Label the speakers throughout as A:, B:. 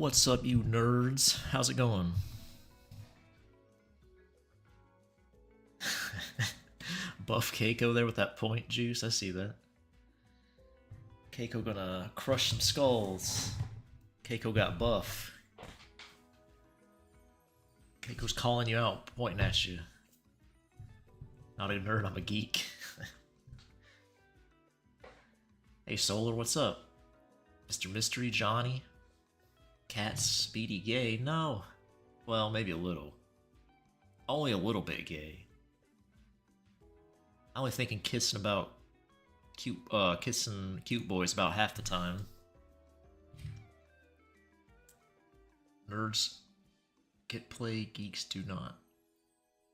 A: What's up, you nerds? How's it going? Buff Keiko there with that point juice. I see that. Keiko gonna crush some skulls. Keiko got buff. Keiko's calling you out, pointing at you. Not a nerd, I'm a geek. Hey, Solar, what's up? Mr. Mystery, Johnny? Cat's Speedy gay? No. Well, maybe a little. Only a little bit gay. I'm only thinking kissing cute boys about half the time. Nerds get play, geeks do not.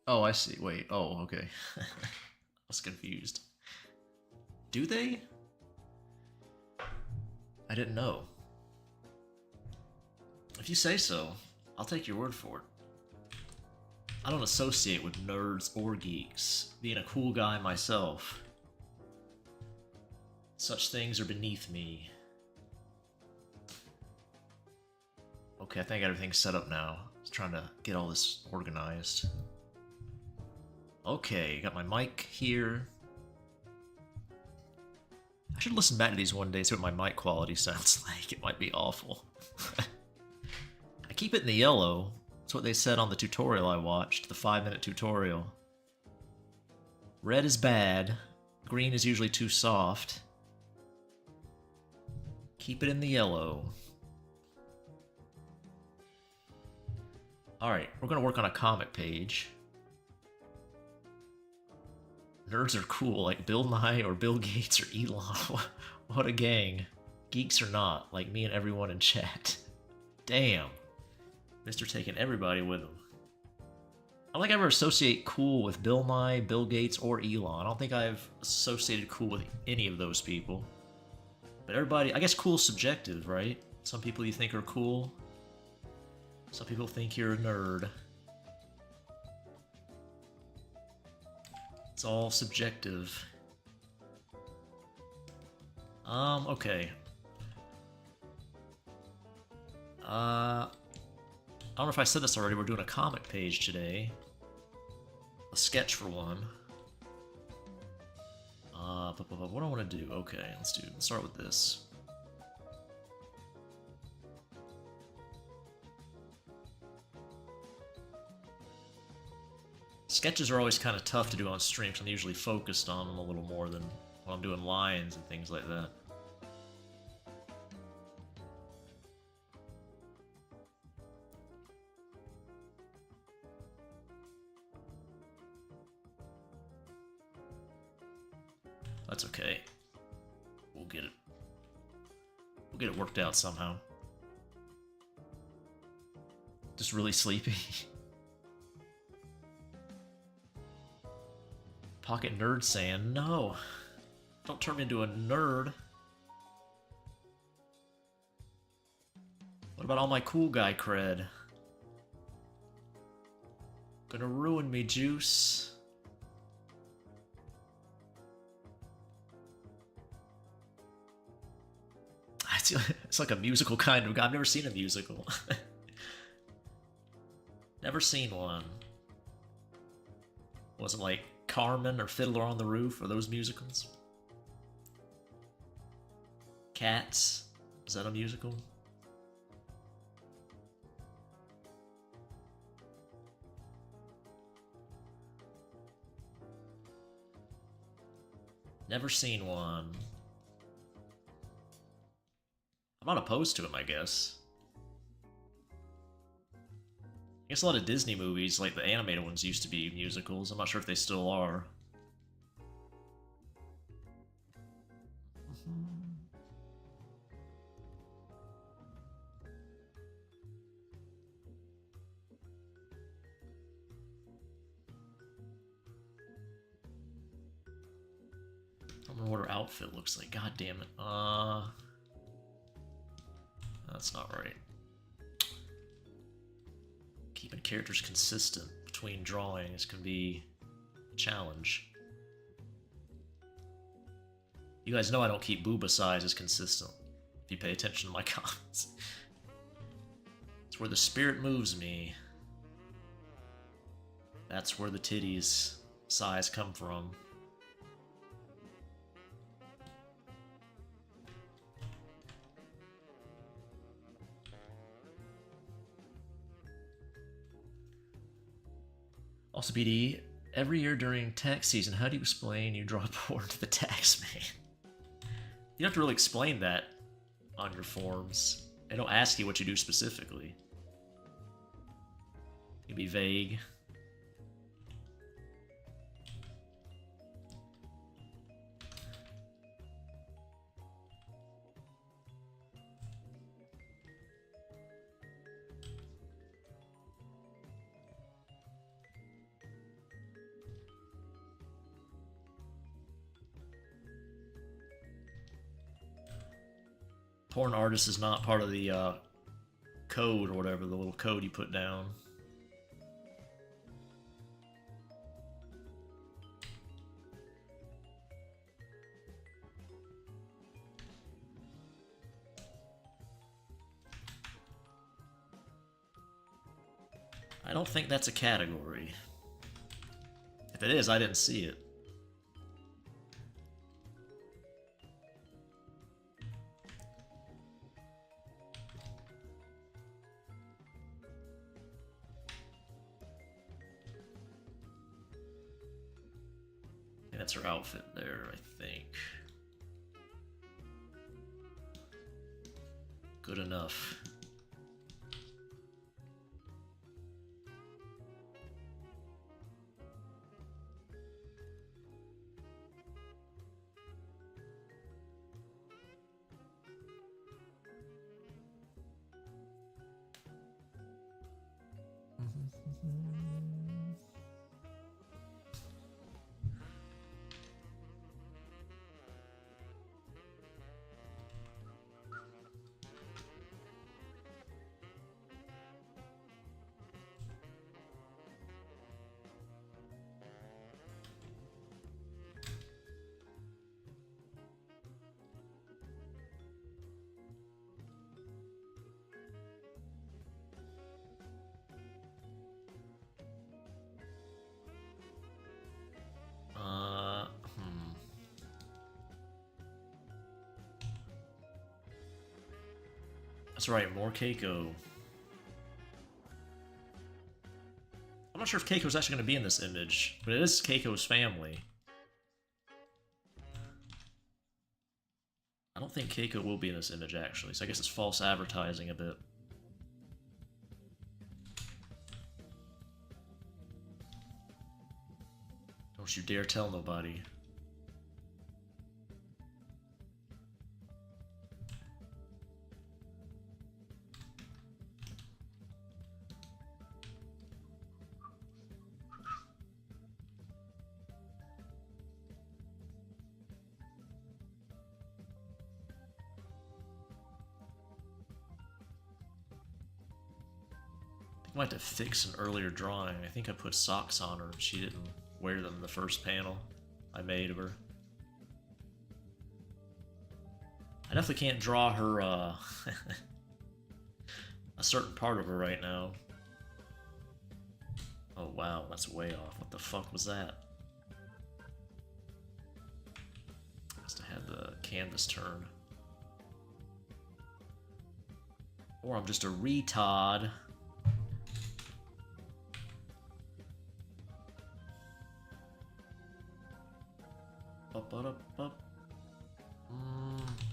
A: Oh, I see. Wait. Oh, okay. I was confused. Do they? I didn't know. If you say so, I'll take your word for it. I don't associate with nerds or geeks, being a cool guy myself. Such things are beneath me. Okay, I think everything's set up now. Just trying to get all this organized. Okay, got my mic here. I should listen back to these one day, see what my mic quality sounds like. It might be awful. I keep it in the yellow. That's what they said on the tutorial I watched, the 5-minute tutorial. Red is bad. Green is usually too soft. Keep it in the yellow. Alright, we're gonna work on a comic page. Nerds are cool, like Bill Nye or Bill Gates or Elon. What a gang. Geeks are not, like me and everyone in chat. Damn. Mr. taking everybody with him. I don't think I ever associate cool with Bill Nye, Bill Gates, or Elon. I don't think I've associated cool with any of those people. But everybody, I guess cool is subjective, right? Some people you think are cool. Some people think you're a nerd. It's all subjective. Okay. I don't know if I said this already, we're doing a comic page today. A sketch for one. What do I want to do? Okay, let's start with this. Sketches are always kind of tough to do on stream, because I'm usually focused on them a little more than when I'm doing lines and things like that. That's okay. We'll get it. We'll get it worked out somehow. Just really sleepy. Pocket Nerd saying, no. Don't turn me into a nerd. What about all my cool guy cred? Gonna ruin me, Juice. It's like a musical kind of guy. I've never seen a musical. Never seen one. Wasn't like Carmen or Fiddler on the Roof or those musicals? Cats? Is that a musical? Never seen one. I'm not opposed to them, I guess. I guess a lot of Disney movies, like the animated ones, used to be musicals. I'm not sure if they still are. I don't remember what her outfit looks like. God damn it. That's not right. Keeping characters consistent between drawings can be a challenge. You guys know I don't keep booba sizes consistent, if you pay attention to my comments. It's where the spirit moves me. That's where the titties size come from. Also, BD, every year during tax season, how do you explain you draw porn to the tax man? You don't have to really explain that on your forms. They don't ask you what you do specifically. You can be vague. Porn artist is not part of the code or whatever, the little code you put down. I don't think that's a category. If it is, I didn't see it. That's her outfit there, I think. Good enough. That's right, more Keiko. I'm not sure if Keiko's actually going to be in this image, but it is Keiko's family. I don't think Keiko will be in this image, actually, so I guess it's false advertising a bit. Don't you dare tell nobody. I might have to fix an earlier drawing. I think I put socks on her and she didn't wear them in the first panel I made of her. I definitely can't draw her, a certain part of her right now. Oh wow, that's way off. What the fuck was that? Must have had the canvas turned. Or I'm just a retard. Up.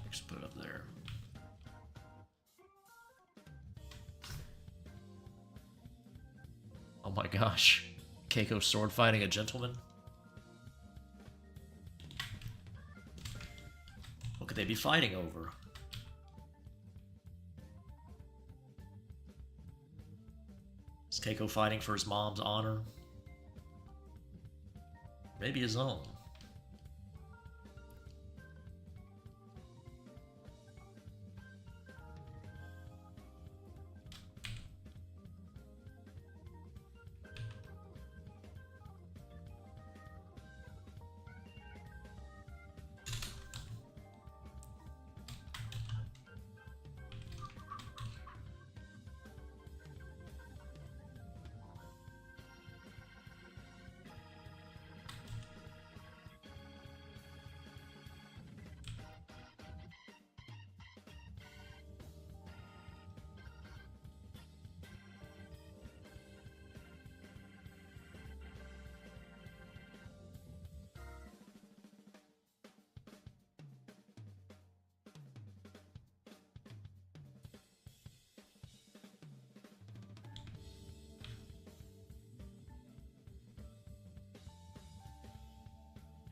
A: Just put it up there. Oh my gosh. Keiko sword fighting a gentleman? What could they be fighting over? Is Keiko fighting for his mom's honor? Maybe his own.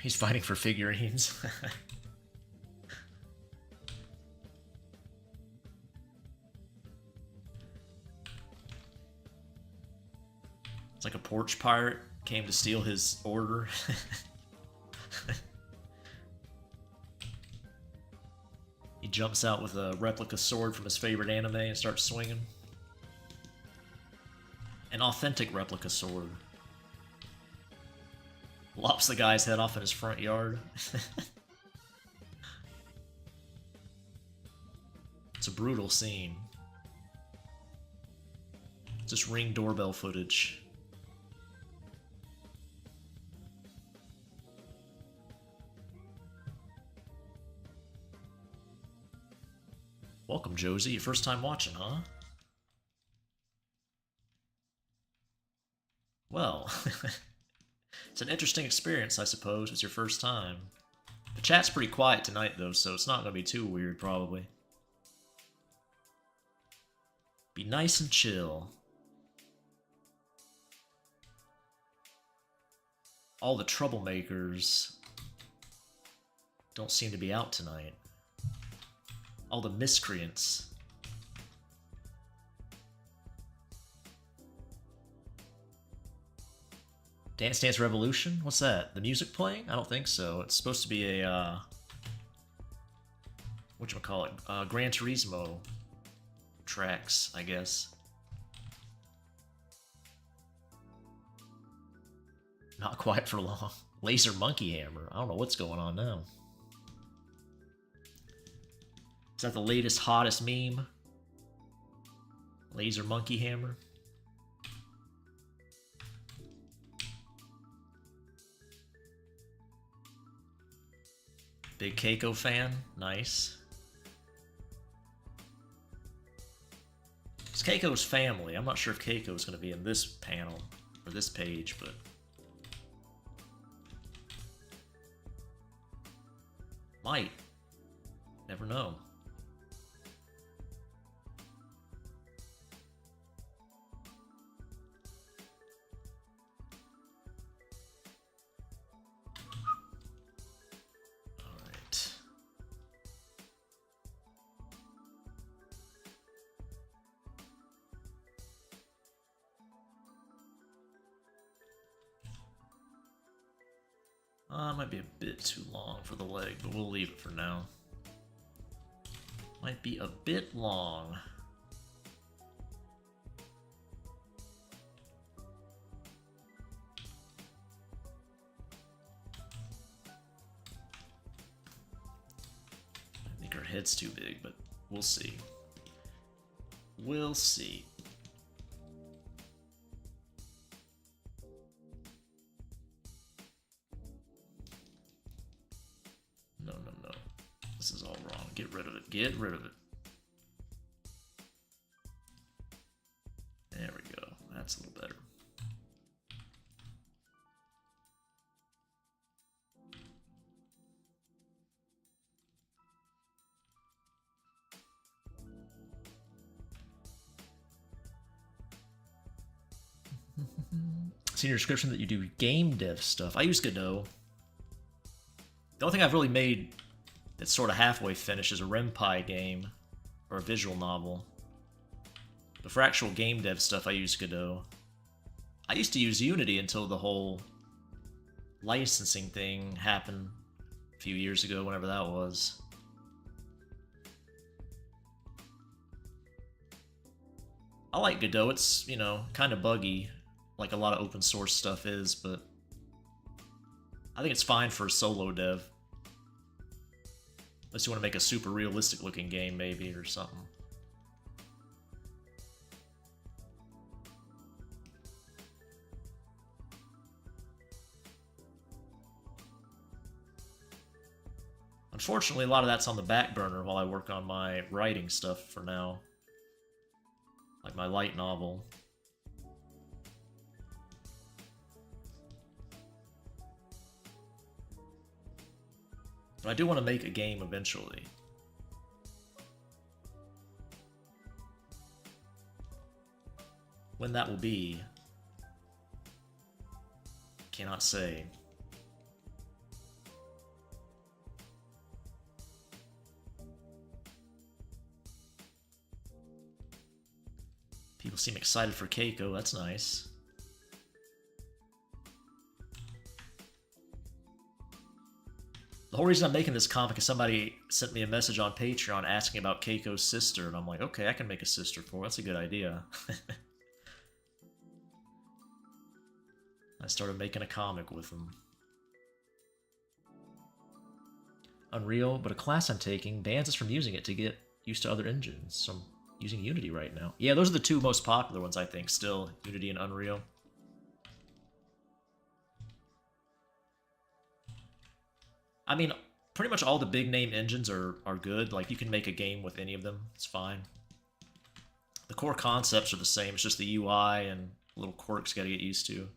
A: He's fighting for figurines. It's like a porch pirate came to steal his order. He jumps out with a replica sword from his favorite anime and starts swinging. An authentic replica sword. Lops the guy's head off in his front yard. It's a brutal scene. Just Ring doorbell footage. Welcome, Josie. Your first time watching, huh? Well, it's an interesting experience, I suppose. It's your first time. The chat's pretty quiet tonight, though, so it's not going to be too weird, probably. Be nice and chill. All the troublemakers don't seem to be out tonight. All the miscreants. Dance Dance Revolution? What's that? The music playing? I don't think so. It's supposed to be a, whatchamacallit? Gran Turismo tracks, I guess. Not quiet for long. Laser Monkey Hammer. I don't know what's going on now. Is that the latest, hottest meme? Laser Monkey Hammer? Big Keiko fan? Nice. It's Keiko's family. I'm not sure if Keiko's going to be in this panel, or this page, but... might. Never know. Alright. Might be a bit too long for the leg, but we'll leave it for now. Might be a bit long. I think her head's too big, but we'll see. We'll see. No, no, no. This is all wrong. Get rid of it. Get rid of it. There we go. That's a little better. See in your description that you do game dev stuff. I use Godot. The only thing I've really made that's sort of halfway finished is a Ren'Py game, or a visual novel. But for actual game dev stuff, I use Godot. I used to use Unity until the whole licensing thing happened a few years ago, whenever that was. I like Godot. It's, you know, kind of buggy, like a lot of open source stuff is, but I think it's fine for solo dev. Unless you want to make a super realistic looking game, maybe, or something. Unfortunately, a lot of that's on the back burner while I work on my writing stuff for now. Like my light novel. But I do want to make a game eventually. When that will be, cannot say. People seem excited for Keiko, that's nice. The whole reason I'm making this comic is somebody sent me a message on Patreon asking about Keiko's sister, and I'm like, okay, I can make a sister for her. That's a good idea. I started making a comic with them. Unreal, but a class I'm taking bans us from using it to get used to other engines. So I'm using Unity right now. Yeah, those are the two most popular ones, I think, still. Unity and Unreal. I mean, pretty much all the big name engines are good. Like, you can make a game with any of them. It's fine. The core concepts are the same. It's just the UI and little quirks you gotta get used to.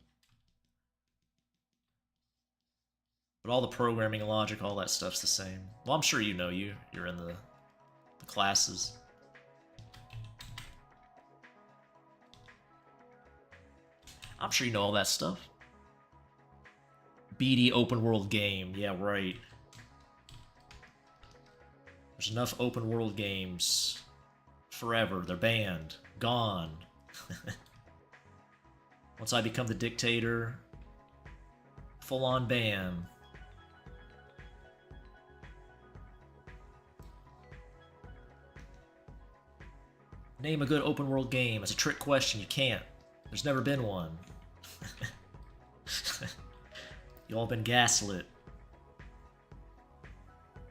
A: But all the programming logic, all that stuff's the same. Well, I'm sure you know you're in the classes. I'm sure you know all that stuff. BD open world game. Yeah, right. There's enough open world games. Forever. They're banned. Gone. Once I become the dictator, full on ban. Name a good open world game. It's a trick question. You can't. There's never been one. You all been gaslit.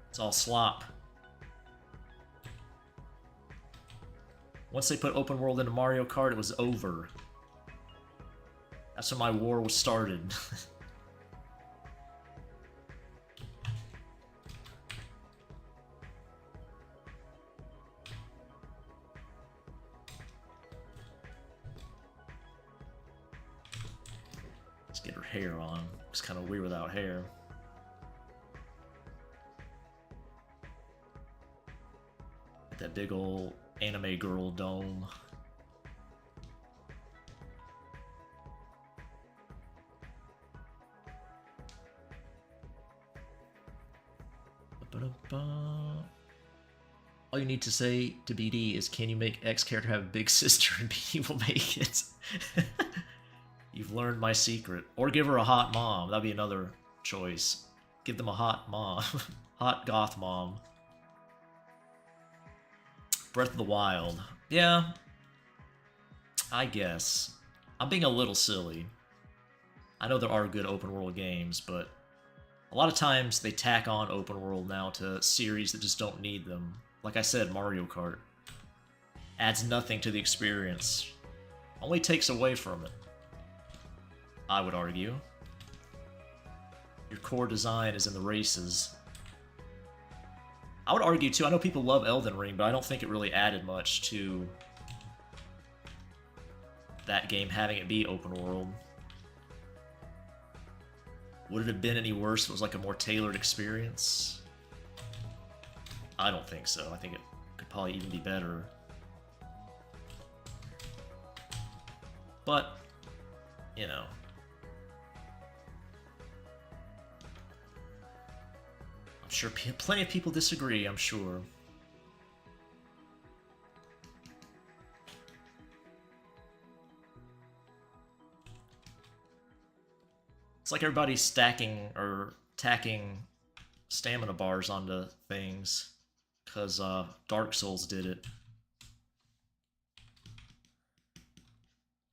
A: It's all slop. Once they put open world into Mario Kart, it was over. That's when my war was started. Let's get her hair on. It's kind of weird without hair. Get that big old anime girl dome. All you need to say to BD is, can you make X character have a big sister, and BD will make it. You've learned my secret. Or give her a hot mom. That'd be another choice. Give them a hot mom. Hot goth mom. Breath of the Wild. Yeah. I guess. I'm being a little silly. I know there are good open world games, but a lot of times they tack on open world now to series that just don't need them. Like I said, Mario Kart. Adds nothing to the experience. Only takes away from it. I would argue. Your core design is in the races. I would argue too, I know people love Elden Ring, but I don't think it really added much to that game having it be open world. Would it have been any worse if it was like a more tailored experience? I don't think so. I think it could probably even be better. But, you know. I'm sure plenty of people disagree, I'm sure. It's like everybody's stacking or tacking stamina bars onto things because Dark Souls did it.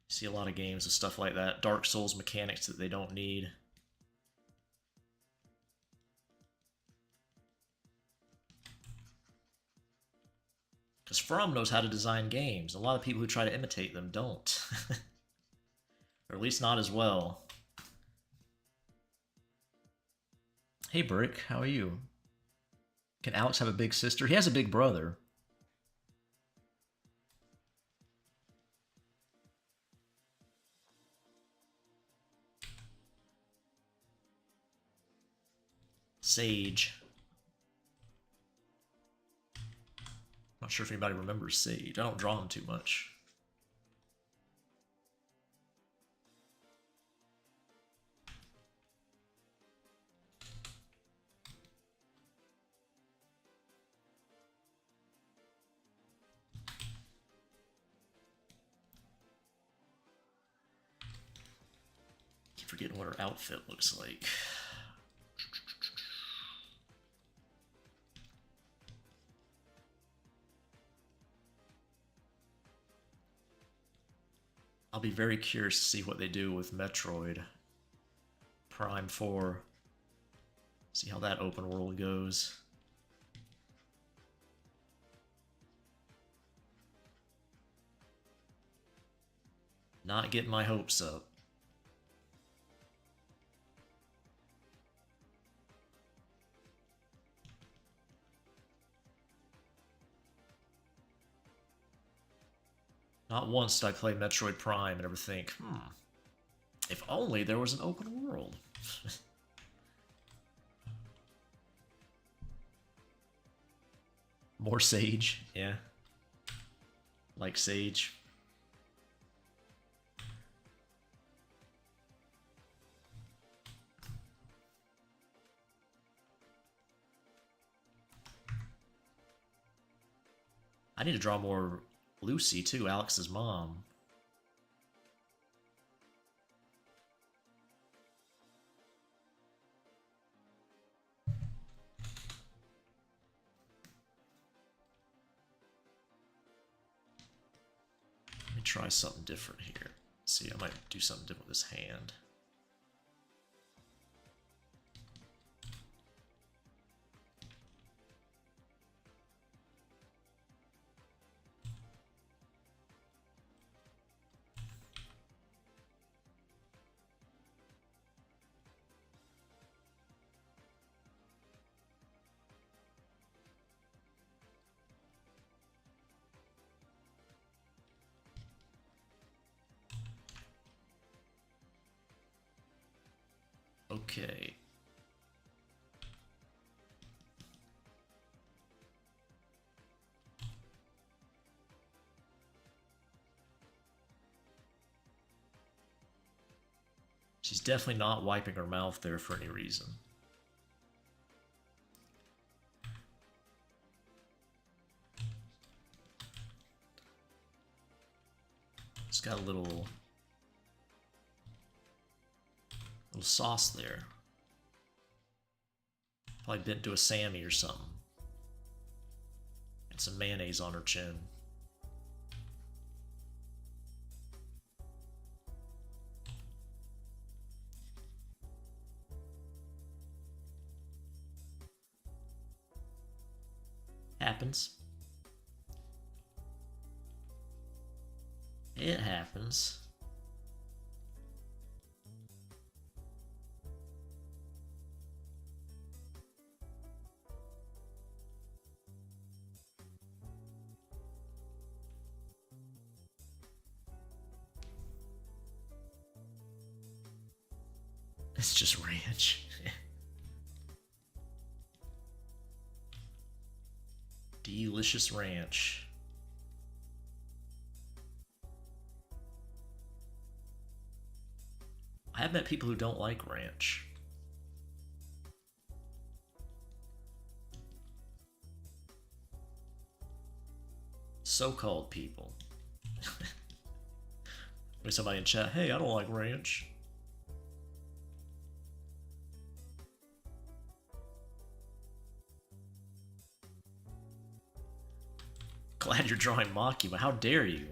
A: See a lot of games with stuff like that. Dark Souls mechanics that they don't need. Because From knows how to design games. A lot of people who try to imitate them don't. Or at least not as well. Hey Brick, how are you? Can Alex have a big sister? He has a big brother. Sage. Not sure if anybody remembers Sage. I don't draw him too much. forgetting what her outfit looks like. I'll be very curious to see what they do with Metroid Prime 4. See how that open world goes. Not getting my hopes up. Not once did I play Metroid Prime and ever think, if only there was an open world. More Sage, yeah. Like Sage. I need to draw more Lucy, too, Alex's mom. Let me try something different here. See, I might do something different with this hand. Okay. She's definitely not wiping her mouth there for any reason. It's got a little sauce there. Probably bit into a Sammy or something. And some mayonnaise on her chin. Happens. It happens. It's just ranch. Delicious ranch. I have met people who don't like ranch. So-called people. There's somebody in chat, hey, I don't like ranch. Glad you're drawing Makima. How dare you?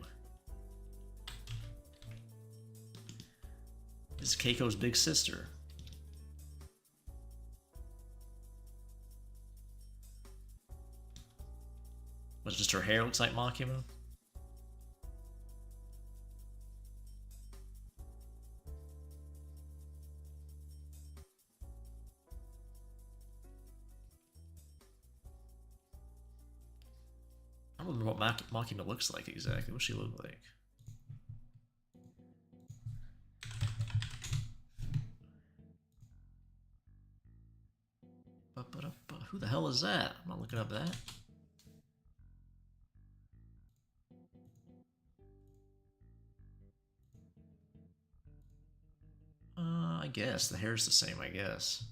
A: This is Keiko's big sister. Was just her hair looks like Makima? I don't remember what Makima looks like exactly. What she look like? Who the hell is that? I'm not looking up that. I guess. The hair's the same, I guess.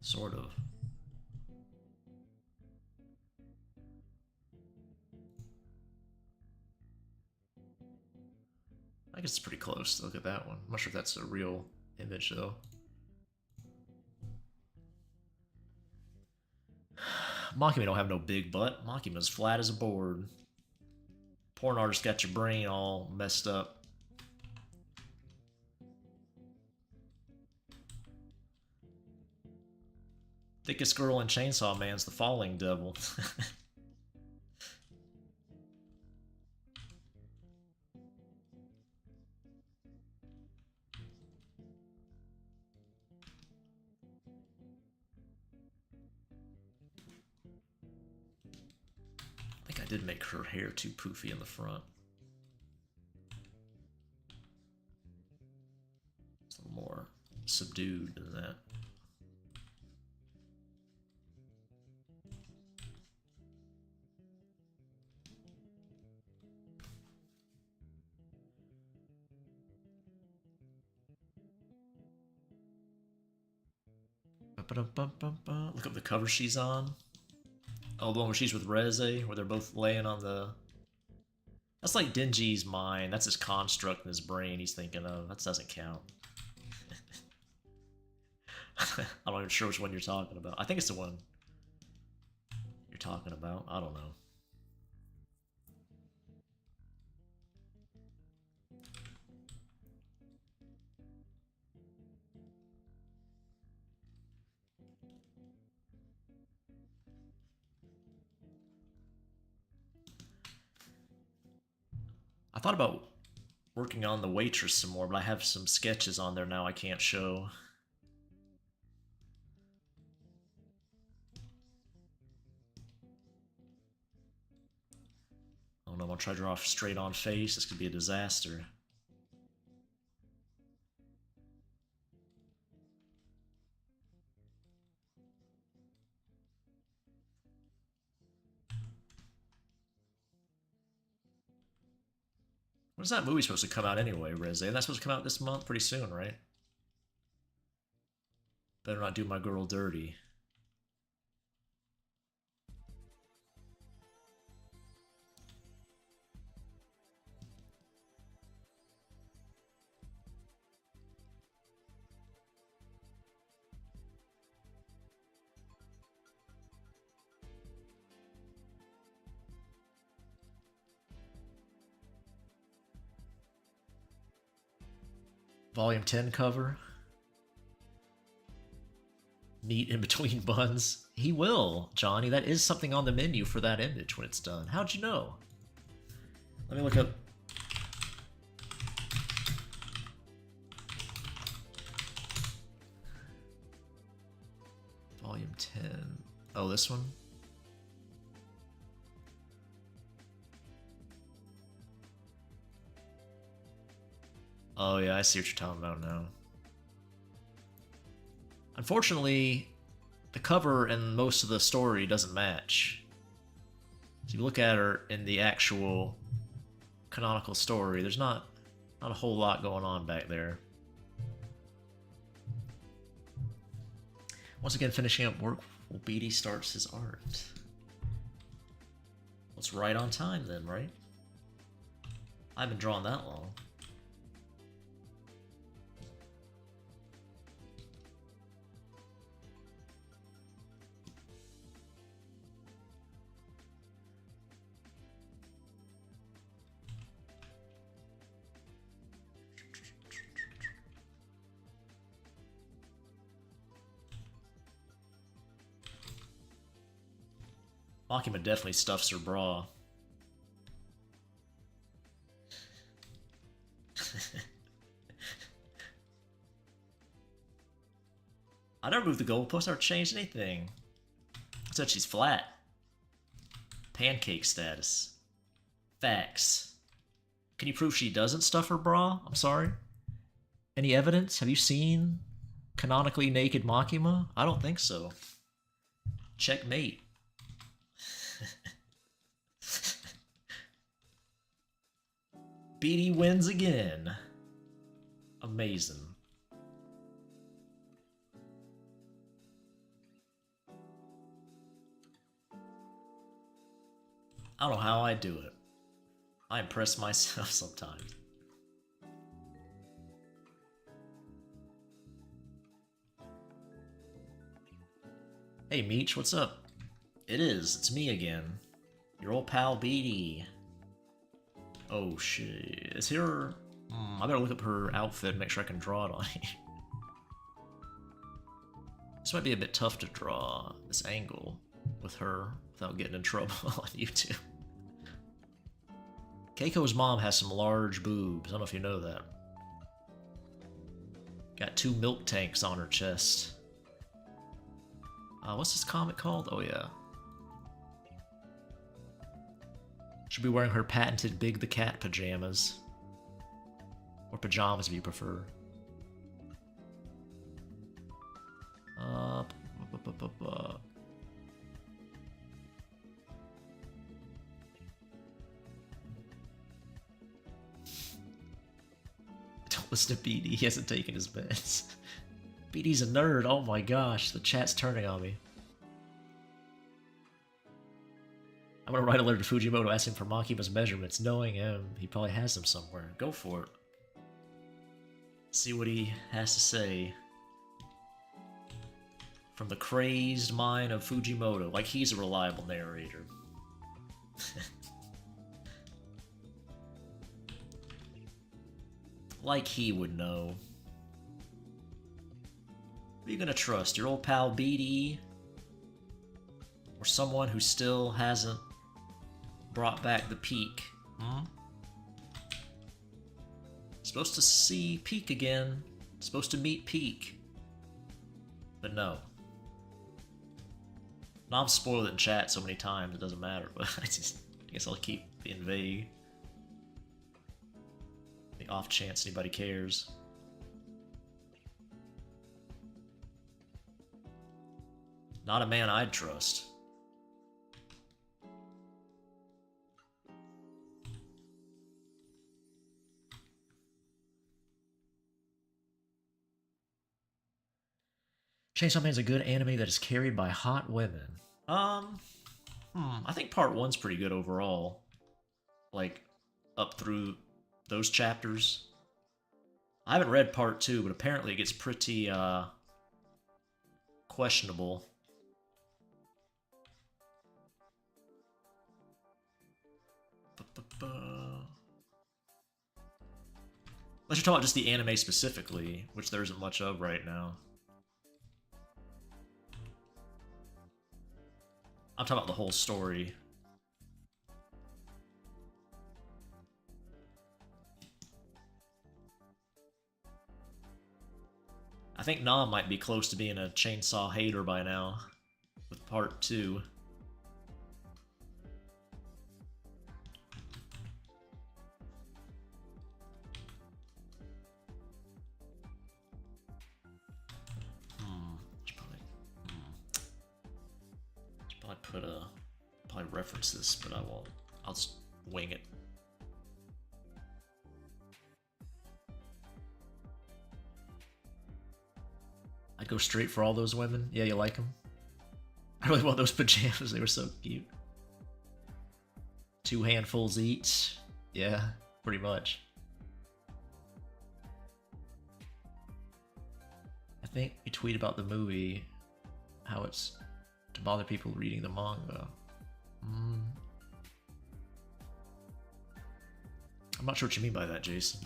A: Sort of. I guess it's pretty close. Look at that one. I'm not sure if that's a real image though. Makima don't have no big butt. Makima's flat as a board. Porn artist got your brain all messed up. Thickest girl in Chainsaw Man's the falling devil. I think I did make her hair too poofy in the front. It's a little more subdued than that. Look up the cover she's on. Oh, the one where she's with Reze, where they're both laying on the... That's like Denji's mind. That's his construct in his brain he's thinking of. That doesn't count. I'm not even sure which one you're talking about. I think it's the one you're talking about. I don't know. I thought about working on the waitress some more, but I have some sketches on there now I can't show. Oh no, I'm gonna try to draw a straight on face. This could be a disaster. When's that movie supposed to come out anyway, Reze? That's supposed to come out this month? Pretty soon, right? Better not do my girl dirty. Volume 10 cover. Meat in between buns. He will, Johnny. That is something on the menu for that image when it's done. How'd you know? Let me look up. Volume 10. Oh, this one? Oh yeah, I see what you're talking about now. Unfortunately, the cover and most of the story doesn't match. So you look at her in the actual canonical story, there's not a whole lot going on back there. Once again, finishing up work while Beatty starts his art. Well, it's right on time then, right? I haven't drawn that long. Makima definitely stuffs her bra. I never moved the goalpost, never changed anything. I said she's flat. Pancake status. Facts. Can you prove she doesn't stuff her bra? I'm sorry. Any evidence? Have you seen canonically naked Makima? I don't think so. Checkmate. Beatty wins again. Amazing. I don't know how I do it. I impress myself sometimes. Hey Meech, what's up? It is, it's me again. Your old pal Beatty. Oh shit, is here... I better look up her outfit and make sure I can draw it on here. This might be a bit tough to draw, this angle, with her, without getting in trouble on YouTube. Keiko's mom has some large boobs, I don't know if you know that. Got 2 milk tanks on her chest. What's this comic called? Oh yeah. She'll be wearing her patented Big the Cat pajamas. Or pajamas if you prefer. Don't listen to BD, he hasn't taken his meds. BD's a nerd, oh my gosh, the chat's turning on me. I'm gonna write a letter to Fujimoto asking for Makima's measurements. Knowing him, he probably has them somewhere. Go for it. See what he has to say. From the crazed mind of Fujimoto, like he's a reliable narrator. Like he would know. Who are you gonna trust? Your old pal BD? Or someone who still hasn't brought back the peak? Supposed to see Peak again. Supposed to meet Peak. But no. Now I've spoiled it in chat so many times it doesn't matter, but I guess I'll keep being vague. The off chance anybody cares. Not a man I'd trust. Chainsaw Man's a good anime that is carried by hot women. I think part 1's pretty good overall. Like, up through those chapters. I haven't read part 2, but apparently it gets pretty, questionable. Unless you're talking about just the anime specifically, which there isn't much of right now. I'm talking about the whole story. I think Nam might be close to being a chainsaw hater by now, with part 2. Probably reference this, but I won't. I'll just wing it. I'd go straight for all those women. Yeah, you like them? I really want those pajamas. They were so cute. 2 handfuls each. Yeah, pretty much. I think you tweet about the movie, how it's to bother people reading the manga. I'm not sure what you mean by that, Jason.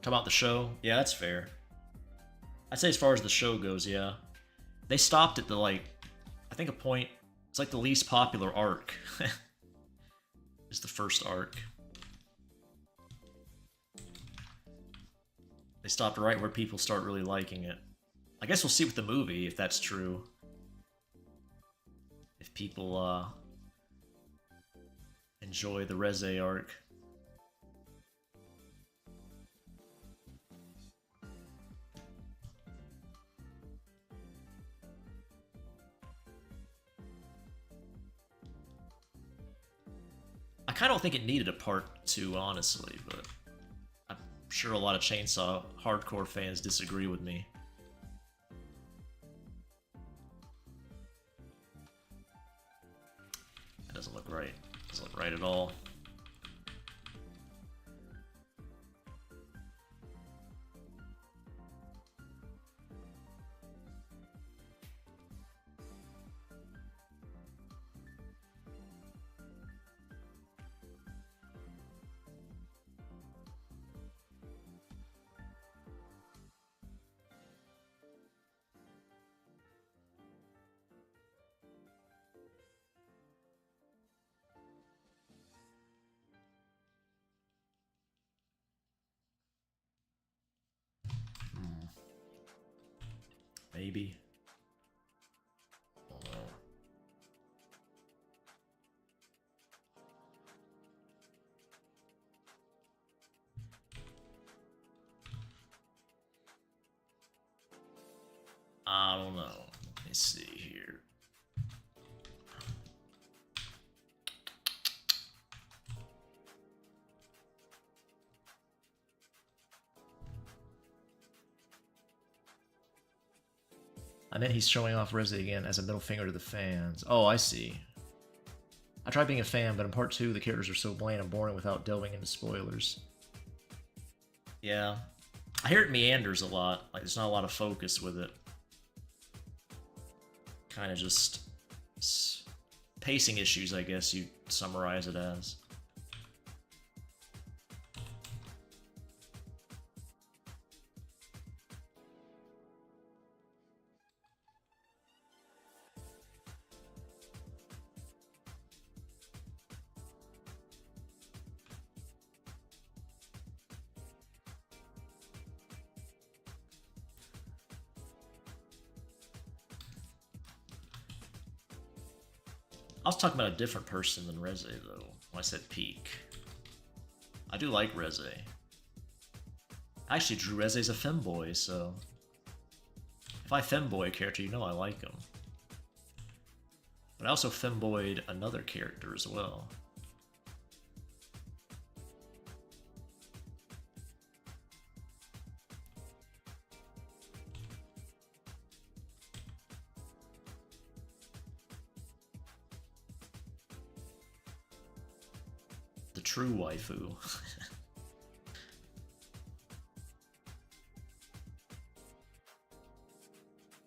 A: Talk about the show? Yeah, that's fair. I'd say as far as the show goes, yeah. They stopped at the, like, I think a point, it's like the least popular arc. Is the first arc. They stopped right where people start really liking it. I guess we'll see with the movie if that's true. If people enjoy the Reze arc. I kind of don't think it needed a part 2, honestly, but I'm sure a lot of Chainsaw hardcore fans disagree with me. That doesn't look right. Doesn't look right at all. Maybe. I don't know. I don't know. Let me see here. I meant he's showing off Resi again as a middle finger to the fans. Oh, I see. I tried being a fan, but in part 2, the characters are so bland and boring without delving into spoilers. Yeah. I hear it meanders a lot. Like, there's not a lot of focus with it. Kind of just pacing issues, I guess you summarize it as. I was talking about a different person than Reze, though, when I said peak. I do like Reze. I actually drew Reze as a femboy, so... If I femboy a character, you know I like him. But I also femboyed another character as well. The true waifu.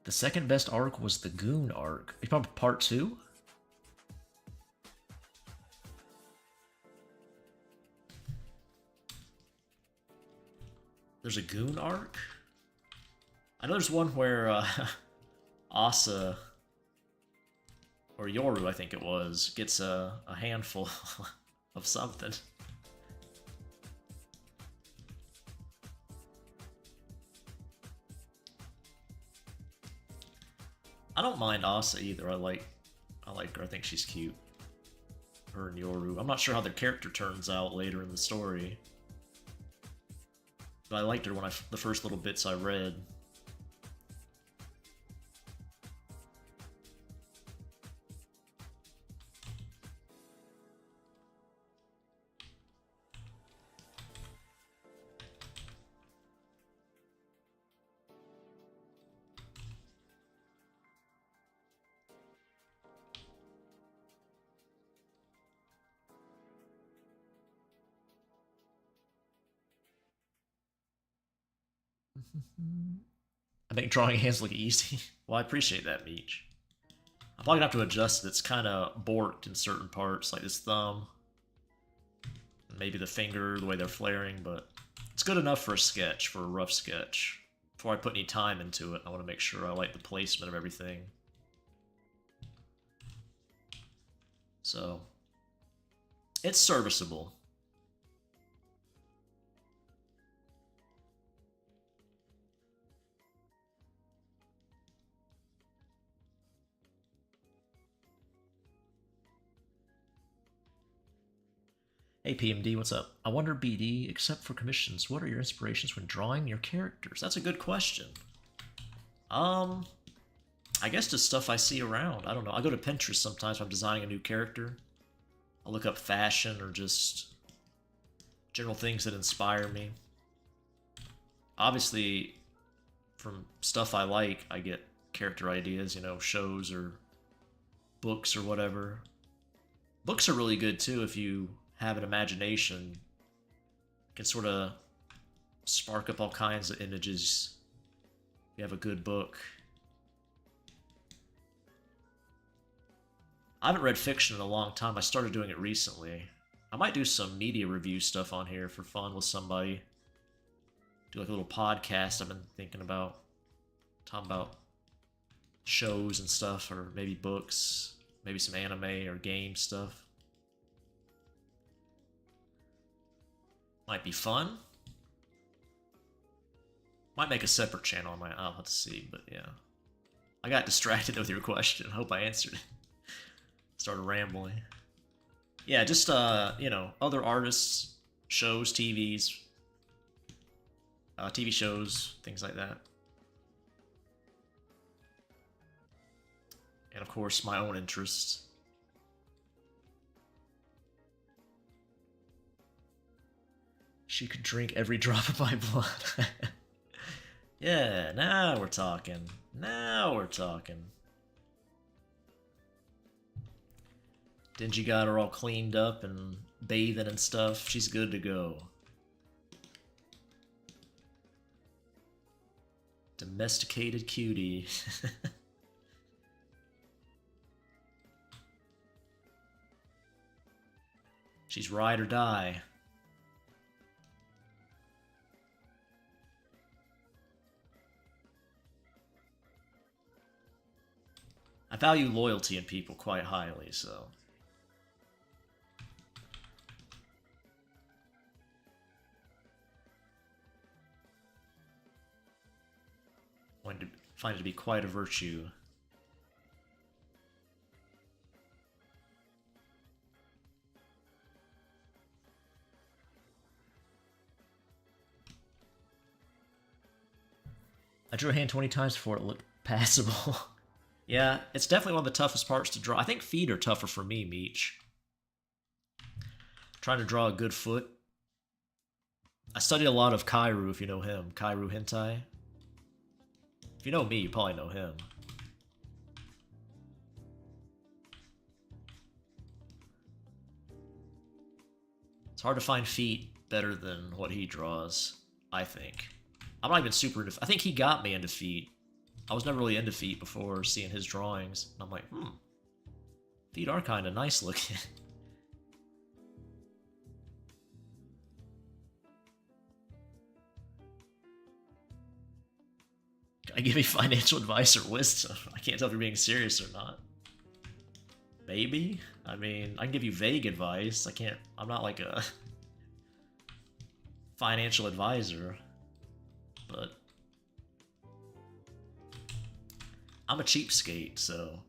A: The second best arc was the Goon arc. You probably part 2? There's a Goon arc? I know there's one where Asa, or Yoru I think it was, gets a handful of something. I don't mind Asa either. I like her. I think she's cute. Her and Yoru. I'm not sure how their character turns out later in the story, but I liked her when the first little bits I read. I think drawing hands look easy. Well, I appreciate that, Meech. I'm probably gonna have to adjust it. It's kind of borked in certain parts, like this thumb. Maybe the finger, the way they're flaring, but it's good enough for a sketch, for a rough sketch. Before I put any time into it, I want to make sure I like the placement of everything. So, it's serviceable. Hey PMD, what's up? I wonder, BD, except for commissions, what are your inspirations when drawing your characters? That's a good question. I guess just stuff I see around. I don't know. I go to Pinterest sometimes when I'm designing a new character. I'll look up fashion or just general things that inspire me. Obviously, from stuff I like, I get character ideas, you know, shows or books or whatever. Books are really good too if you have an imagination. You can sort of spark up all kinds of images. You have a good book. I haven't read fiction in a long time. I started doing it recently. I might do some media review stuff on here for fun with somebody. Do like a little podcast I've been thinking about. Talking about shows and stuff, or maybe books, maybe some anime or game stuff. Might be fun. Might make a separate channel on my... I'll have to see, but yeah. I got distracted with your question. I hope I answered it. Started rambling. Yeah, just, you know, other artists, shows, TV shows, things like that. And of course, my own interests. She could drink every drop of my blood. Yeah, now we're talking. Now we're talking. Dingy got her all cleaned up and bathing and stuff. She's good to go. Domesticated cutie. She's ride or die. I value loyalty in people quite highly, so... I find it to be quite a virtue. I drew a hand 20 times before it looked passable. Yeah, it's definitely one of the toughest parts to draw. I think feet are tougher for me, Meech. Trying to draw a good foot. I studied a lot of Kairu, if you know him. Kairu Hentai. If you know me, you probably know him. It's hard to find feet better than what he draws, I think. I'm not even super into... I think he got me into feet. I was never really into feet before seeing his drawings. And I'm like, feet are kind of nice looking. Can I give you financial advice or wisdom? I can't tell if you're being serious or not. Maybe? I mean, I can give you vague advice. I can't... I'm not like a financial advisor. But... I'm a cheapskate, so...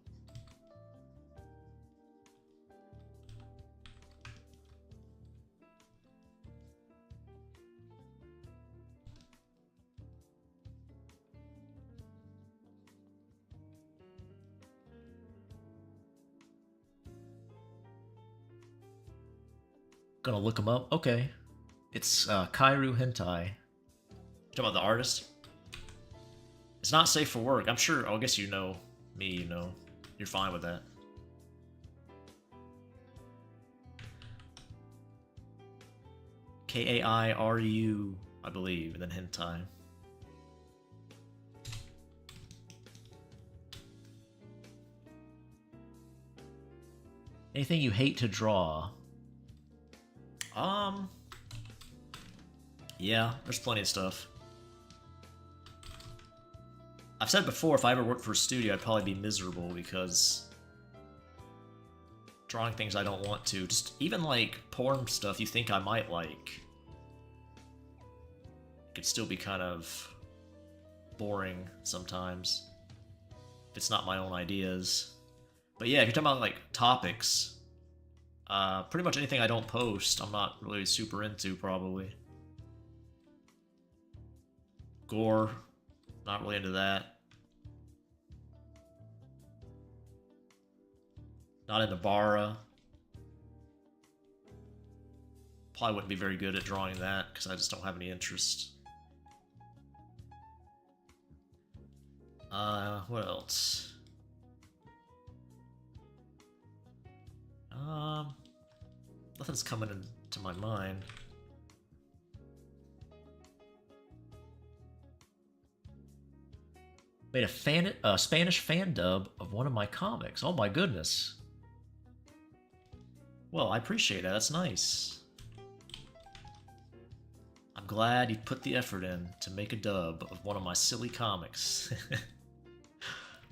A: Gonna look him up? Okay. It's Kairu Hentai. You talking about the artist? It's not safe for work. I'm sure, I guess you know me, you know. You're fine with that. Kairu, I believe, and then hentai. Anything you hate to draw? Yeah, there's plenty of stuff. I've said before, if I ever worked for a studio, I'd probably be miserable because drawing things I don't want to, just even like porn stuff you think I might like, could still be kind of boring sometimes if it's not my own ideas. But yeah, if you're talking about like topics, pretty much anything I don't post, I'm not really super into, probably. Gore, not really into that. Not into Bara. Probably wouldn't be very good at drawing that, because I just don't have any interest. What else? Nothing's coming into my mind. Made a Spanish fan dub of one of my comics. Oh my goodness. Well, I appreciate it. That's nice. I'm glad you put the effort in to make a dub of one of my silly comics.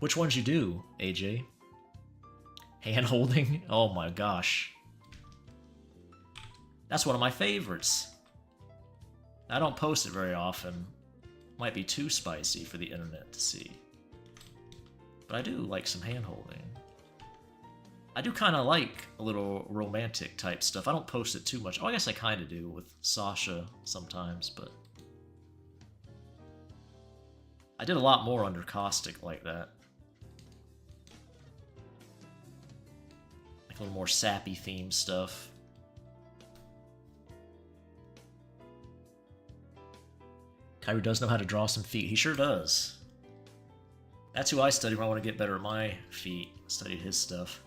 A: Which ones you do, AJ? Hand holding? Oh my gosh. That's one of my favorites. I don't post it very often. Might be too spicy for the internet to see. But I do like some hand-holding. I do kind of like a little romantic type stuff. I don't post it too much. Oh, I guess I kind of do with Sasha sometimes, but... I did a lot more under Caustic like that. Like a little more sappy themed stuff. Kyrie does know how to draw some feet. He sure does. That's who I studied when I want to get better at my feet. I studied his stuff.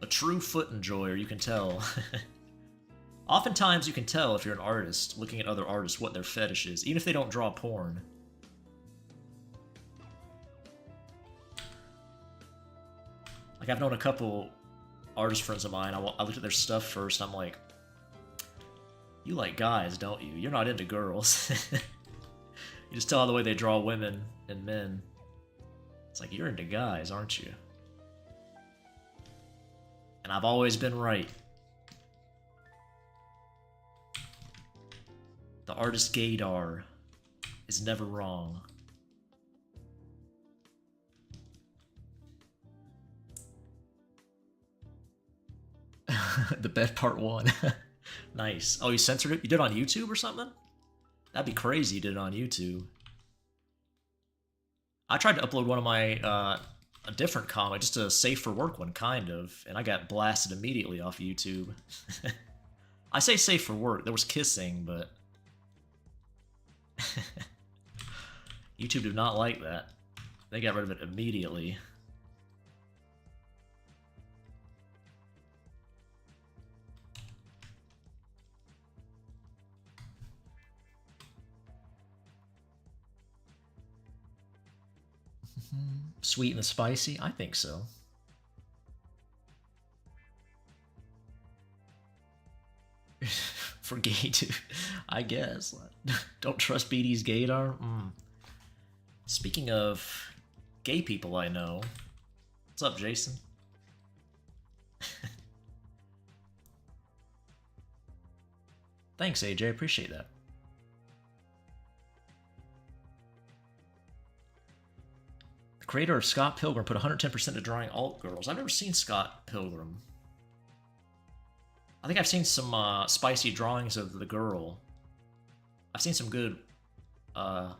A: A true foot enjoyer, you can tell. Oftentimes you can tell if you're an artist, looking at other artists, what their fetish is, even if they don't draw porn. Like, I've known a couple artist friends of mine, I looked at their stuff first, I'm like, you like guys, don't you? You're not into girls. You just tell how the way they draw women and men. It's like, you're into guys, aren't you? And I've always been right. The artist gaydar is never wrong. The bed part 1. Nice. Oh, you censored it? You did it on YouTube or something? That'd be crazy you did it on YouTube. I tried to upload one of my, a different comic, just a safe for work one, kind of, and I got blasted immediately off YouTube. I say safe for work, there was kissing, but... YouTube did not like that. They got rid of it immediately. Sweet and the spicy? I think so. For gay too, I guess. Don't trust BD's gaydar? Speaking of gay people I know, what's up, Jason? Thanks, AJ, I appreciate that. The creator of Scott Pilgrim put 110% to drawing alt girls. I've never seen Scott Pilgrim. I think I've seen some spicy drawings of the girl. I've seen some good, I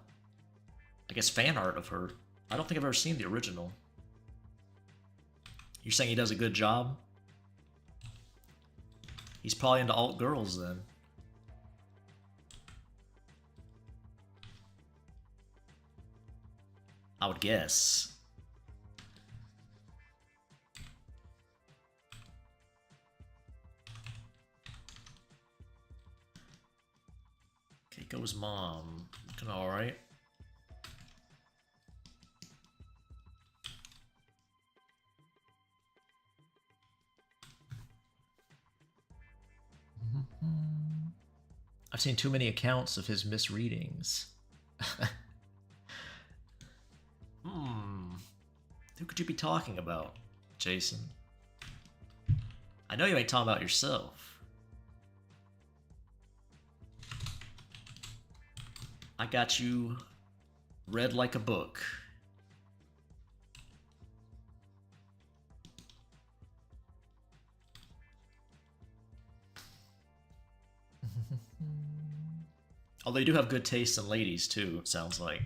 A: guess, fan art of her. I don't think I've ever seen the original. You're saying he does a good job? He's probably into alt girls then. I would guess. Keiko's mom. Looking alright. I've seen too many accounts of his misreadings. Who could you be talking about, Jason? I know you ain't talking about yourself. I got you read like a book. Although you do have good taste in ladies too, it sounds like.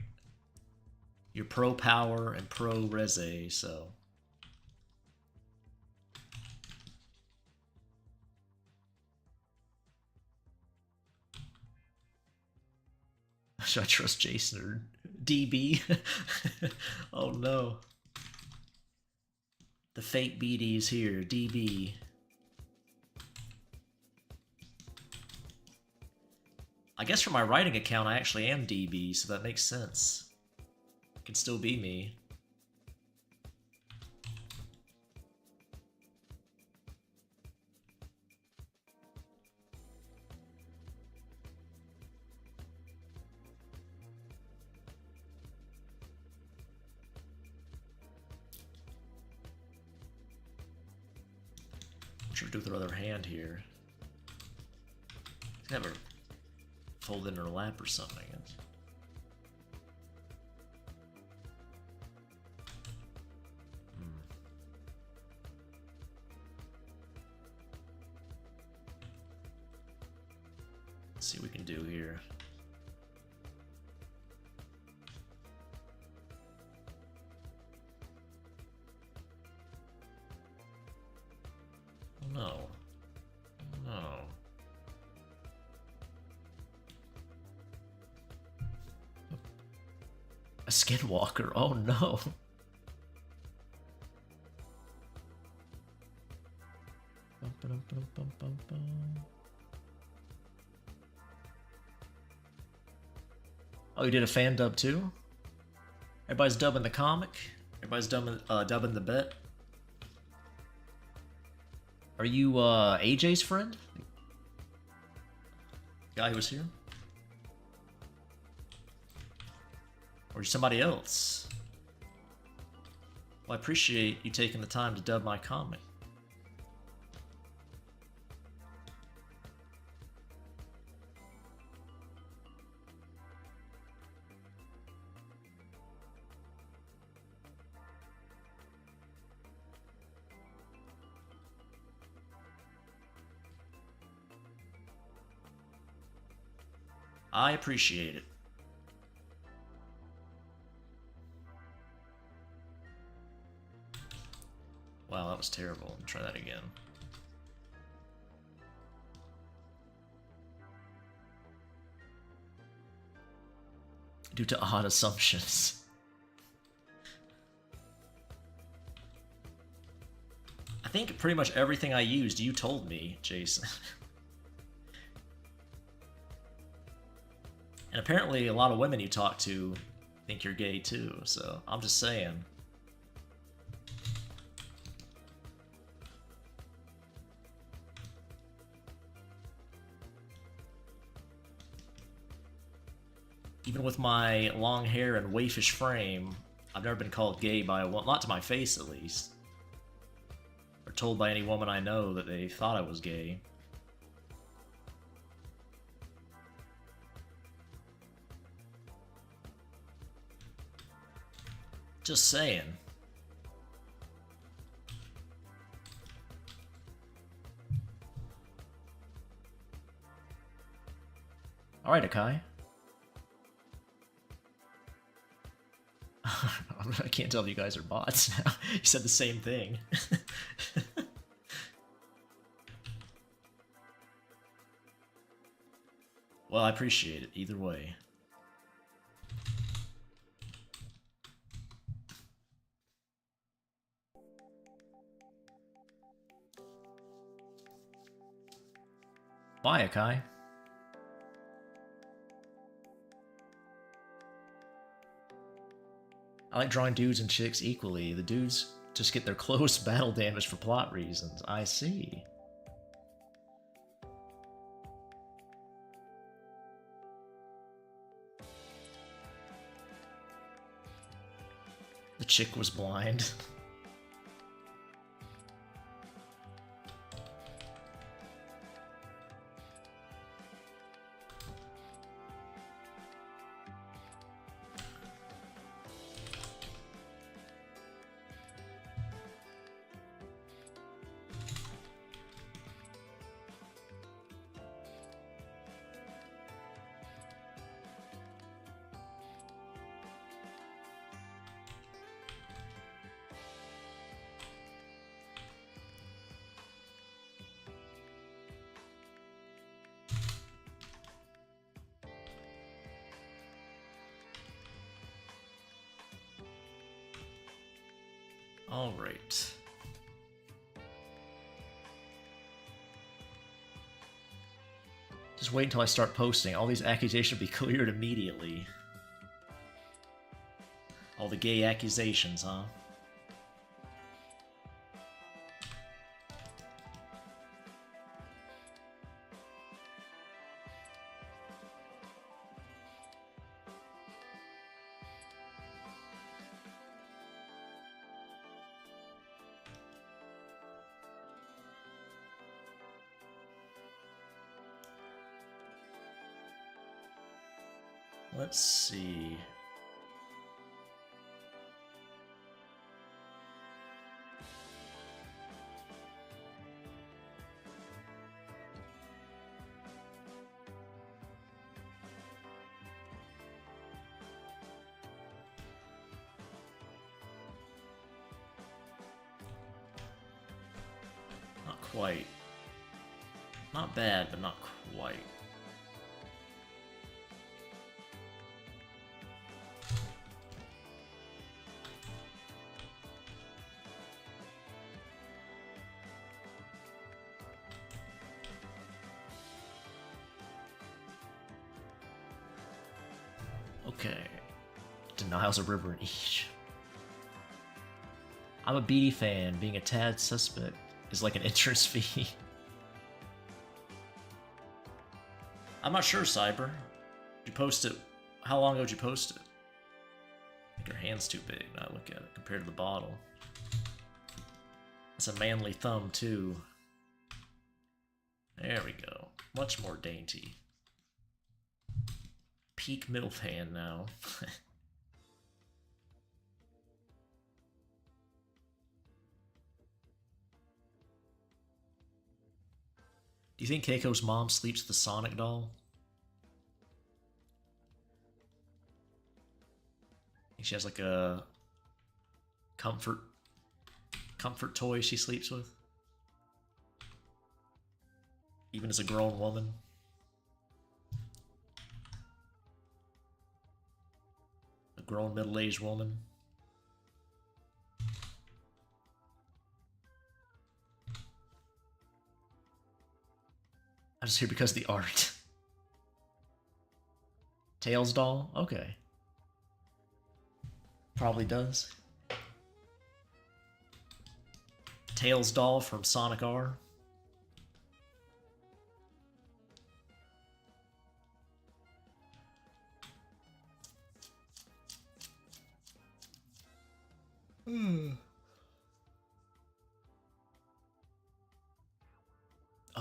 A: You're pro-power and pro-rese, so... Should I trust Jason or DB? Oh no. The fake BD is here, DB. I guess for my writing account I actually am DB, so that makes sense. It can still be me. What should I do with her other hand here? Have her fold in her lap or something, I guess. Let's see what we can do here. Oh no. Oh no. A skinwalker. Oh no. Oh, you did a fan dub too? Everybody's dubbing the comic? Everybody's dubbing the bet? Are you AJ's friend? Guy who was here? Or somebody else? Well, I appreciate you taking the time to dub my comic. I appreciate it. Wow, that was terrible. Let me try that again. Due to odd assumptions. I think pretty much everything I used, you told me, Jason. And apparently a lot of women you talk to think you're gay too, so I'm just saying. Even with my long hair and waifish frame, I've never been called gay by a woman, not to my face at least. Or told by any woman I know that they thought I was gay. Just saying. Alright, Akai. I can't tell if you guys are bots now. You said the same thing. Well, I appreciate it either way. Bye, Akai. I like drawing dudes and chicks equally. The dudes just get their close battle damage for plot reasons. I see. The chick was blind. All right. Just wait until I start posting. All these accusations will be cleared immediately. All the gay accusations, huh? Let's see. quite. Not bad, but not quite. Okay. Denials a river in each. I'm a BD fan. Being a tad suspect is like an entrance fee. I'm not sure, Cyber. Did you post it? How long ago did you post it? I think your hand's too big. Now look at it compared to the bottle. It's a manly thumb, too. There we go. Much more dainty. Peak MILF hand now. Do you think Keiko's mom sleeps with the Sonic doll? I think she has like a comfort toy she sleeps with? Even as a grown woman? A grown middle-aged woman? I'm just here because of the art. Tails doll? Okay. Probably does. Tails doll from Sonic R.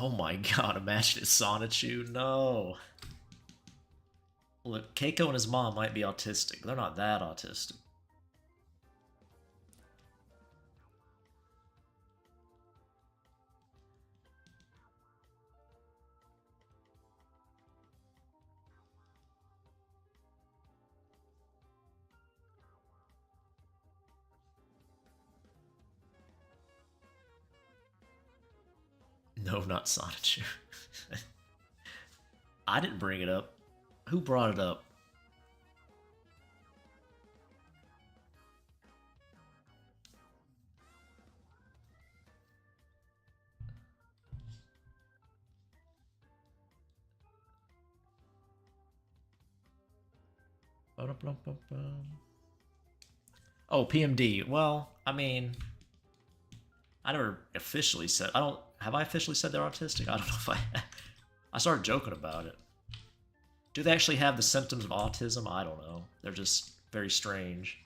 A: Oh my god, imagine it's Sonichu. No. Look, Keiko and his mom might be autistic. They're not that autistic. No, not Sonichu. I didn't bring it up. Who brought it up? Oh, PMD. Well, I mean, I never officially said. I don't. Have I officially said they're autistic? I don't know if I. I started joking about it. Do they actually have the symptoms of autism? I don't know. They're just very strange.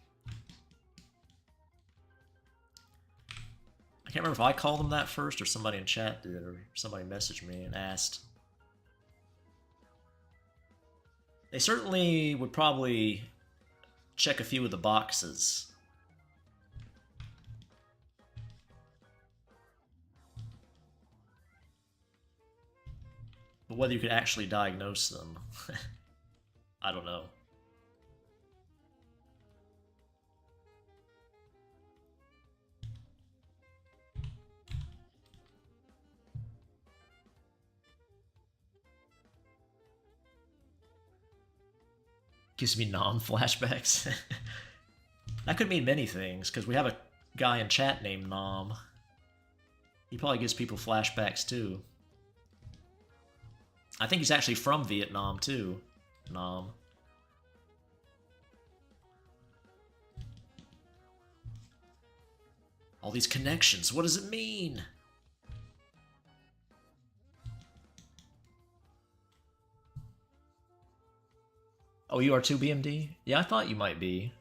A: I can't remember if I called them that first or somebody in chat did, or somebody messaged me and asked. They certainly would probably check a few of the boxes. But whether you could actually diagnose them, I don't know. Gives me nom-flashbacks. That could mean many things, because we have a guy in chat named Nom. He probably gives people flashbacks too. I think he's actually from Vietnam too, Nom. All these connections, what does it mean? Oh, you are too, BMD? Yeah, I thought you might be.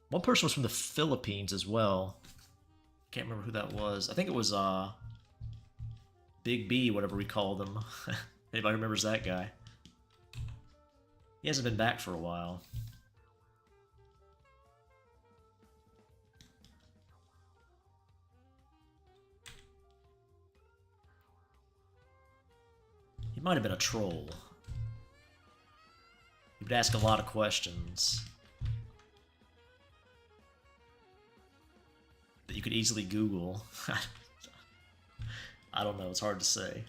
A: One person was from the Philippines as well. Can't remember who that was. I think it was, Big B, whatever we called him. Anybody remembers that guy? He hasn't been back for a while. He might have been a troll. He would ask a lot of questions that you could easily Google. I don't know, it's hard to say.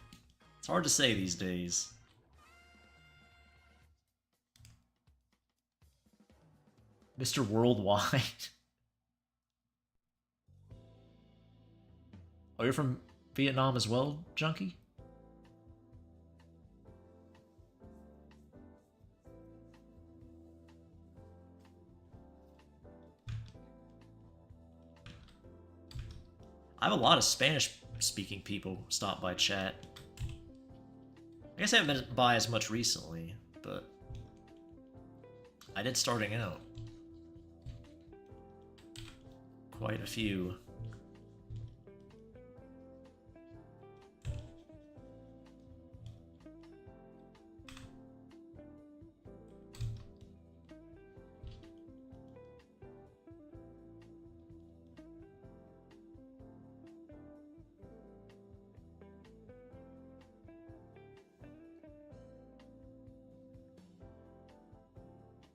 A: It's hard to say these days. Mr. Worldwide. Oh, you're from Vietnam as well, Junkie? I have a lot of Spanish-speaking people stop by chat. I guess I haven't been by as much recently, but I did starting out. Quite a few.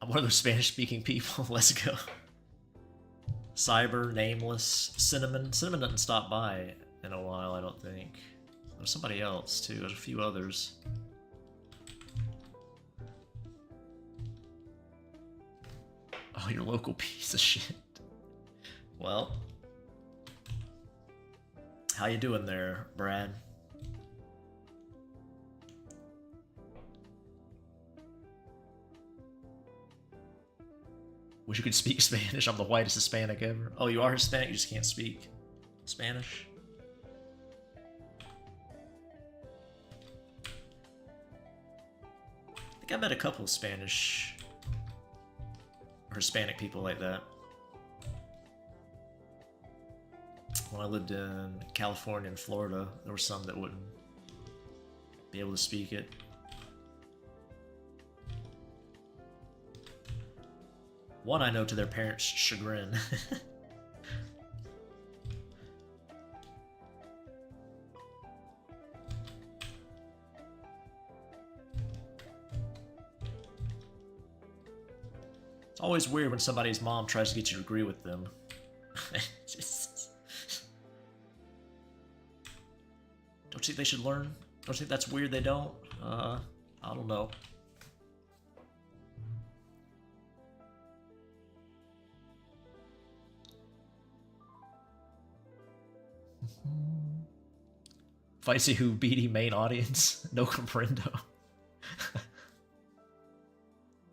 A: I'm one of those Spanish-speaking people. Let's go. Cyber, Nameless, Cinnamon. Cinnamon doesn't stop by in a while, I don't think. There's somebody else, too. There's a few others. Oh, your local piece of shit. Well. How you doing there, Brad? Wish you could speak Spanish. I'm the whitest Hispanic ever. Oh, you are Hispanic? You just can't speak Spanish? I think I met a couple of Spanish or Hispanic people like that when I lived in California and Florida. There were some that wouldn't be able to speak it. One I know to their parents' chagrin. It's always weird when somebody's mom tries to get you to agree with them. Don't you think they should learn? Don't you think that's weird they don't? I don't know. Feisty who BD main audience? No comprendo.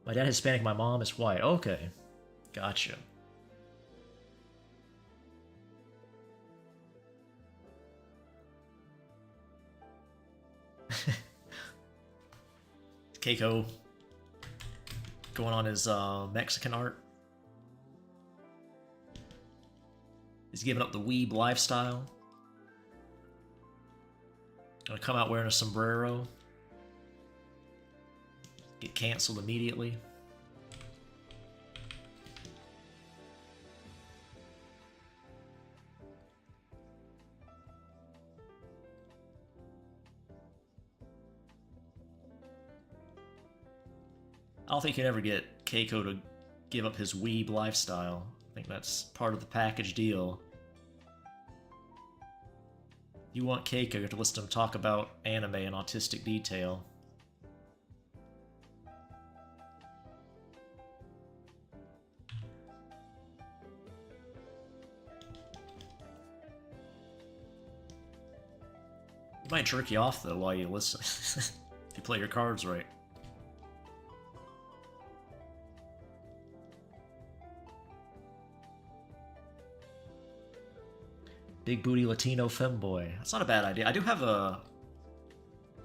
A: My dad is Hispanic, my mom is white. Okay. Gotcha. Keiko going on his Mexican art. He's giving up the weeb lifestyle. Gonna come out wearing a sombrero. Get canceled immediately. I don't think you can ever get Keiko to give up his weeb lifestyle. I think that's part of the package deal. You want Keiko, you have to listen to him talk about anime in autistic detail. You might jerk you off, though, while you listen. If you play your cards right. Big booty Latino femboy. That's not a bad idea. I do have a...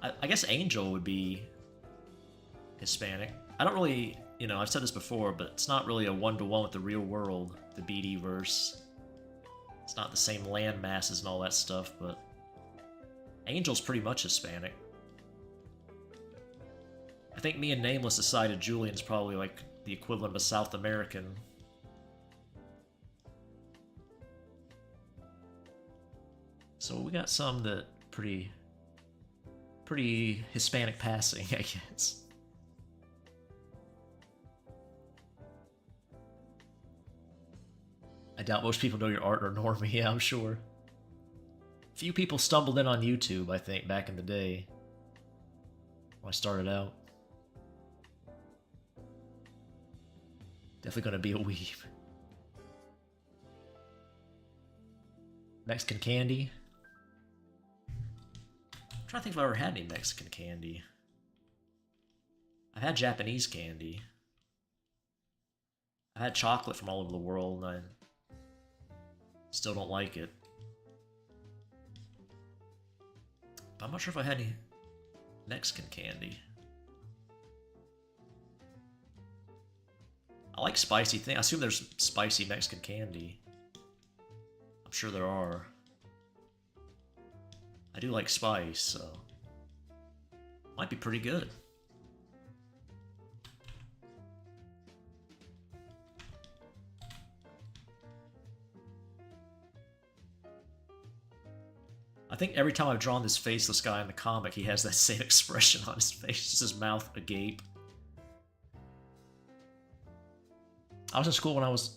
A: I guess Angel would be Hispanic. I don't really... You know, I've said this before, but it's not really a one-to-one with the real world, the BD-verse. It's not the same land masses and all that stuff, but... Angel's pretty much Hispanic. I think me and Nameless decided Julian's probably like the equivalent of a South American. So we got some that pretty Hispanic passing, I guess. I doubt most people know your art or normie, yeah, I'm sure. Few people stumbled in on YouTube, I think, back in the day. When I started out. Definitely gonna be a weeb. Mexican candy. I'm trying to think if I've ever had any Mexican candy. I've had Japanese candy. I had chocolate from all over the world, and I still don't like it. But I'm not sure if I had any Mexican candy. I like spicy things. I assume there's spicy Mexican candy. I'm sure there are. I do like spice, so might be pretty good. I think every time I've drawn this faceless guy in the comic, he has that same expression on his face, just his mouth agape. I was in school when I was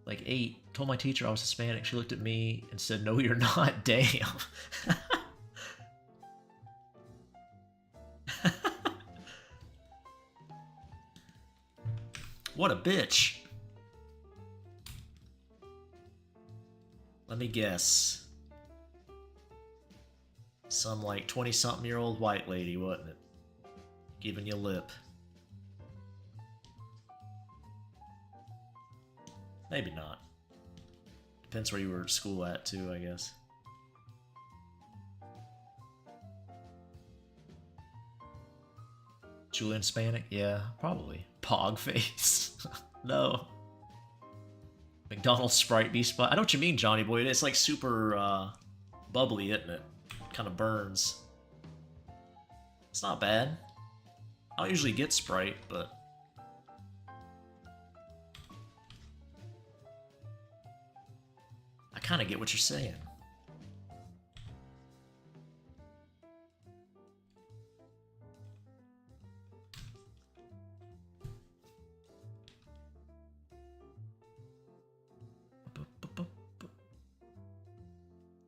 A: like 8, told my teacher I was Hispanic. She looked at me and said, "No, you're not." Damn. What a bitch. Let me guess. Some like 20-something-year-old white lady, wasn't it? Giving you lip. Maybe not. Depends where you were at school at, too, I guess. Julian Hispanic? Yeah, probably. Pog face. No. McDonald's Sprite Bee Spot. I know what you mean, Johnny Boy. It's like super bubbly, isn't it? Kind of burns. It's not bad. I don't usually get Sprite, but I kind of get what you're saying.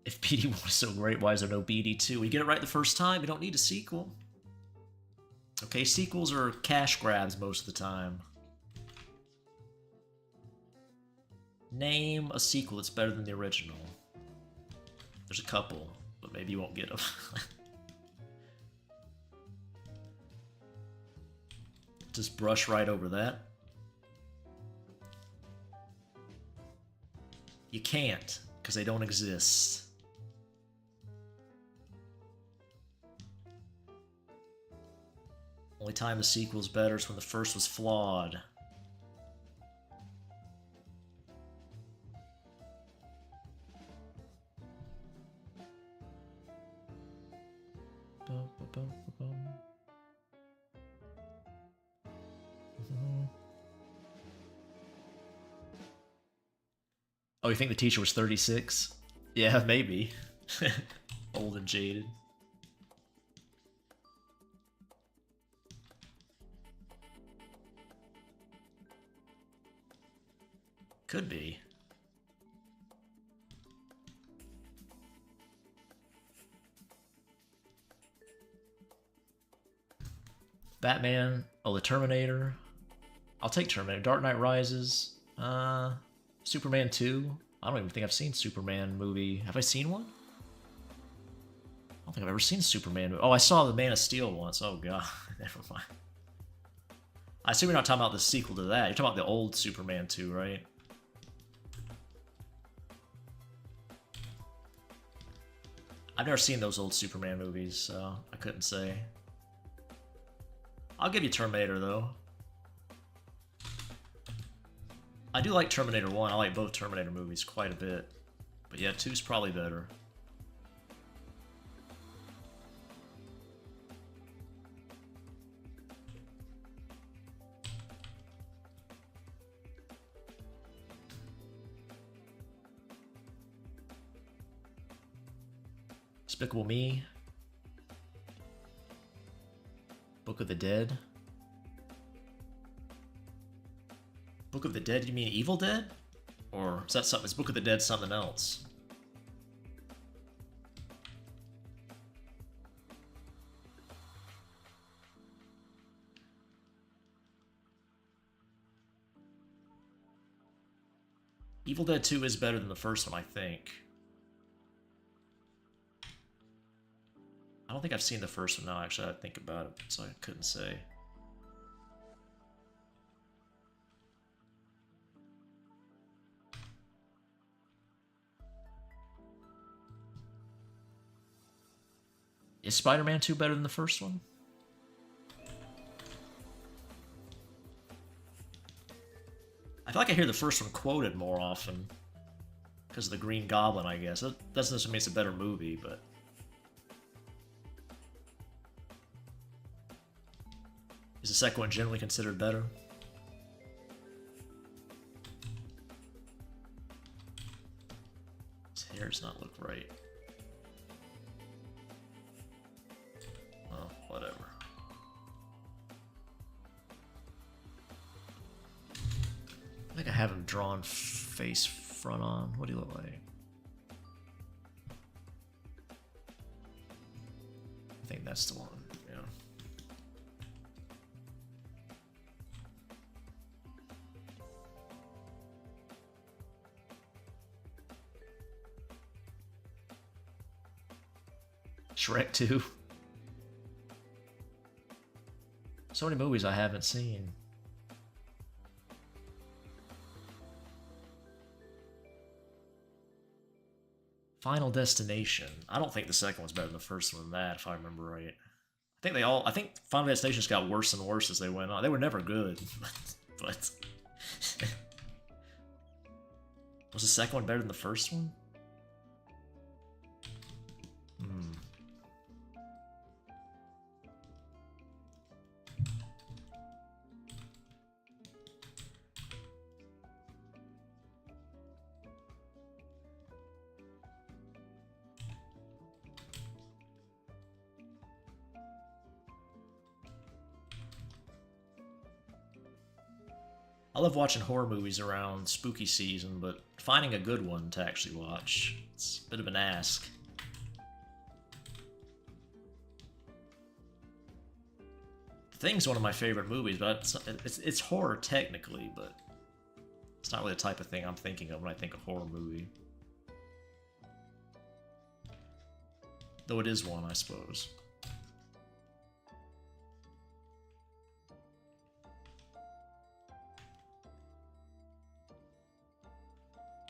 A: If BD1 is so great, why is there no BD2? We get it right the first time, we don't need a sequel. Okay, sequels are cash grabs most of the time. Name a sequel that's better than the original. There's a couple, but maybe you won't get them. Just brush right over that. You can't, because they don't exist. Only time the sequel's better is when the first was flawed. Oh, you think the teacher was 36? Yeah, maybe. Old and jaded. Could be. Batman. Oh, the Terminator. I'll take Terminator. Dark Knight Rises. Superman 2. I don't even think I've seen Superman movie. Have I seen one? I don't think I've ever seen Superman movie. Oh, I saw the Man of Steel once. Oh, God. Never mind. I assume you're not talking about the sequel to that. You're talking about the old Superman 2, right? I've never seen those old Superman movies, so I couldn't say. I'll give you Terminator, though. I do like Terminator 1. I like both Terminator movies quite a bit. But yeah, 2's probably better. Despicable Me. Book of the Dead. Book of the Dead, you mean Evil Dead? Or is that something? Is Book of the Dead something else? Evil Dead 2 is better than the first one, I think. I don't think I've seen the first one now, actually. I think about it, so I couldn't say. Is Spider-Man 2 better than the first one? I feel like I hear the first one quoted more often. Because of the Green Goblin, I guess. That doesn't necessarily mean it's a better movie, but... Is the second one generally considered better? His hair does not look right. Oh, whatever. I think I have him drawn face front on. What do you look like? I think that's the one, yeah. Shrek 2. So many movies I haven't seen. Final Destination. I don't think the second one's better than the first one than that, if I remember right. I think Final Destinations got worse and worse as they went on. They were never good, but... Was the second one better than the first one? I love watching horror movies around spooky season, but finding a good one to actually watch, it's a bit of an ask. The Thing's one of my favorite movies, but it's horror technically, but it's not really the type of thing I'm thinking of when I think of horror movie. Though it is one, I suppose.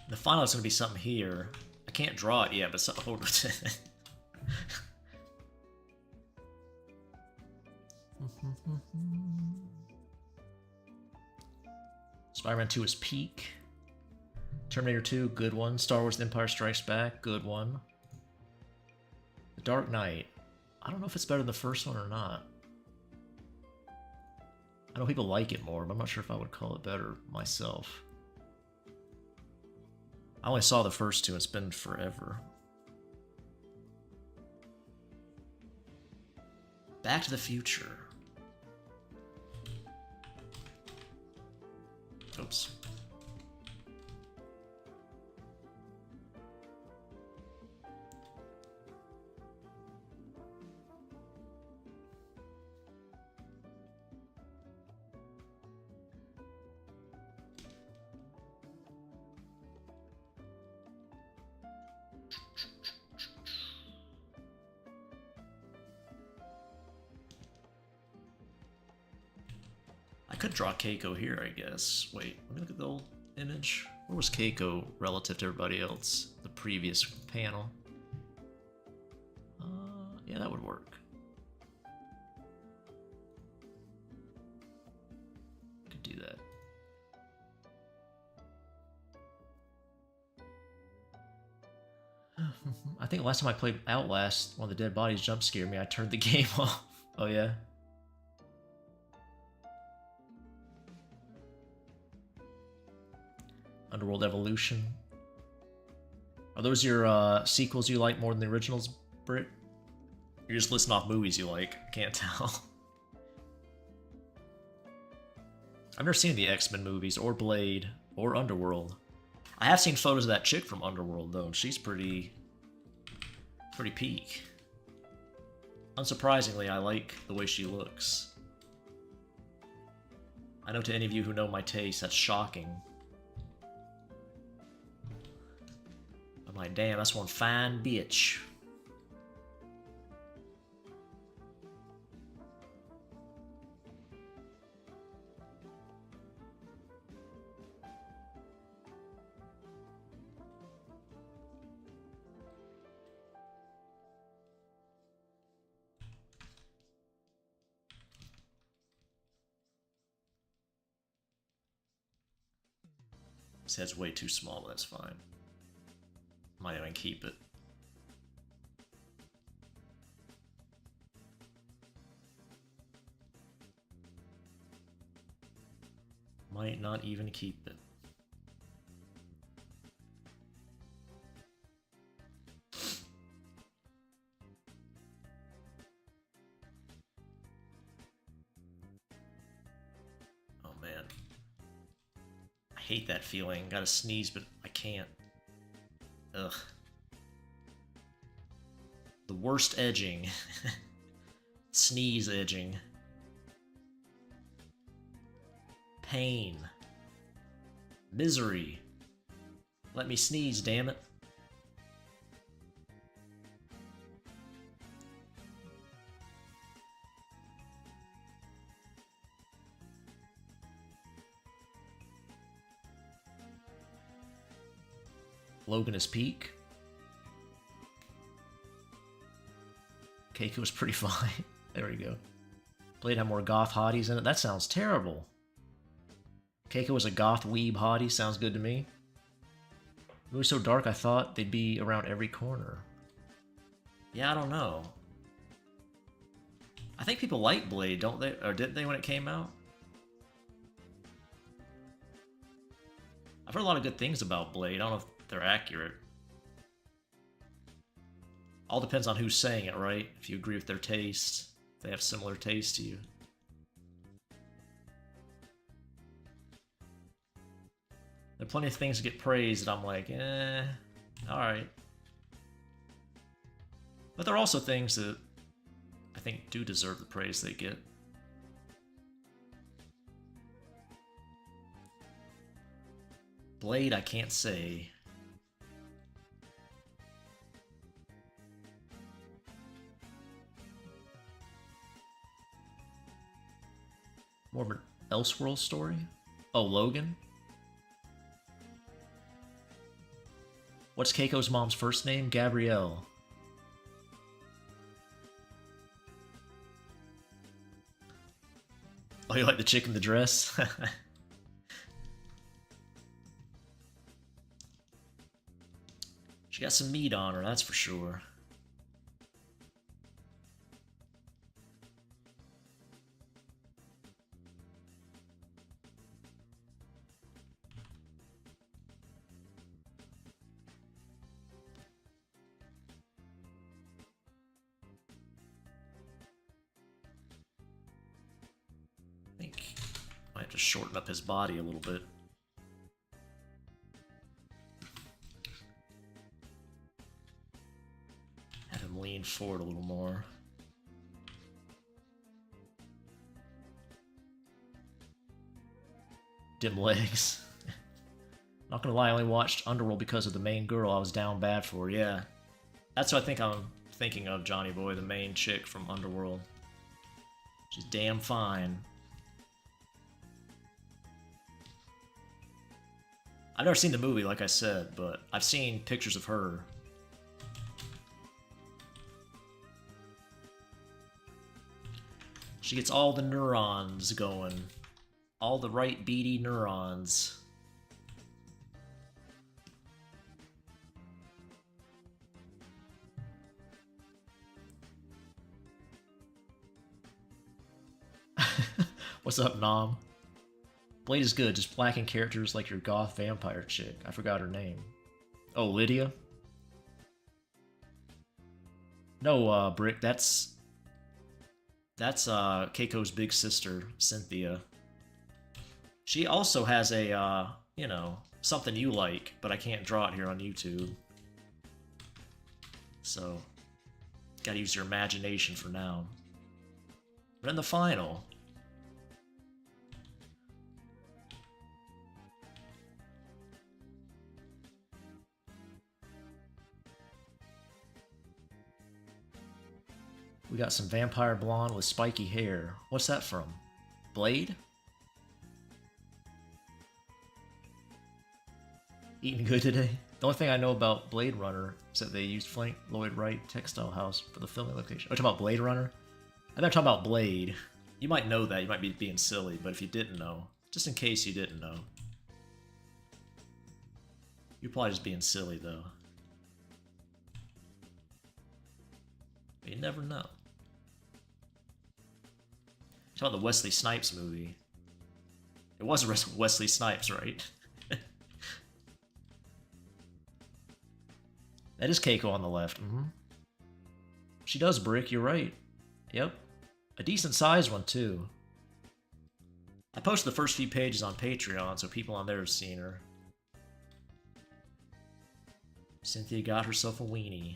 A: The final is going to be something here. I can't draw it yet, but something. Hold on. Spider-Man 2 is peak. Terminator 2, good one. Star Wars The Empire Strikes Back, good one. The Dark Knight. I don't know if it's better than the first one or not. I know people like it more, but I'm not sure if I would call it better myself. I only saw the first two, it's been forever. Back to the Future. Oops. I could draw Keiko here, I guess. Wait, let me look at the old image. Where was Keiko relative to everybody else? The previous panel. Yeah, that would work. Could do that. I think last time I played Outlast, one of the dead bodies jump scared me. I turned the game off. Oh yeah? Underworld Evolution. Are those your sequels you like more than the originals, Britt? You're just listing off movies you like. I can't tell. I've never seen the X-Men movies, or Blade, or Underworld. I have seen photos of that chick from Underworld, though, and she's pretty peak. Unsurprisingly, I like the way she looks. I know to any of you who know my taste, that's shocking. Like, damn, that's one fine bitch. This head's way too small, but that's fine. Might even keep it. Might not even keep it. Oh man. I hate that feeling. Gotta sneeze, but I can't. Ugh. The worst edging. Sneeze edging. Pain. Misery. Let me sneeze, damn it. Logan is peak. Keiko was pretty fine. There we go. Blade had more goth hotties in it. That sounds terrible. Keiko was a goth weeb hottie. Sounds good to me. It was so dark I thought they'd be around every corner. Yeah, I don't know. I think people like Blade, don't they? Or didn't they when it came out? I've heard a lot of good things about Blade. I don't know if they're accurate. All depends on who's saying it, right? If you agree with their taste, if they have similar taste to you. There are plenty of things that get praised that I'm like, alright. But there are also things that I think do deserve the praise they get. Blade, I can't say. More of an Elseworld story? Oh, Logan? What's Keiko's mom's first name? Gabrielle. Oh, you like the chick in the dress? She got some meat on her, that's for sure. I think I might have to shorten up his body a little bit. Have him lean forward a little more. Dim legs. Not gonna lie, I only watched Underworld because of the main girl I was down bad for, yeah. That's what I think I'm thinking of, Johnny Boy, the main chick from Underworld. She's damn fine. I've never seen the movie, like I said, but I've seen pictures of her. She gets all the neurons going. All the right beady neurons. What's up, Nom? Blade is good, just lacking characters like your goth vampire chick. I forgot her name. Oh, Lydia? No, Brick, that's Keiko's big sister, Cynthia. She also has a, you know, something you like, but I can't draw it here on YouTube. So, gotta use your imagination for now. But in the final... got some vampire blonde with spiky hair. What's that from? Blade? Eating good today? The only thing I know about Blade Runner is that they used Frank Lloyd Wright Textile House for the filming location. Are you talking about Blade Runner? I thought talking about Blade. You might know that, you might be being silly, but if you didn't know, just in case you didn't know. You're probably just being silly, though. But you never know. Talking about the Wesley Snipes movie. It was Wesley Snipes, right? That is Keiko on the left. She does brick, you're right. Yep. A decent sized one, too. I posted the first few pages on Patreon, so people on there have seen her. Cynthia got herself a weenie.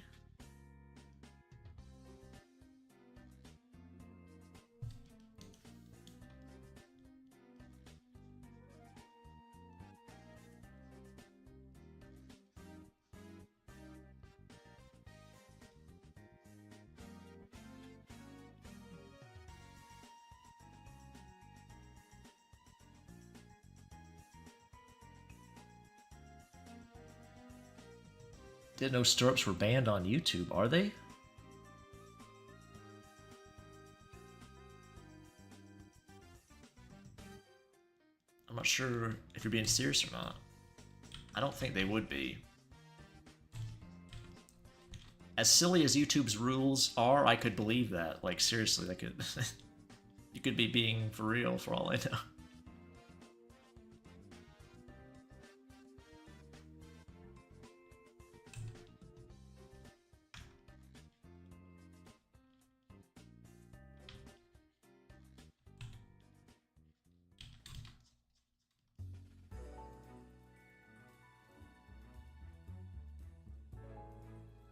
A: Didn't know stirrups were banned on YouTube, are they? I'm not sure if you're being serious or not. I don't think they would be. As silly as YouTube's rules are, I could believe that. Like, seriously, that could... you could be being for real, for all I know.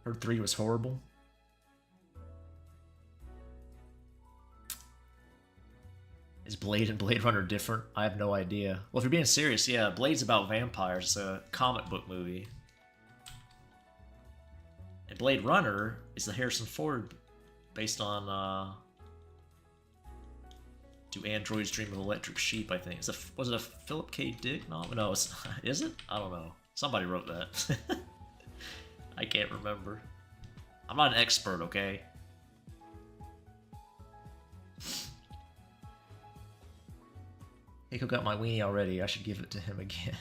A: Heard 3 was horrible. Is Blade and Blade Runner different? I have no idea. Well, if you're being serious, yeah, Blade's about vampires. It's a comic book movie. And Blade Runner is the Harrison Ford based on, Do Androids Dream of Electric Sheep, I think. Was it a Philip K. Dick novel? No, is it? I don't know. Somebody wrote that. I can't remember. I'm not an expert, okay? Keiko got my weenie already. I should give it to him again.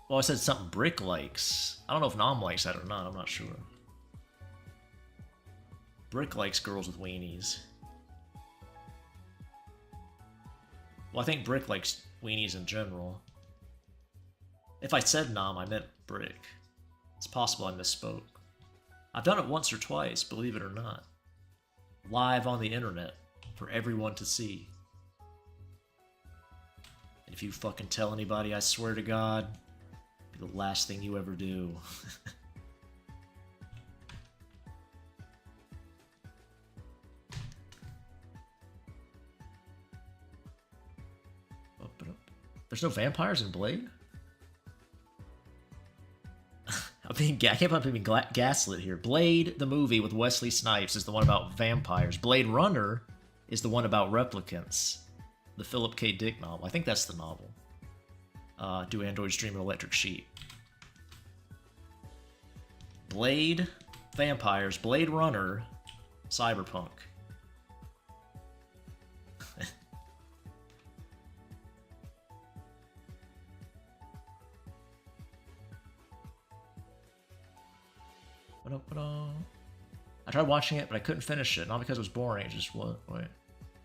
A: Well, I said something Brick likes. I don't know if Nom likes that or not. I'm not sure. Brick likes girls with weenies. Well, I think Brick likes weenies in general. If I said Nom, I meant Brick. It's possible I misspoke. I've done it once or twice, believe it or not. Live on the internet, for everyone to see. And if you fucking tell anybody, I swear to God, it'll be the last thing you ever do. There's no vampires in Blade? I can't believe I'm being gaslit here. Blade, the movie with Wesley Snipes, is the one about vampires. Blade Runner is the one about replicants. The Philip K. Dick novel. I think that's the novel. Do Androids Dream of Electric Sheep? Blade, vampires. Blade Runner, cyberpunk. I tried watching it, but I couldn't finish it. Not because it was boring, it just what? Wait.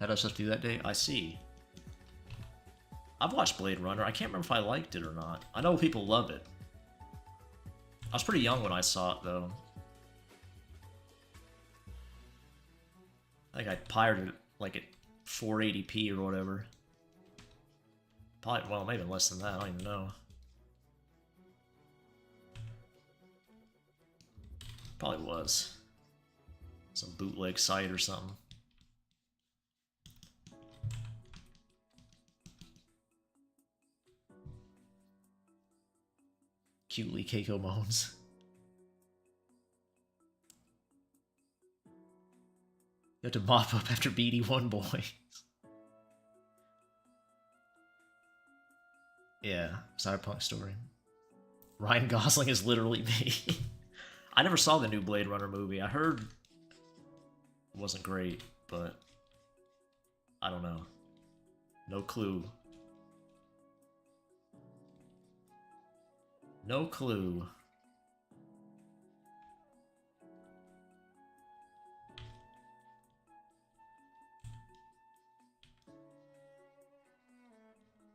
A: Had I stuff to do that day? I see. I've watched Blade Runner. I can't remember if I liked it or not. I know people love it. I was pretty young when I saw it, though. I think I pirated it like at 480p or whatever. Probably, well, maybe less than that. I don't even know. Probably was. Some bootleg site or something. Cutely Keiko moans. You have to mop up after BD1 boys. Yeah, cyberpunk story. Ryan Gosling is literally me. I never saw the new Blade Runner movie. I heard it wasn't great, but I don't know. No clue. No clue.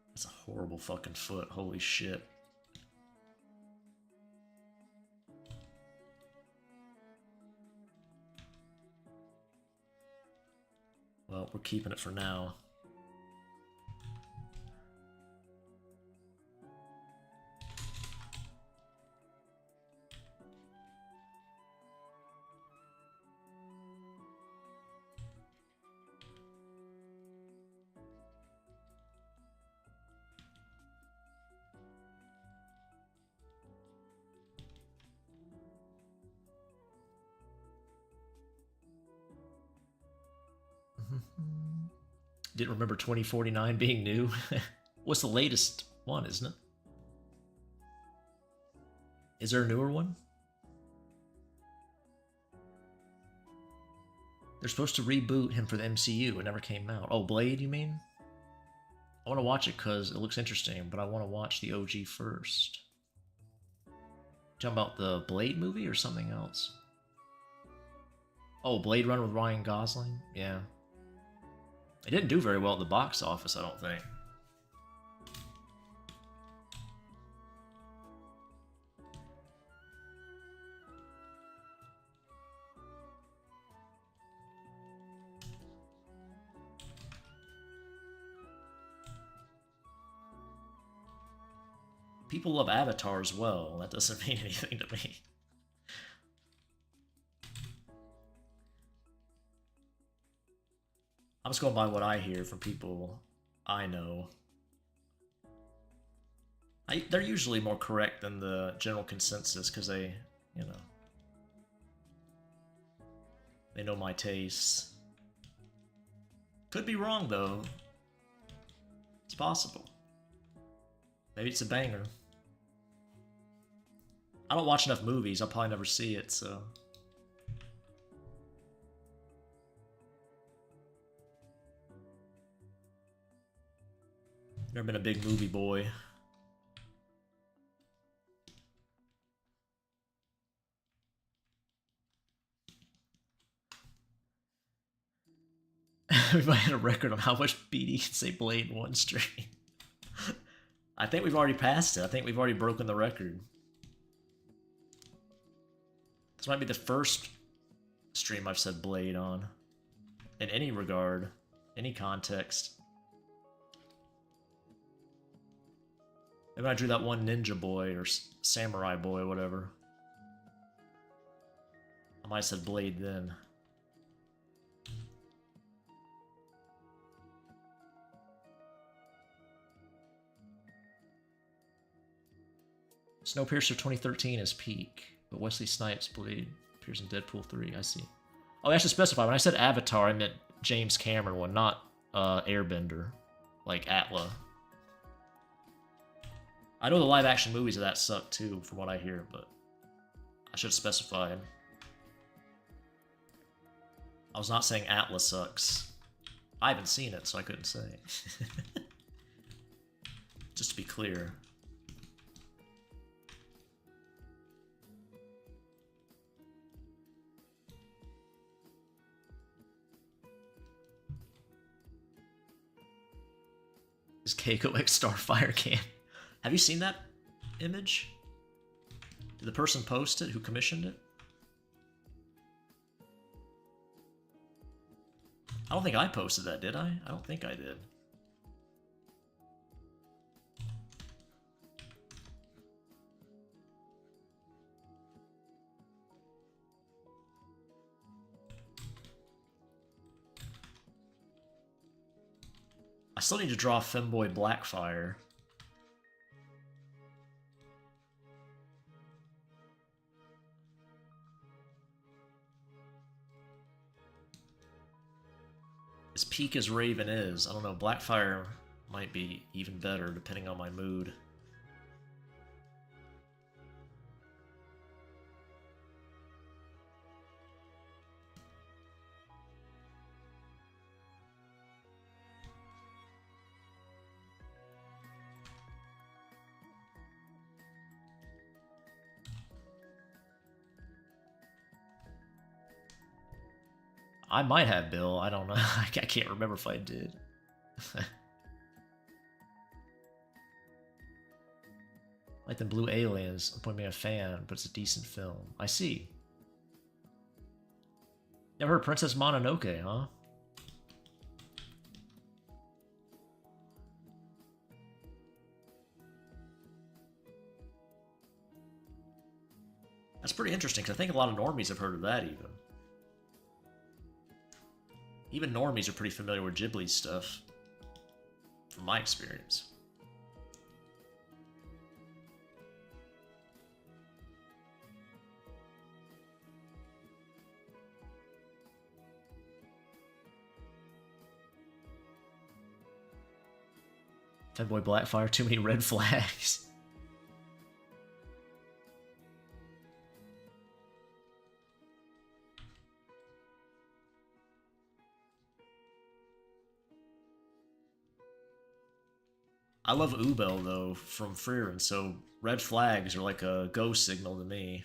A: That's a horrible fucking foot. Holy shit. Well, we're keeping it for now. Didn't remember 2049 being new. What's the latest one, isn't it? Is there a newer one? They're supposed to reboot him for the MCU. It never came out. Oh, Blade, you mean? I want to watch it because it looks interesting, but I want to watch the OG first. Talking about the Blade movie or something else? Oh, Blade Runner with Ryan Gosling? Yeah. It didn't do very well at the box office, I don't think. People love Avatar as well. That doesn't mean anything to me. I'm just going by what I hear from people I know. They're usually more correct than the general consensus because they, you know, they know my tastes. Could be wrong though. It's possible. Maybe it's a banger. I don't watch enough movies. I'll probably never see it, so. Never been a big movie boy. We might have a record on how much BD can say Blade in one stream. I think we've already passed it. I think we've already broken the record. This might be the first stream I've said Blade on. In any regard, any context. Maybe I drew that one ninja boy or samurai boy, whatever. I might have said Blade then. Snowpiercer 2013 is peak, but Wesley Snipes Blade appears in Deadpool 3. I see. Oh, I should specify. When I said Avatar, I meant James Cameron one, not Airbender, like Atla. I know the live-action movies of that suck too, from what I hear, but I should have specified. I was not saying Atla sucks. I haven't seen it, so I couldn't say. Just to be clear. Is Keiko X Starfire can? Have you seen that image? Did the person post it who commissioned it? I don't think I posted that, did I? I don't think I did. I still need to draw Femboy Blackfire. as peak as Raven is, I don't know, Blackfire might be even better depending on my mood. I might have Bill, I don't know. I can't remember if I did. Like the Blue Aliens, I'm putting me a fan, but it's a decent film. I see. Never heard Princess Mononoke, huh? That's pretty interesting, because I think a lot of normies have heard of that, even. Even normies are pretty familiar with Ghibli stuff, from my experience. Fanboy Blackfire, too many red flags. I love Ubel, though, from Frieren, so red flags are like a go signal to me.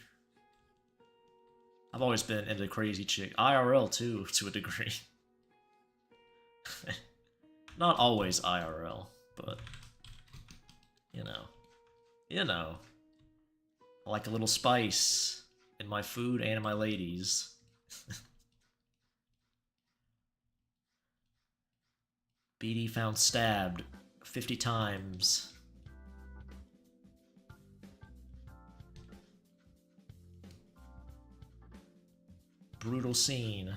A: I've always been into crazy chick. IRL, too, to a degree. Not always IRL, but, you know. You know. I like a little spice in my food and in my ladies. BD found stabbed 50 times. Brutal scene.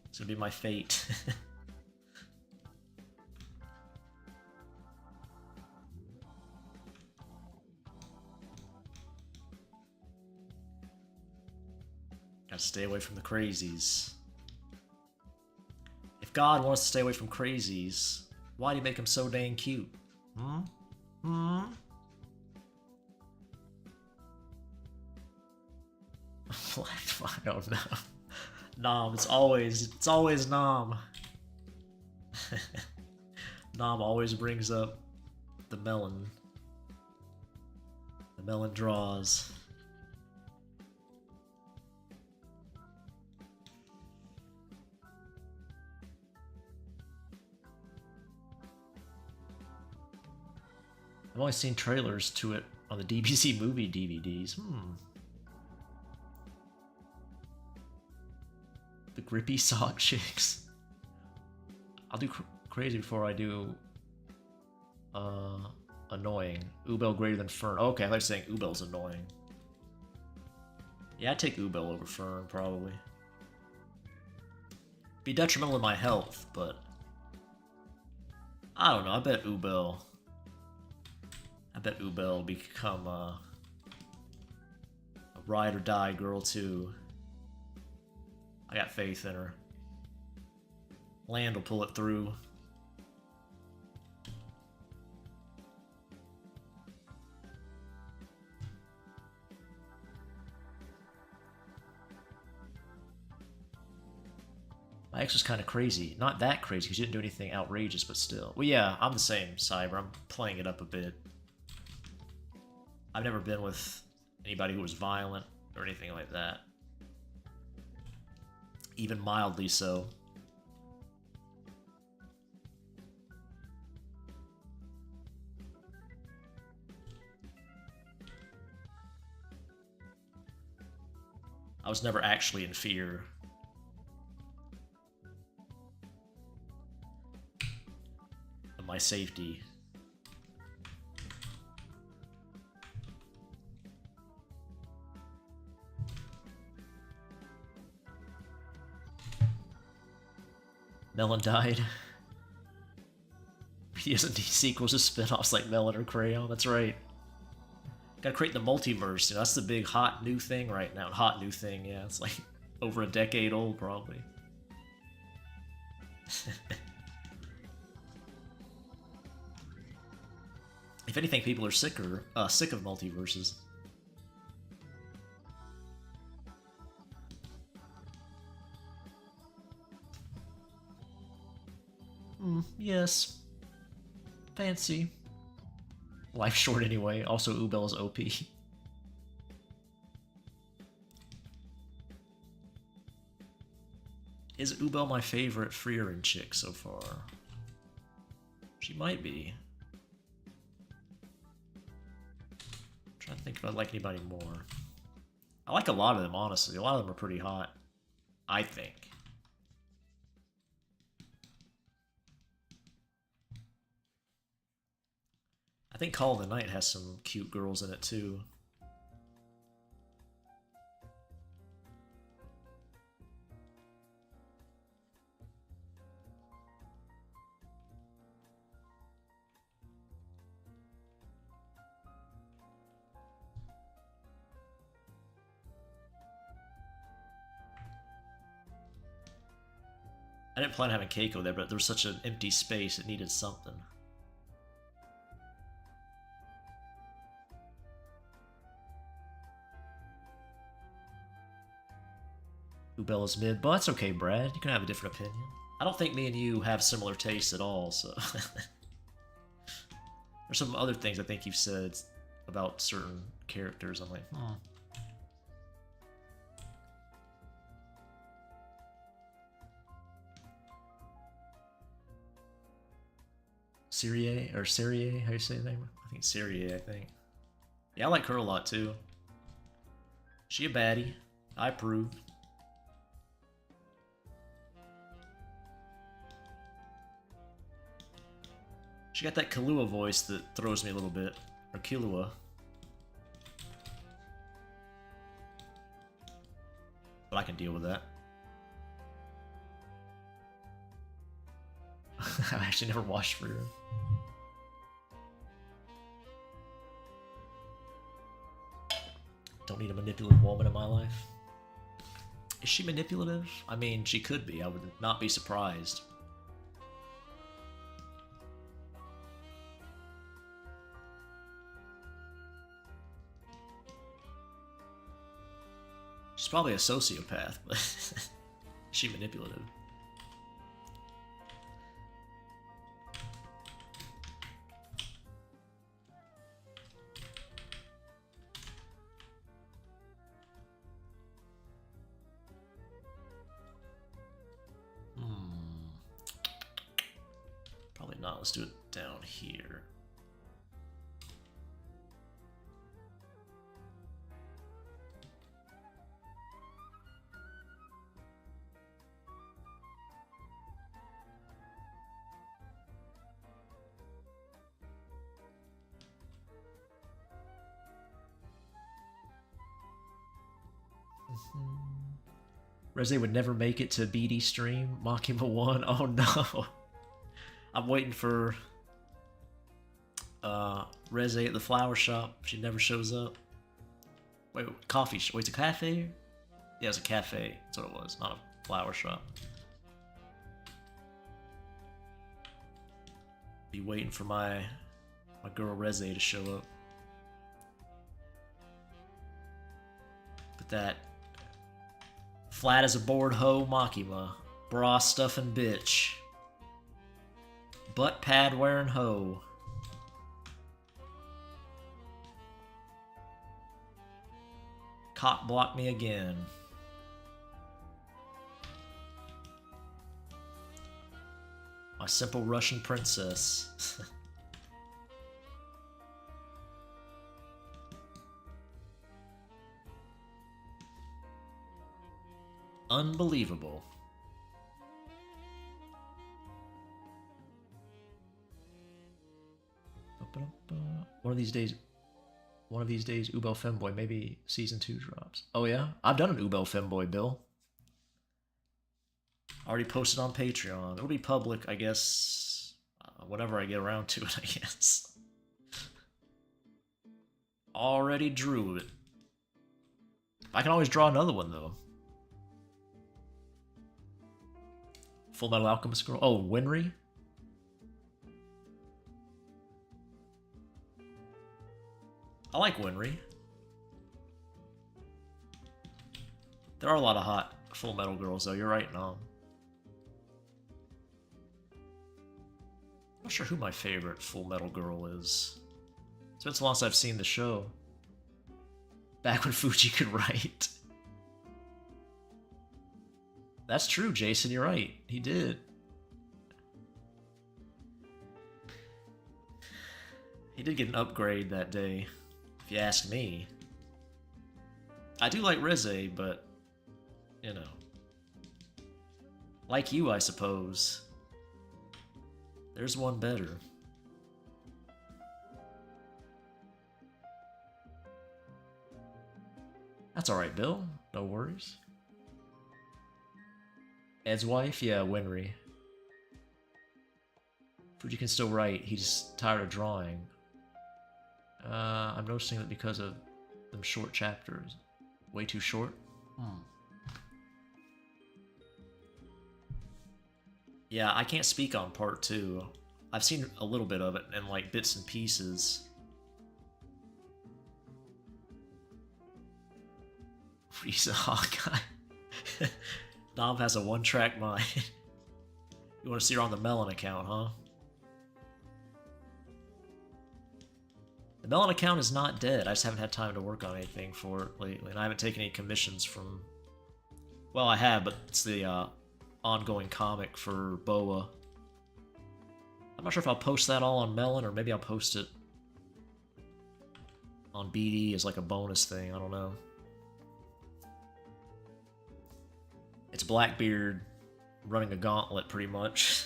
A: It's gonna be my fate. Gotta stay away from the crazies. If God wants to stay away from crazies, why do you make him so dang cute? Hmm? Hmm? I don't know. Nom, it's always Nom. Nom always brings up the melon. The melon draws. I've only seen trailers to it on the DBC movie DVDs. The grippy sock chicks. I'll do crazy before I do annoying. Ubel greater than Fern. Okay, I thought you were saying Ubel's annoying. Yeah, I'd take Ubel over Fern, probably. Be detrimental to my health, but I don't know, I bet Ubel will become a ride or die girl too. I got faith in her. Land will pull it through. My ex was kind of crazy. Not that crazy because she didn't do anything outrageous, but still. Well, yeah, I'm the same, Cyber. I'm playing it up a bit. I've never been with anybody who was violent or anything like that. Even mildly so. I was never actually in fear. Of my safety. Melon died. He doesn't need sequels or spin-offs like Melon or Crayon, that's right. Gotta create the multiverse, you know, that's the big hot new thing right now. Hot new thing, yeah, it's like over a decade old probably. If anything, people are sick of multiverses. Yes. Fancy. Life short anyway. Also, Ubel is OP. Is Ubel my favorite Freerin chick so far? She might be. I'm trying to think if I like anybody more. I like a lot of them, honestly. A lot of them are pretty hot. I think. I think Call of the Night has some cute girls in it too. I didn't plan on having Keiko there, but there was such an empty space, it needed something. Ubella's mid, but that's okay, Brad. You can have a different opinion. I don't think me and you have similar tastes at all, so... There's some other things I think you've said about certain characters. I'm like, Syrie, or Syrie, how you say the name? I think Syrie, I think. Yeah, I like her a lot too. She a baddie. I approve. She got that Kahlua voice that throws me a little bit. Or Killua. But I can deal with that. I've actually never watched for her. Don't need a manipulative woman in my life. Is she manipulative? I mean, she could be. I would not be surprised. She's probably a sociopath, but is she manipulative? Probably not. Let's do it down here. Reze would never make it to BD stream. Makima 1. Oh no. I'm waiting for Reze at the flower shop. She never shows up. Wait, coffee shop. Wait, it's a cafe? Yeah, it's a cafe. That's what it was, not a flower shop. Be waiting for my girl Reze to show up. But that flat as a board hoe Makima. Bra stuffing bitch. Butt pad wearing hoe. Cock block me again. My simple Russian princess. Unbelievable. One of these days, Ubel Femboy, maybe season 2 drops. Oh yeah? I've done an Ubel Femboy, Bill. Already posted on Patreon. It'll be public, I guess, whenever I get around to it, I guess. Already drew it. I can always draw another one, though. Full Metal Alchemist girl. Oh, Winry. I like Winry. There are a lot of hot Full Metal girls, though. You're right, no. I'm not sure who my favorite Full Metal girl is. It's been so long since I've seen the show. Back when Fuji could write. That's true, Jason. You're right. He did. He did get an upgrade that day, if you ask me. I do like Rize, but, you know. Like you, I suppose. There's one better. That's alright, Bill. No worries. Ed's wife? Yeah, Winry. Fuji can still write. He's tired of drawing. I'm noticing that because of them short chapters. Way too short? Yeah, I can't speak on part 2. I've seen a little bit of it and like bits and pieces. Frieza Hawkeye. Dom has a one-track mind. You want to see her on the Melon account, huh? The Melon account is not dead. I just haven't had time to work on anything for it lately. And I haven't taken any commissions from... Well, I have, but it's the ongoing comic for Boa. I'm not sure if I'll post that all on Melon, or maybe I'll post it on BD as like a bonus thing. I don't know. It's Blackbeard running a gauntlet, pretty much.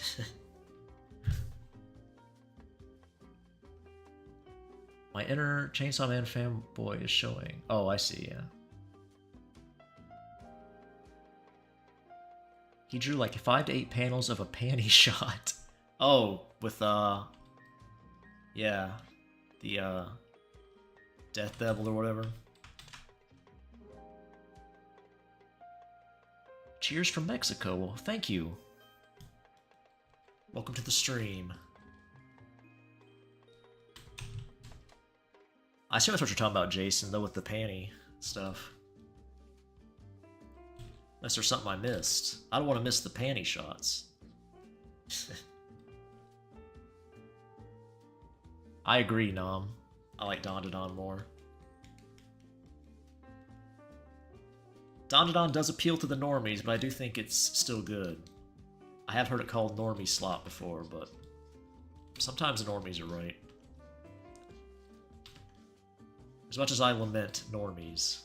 A: My inner Chainsaw Man fanboy is showing. Oh, I see, yeah. He drew like 5 to 8 panels of a panty shot. Oh, with, yeah, the, Death Devil or whatever. Cheers from Mexico. Well, thank you. Welcome to the stream. I assume that's what you're talking about, Jason, though, with the panty stuff. Unless there's something I missed. I don't want to miss the panty shots. I agree, Nom. I like Don more. Don does appeal to the normies, but I do think it's still good. I have heard it called normie slop before, but sometimes the normies are right. As much as I lament normies.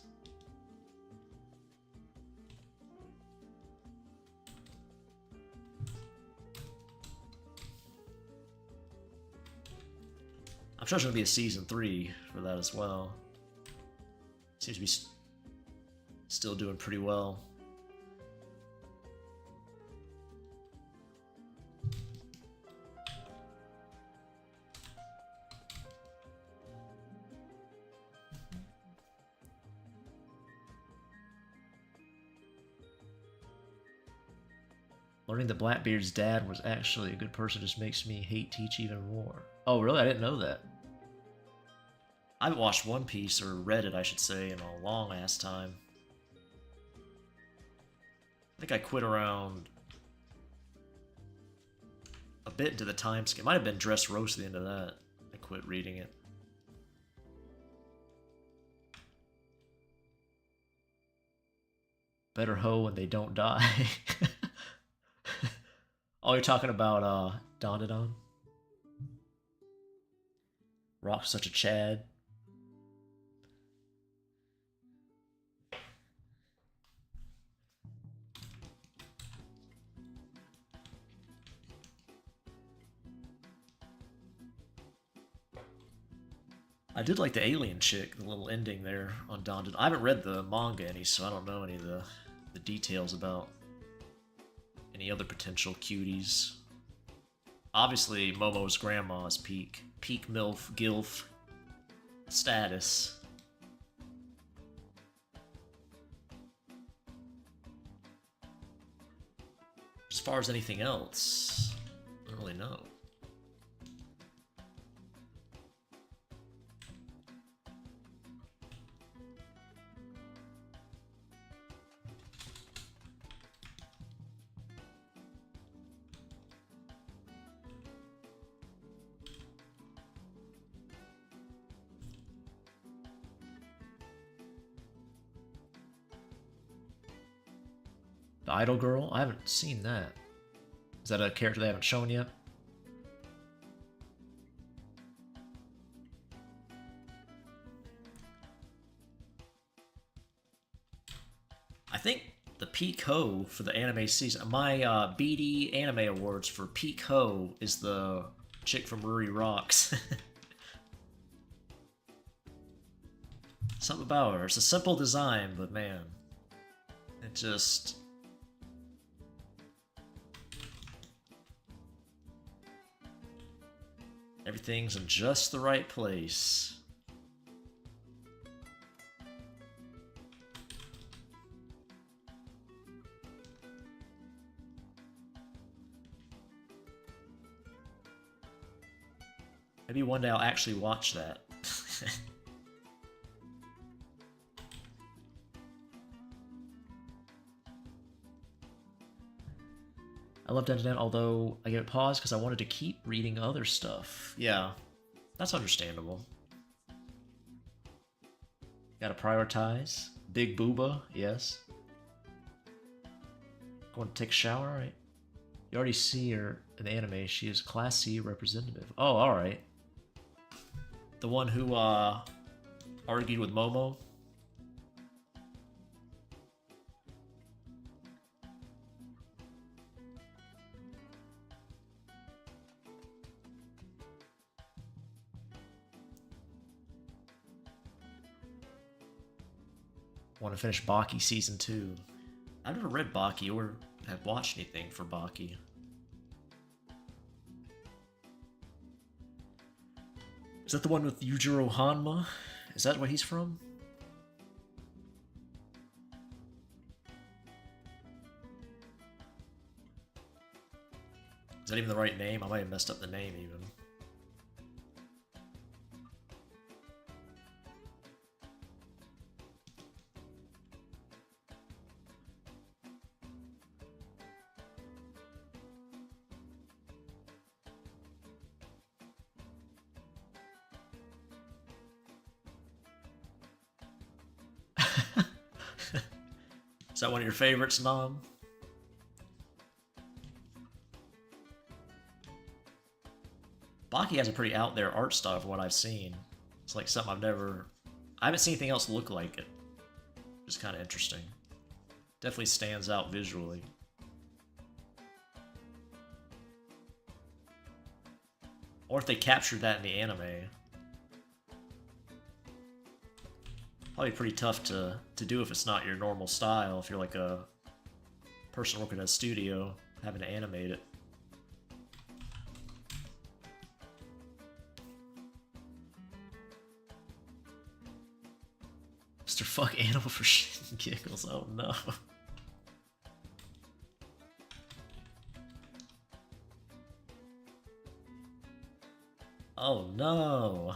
A: I'm sure there's going to be a season 3 for that as well. Seems to be still doing pretty well. Learning that Blackbeard's dad was actually a good person just makes me hate Teach even more. Oh, really? I didn't know that. I haven't watched One Piece, or read it, I should say, in a long-ass time. I think I quit around a bit into the time skip. Might have been Dressrosa the end of that. I quit reading it. Better hoe when they don't die. Oh, you're talking about Don. Rock's such a Chad. I did like the alien chick, the little ending there on Don. I haven't read the manga any, so I don't know any of the details about any other potential cuties. Obviously, Momo's grandma's peak MILF, GILF status. As far as anything else, I don't really know. The Idol Girl? I haven't seen that. Is that a character they haven't shown yet? I think the Peak Ho for the anime season, my BD Anime Awards for Peak Ho is the chick from Ruri Rocks. Something about her. It's a simple design, but man, it just... everything's in just the right place. Maybe one day I'll actually watch that. I love Dungeon Den, although I gave it pause because I wanted to keep reading other stuff. Yeah, that's understandable. Gotta prioritize. Big Booba, yes. Going to take a shower, alright. You already see her in the anime, she is Class C representative. Oh, alright. The one who argued with Momo. Want to finish Baki Season 2. I've never read Baki or have watched anything for Baki. Is that the one with Yujiro Hanma? Is that where he's from? Is that even the right name? I might have messed up the name even. Is that one of your favorites, Nom? Baki has a pretty out there art style from what I've seen. It's like something I haven't seen anything else look like it. It's kind of interesting. Definitely stands out visually. Or if they captured that in the anime. Probably pretty tough to do if it's not your normal style, if you're like a person working at a studio, having to animate it. Mr. Fuck Animal for shit and giggles, oh no. Oh no.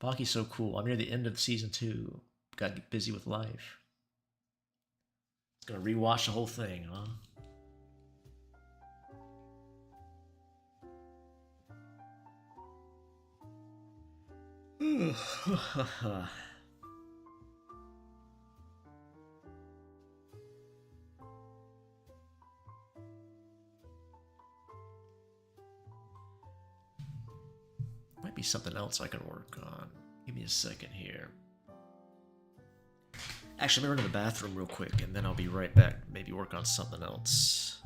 A: Baki's so cool. I'm near the end of season 2. Got busy with life. Gonna rewatch the whole thing, huh? Might be something else I can work on. Give me a second here. Actually, let me run to the bathroom real quick, and then I'll be right back. Maybe work on something else.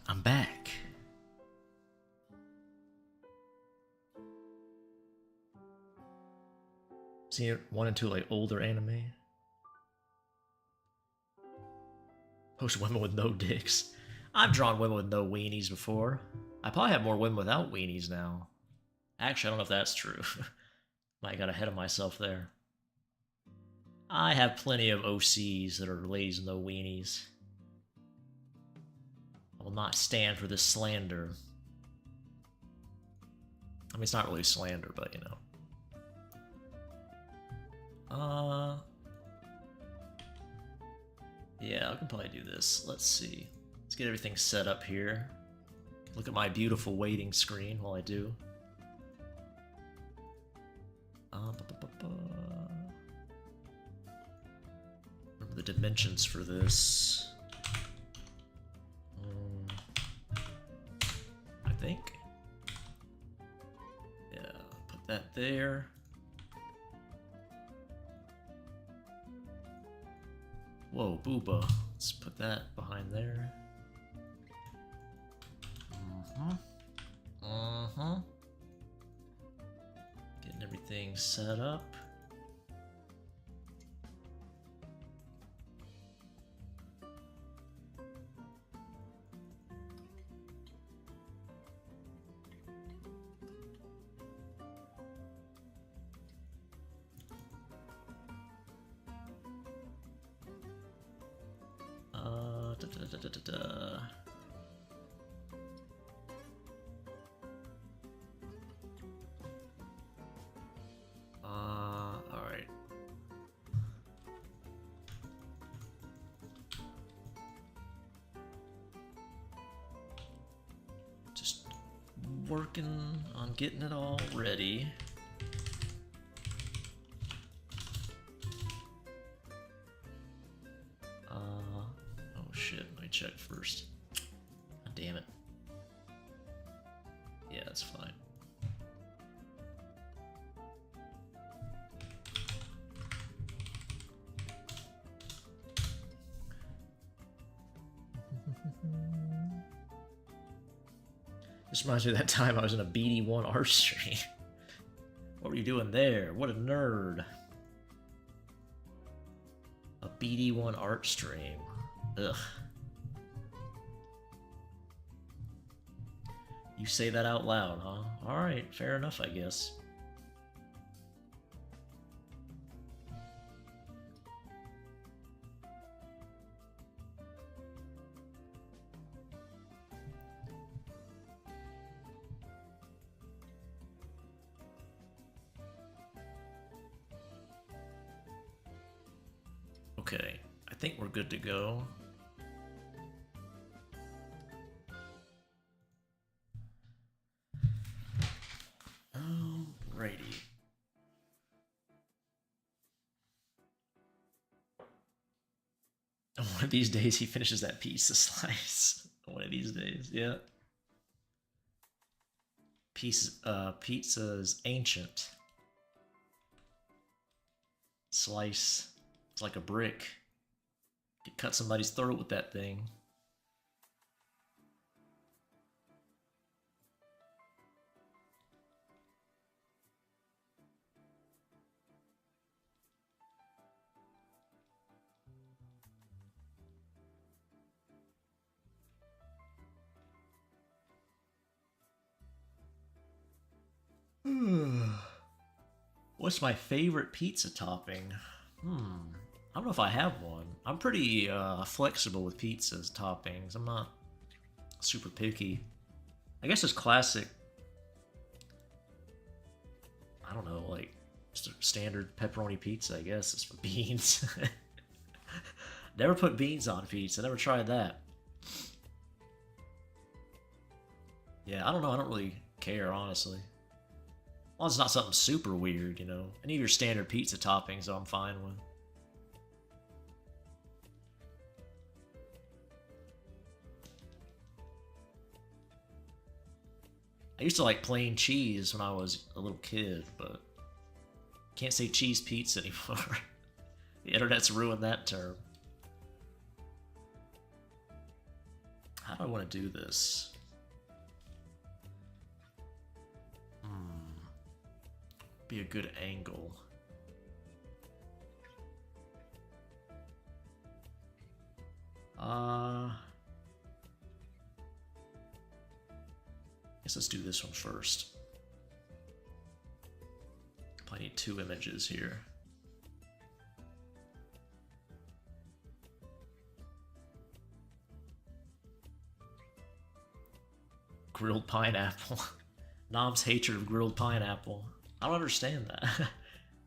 A: I'm back. See, one and two like older anime. Post women with no dicks. I've drawn women with no weenies before. I probably have more women without weenies now. Actually, I don't know if that's true. Might got ahead of myself there. I have plenty of OCs that are ladies with no weenies. I will not stand for this slander. I mean, it's not really slander, but you know. Yeah, I can probably do this. Let's see. Let's get everything set up here. Look at my beautiful waiting screen while I do. Remember the dimensions for this. I think. Yeah, put that there. Whoa, booba. Let's put that behind there. Getting everything set up. Alright. Just working on getting it all ready. Oh shit, let me check first. God damn it. Yeah, that's fine. This reminds me of that time I was in a BD1 art stream. What were you doing there? What a nerd. A BD1 art stream. Ugh. You say that out loud, huh? Alright, fair enough, I guess. Okay, I think we're good to go. Alrighty. One of these days he finishes that pizza slice. One of these days, yeah. Pizza's ancient. Slice. It's like a brick. You could cut somebody's throat with that thing. What's my favorite pizza topping? I don't know if I have one. I'm pretty flexible with pizzas toppings. I'm not super picky. I guess it's classic. I don't know, like just a standard pepperoni pizza. I guess it's for beans. Never put beans on pizza. Never tried that. Yeah, I don't know. I don't really care, honestly. As long as it's not something super weird, you know. Any of your standard pizza toppings, I'm fine with. I used to like plain cheese when I was a little kid, but can't say cheese pizza anymore. The internet's ruined that term. How do I want to do this? Be a good angle. Guess let's do this one first. I need 2 images here. Grilled pineapple. Nom's hatred of grilled pineapple. I don't understand that.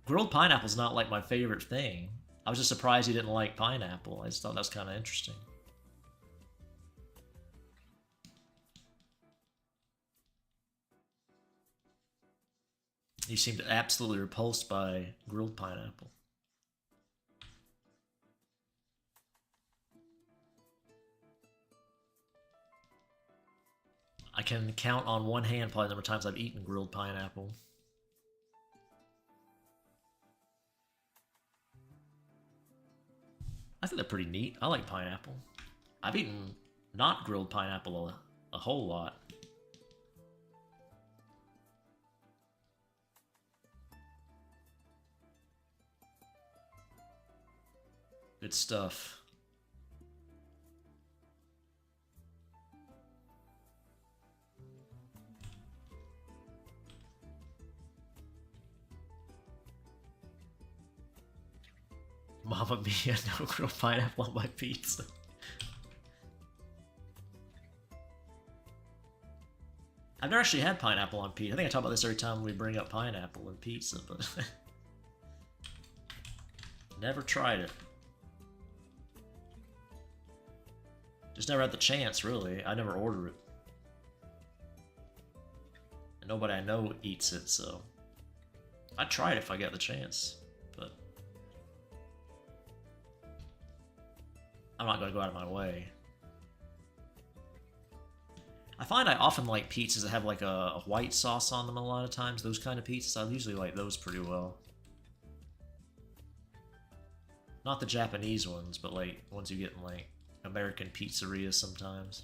A: Grilled pineapple's not like my favorite thing. I was just surprised he didn't like pineapple. I just thought that was kind of interesting. You seemed absolutely repulsed by grilled pineapple. I can count on one hand probably the number of times I've eaten grilled pineapple. I think they're pretty neat. I like pineapple. I've eaten not grilled pineapple a whole lot. Good stuff. Mamma mia, no grilled pineapple on my pizza. I've never actually had pineapple on pizza. I think I talk about this every time we bring up pineapple and pizza, but never tried it. Just never had the chance, really. I never order it. And nobody I know eats it, so I'd try it if I get the chance, but I'm not going to go out of my way. I find I often like pizzas that have like a white sauce on them a lot of times. Those kind of pizzas, I usually like those pretty well. Not the Japanese ones, but like ones you get in like American pizzerias sometimes.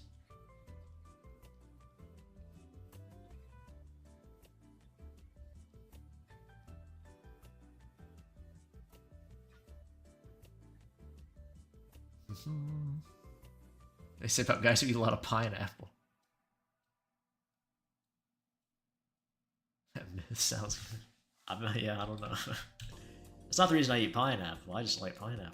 A: They say about guys who eat a lot of pineapple. That myth sounds good. Yeah, I don't know. It's not the reason I eat pineapple. I just like pineapple.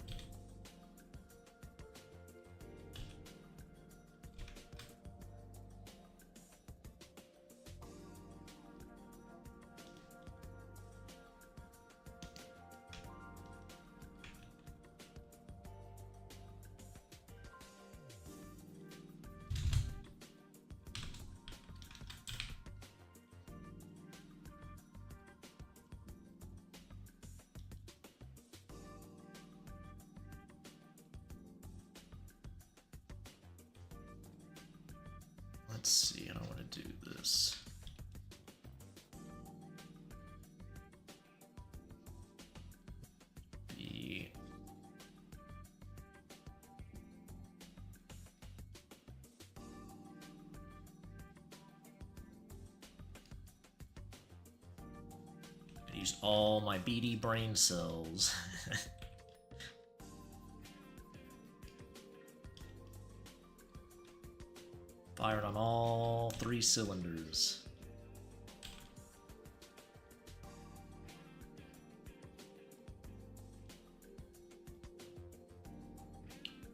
A: Let's see, I don't want to do this. Use all my beady brain cells. Fired on all 3 cylinders.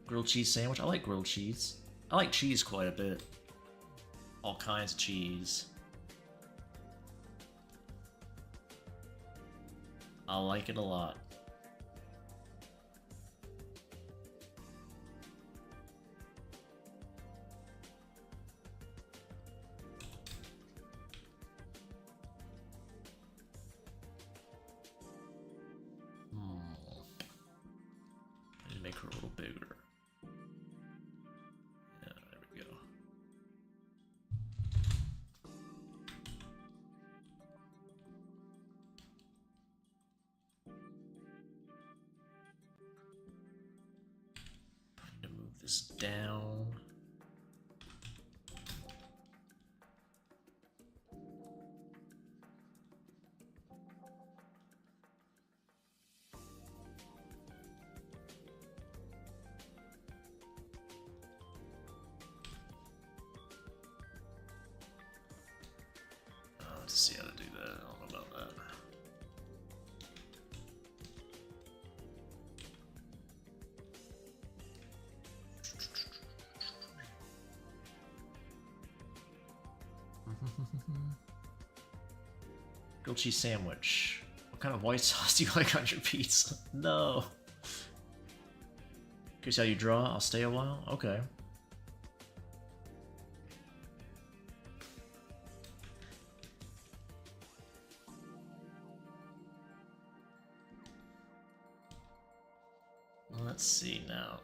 A: Grilled cheese sandwich. I like grilled cheese. I like cheese quite a bit. All kinds of cheese. I like it a lot. I need to make her a little bigger. Yeah, there we go. I need to move this down. Grilled cheese sandwich. What kind of white sauce do you like on your pizza? No. Curious how you draw? I'll stay a while? Okay. Let's see now.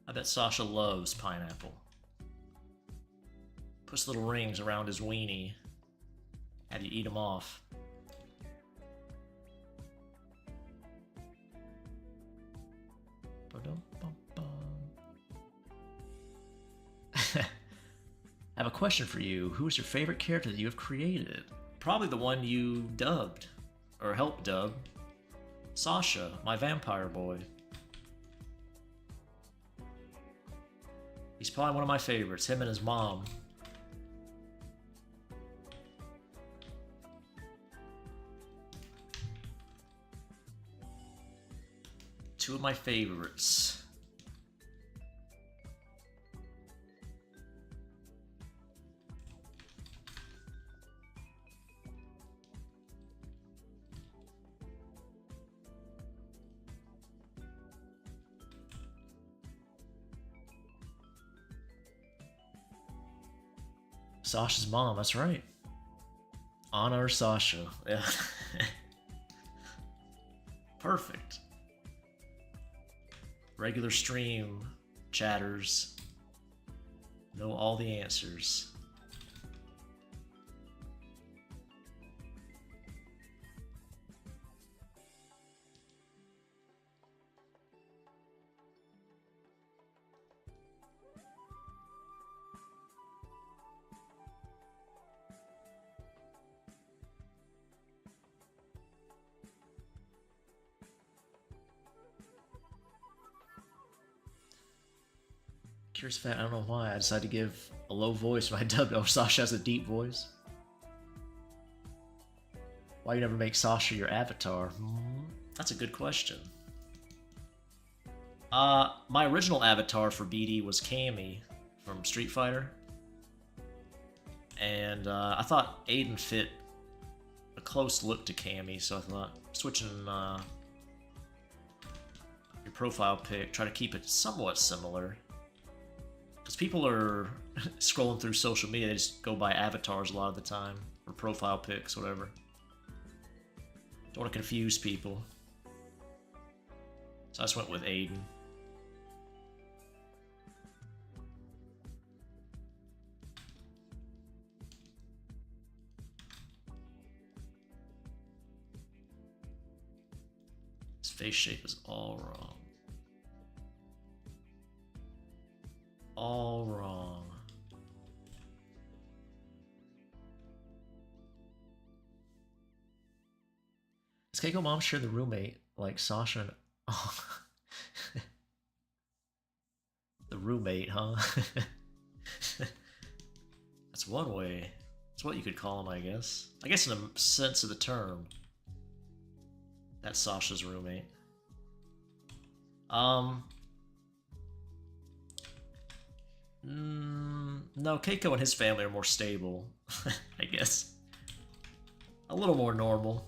A: I bet Sasha loves pineapple. Puts little rings around his weenie. Have you eat them off. I have a question for you. Who is your favorite character that you have created? Probably the one you dubbed, or helped dub. Sasha, my vampire boy. He's probably one of my favorites, him and his mom. Two of my favorites. Sasha's mom, that's right. Anna or Sasha. Yeah. Perfect. Regular stream chatters know all the answers. Curious fact, I don't know why I decided to give a low voice when I dubbed. Oh, Sasha has a deep voice. Why you never make Sasha your avatar? That's a good question. My original avatar for BD was Cammy from Street Fighter. And I thought Aiden fit a close look to Cammy, so I thought switching your profile pic, try to keep it somewhat similar. Because people are scrolling through social media, they just go by avatars a lot of the time, or profile pics, whatever. Don't want to confuse people. So I just went with Aiden. His face shape is all wrong. All wrong. Does Keiko mom share the roommate like Sasha and... Oh. The roommate, huh? That's one way. That's what you could call him, I guess. I guess in a sense of the term. That's Sasha's roommate. No, Keiko and his family are more stable, I guess. A little more normal.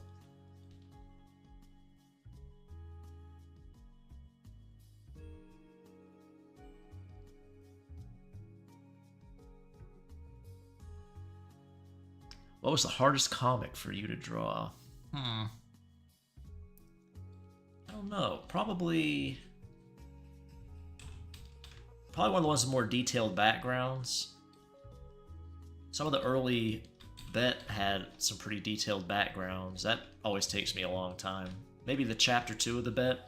A: What was the hardest comic for you to draw? I don't know. Probably one of the ones with more detailed backgrounds. Some of the early Bet had some pretty detailed backgrounds. That always takes me a long time. Maybe the chapter 2 of the Bet.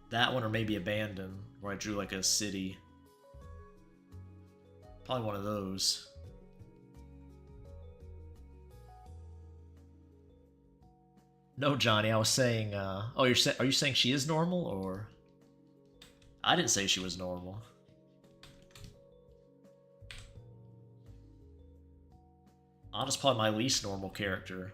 A: That one, or maybe Abandon, where I drew like a city. Probably one of those. No, Johnny, I was saying, oh, are you saying she is normal, or? I didn't say she was normal. Anna's probably my least normal character.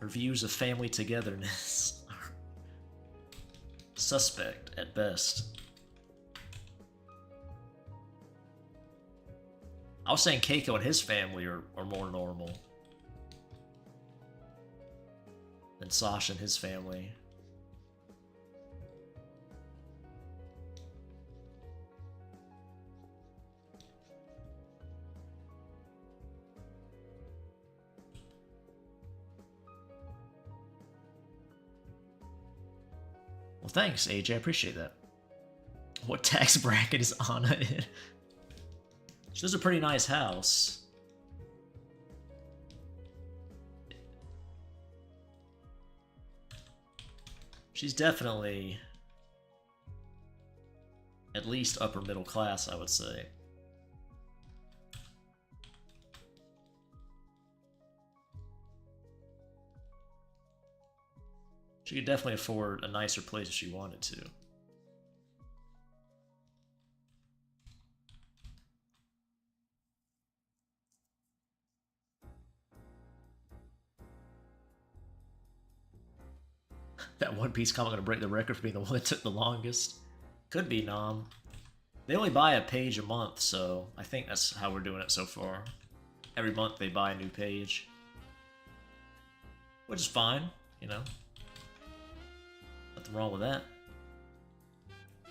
A: Her views of family togetherness are suspect at best. I was saying Keiko and his family are more normal than Sasha and his family. Well, thanks, AJ. I appreciate that. What tax bracket is Anna in? She lives a pretty nice house. She's definitely at least upper middle class, I would say. She could definitely afford a nicer place if she wanted to. That One Piece comic gonna break the record for being the one that took the longest. Could be, Nom. They only buy a page a month, so I think that's how we're doing it so far. Every month they buy a new page. Which is fine, you know. Nothing wrong with that.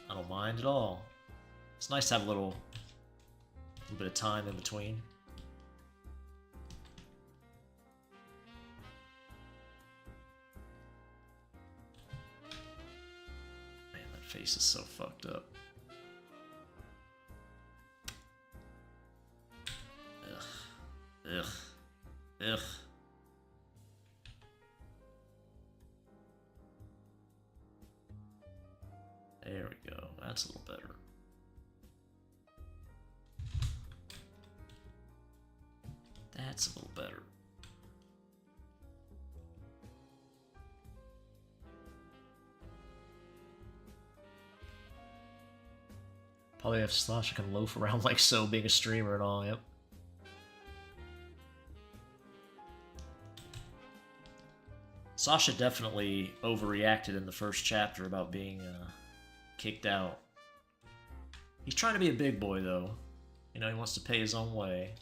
A: I don't mind at all. It's nice to have a little bit of time in between. Man, that face is so fucked up. Ugh. Ugh. Ugh. There we go. That's a little better. That's a little better. Probably have Slasher can loaf around like so, being a streamer and all, yep. Sasha definitely overreacted in the first chapter about being kicked out. He's trying to be a big boy, though. You know, he wants to pay his own way.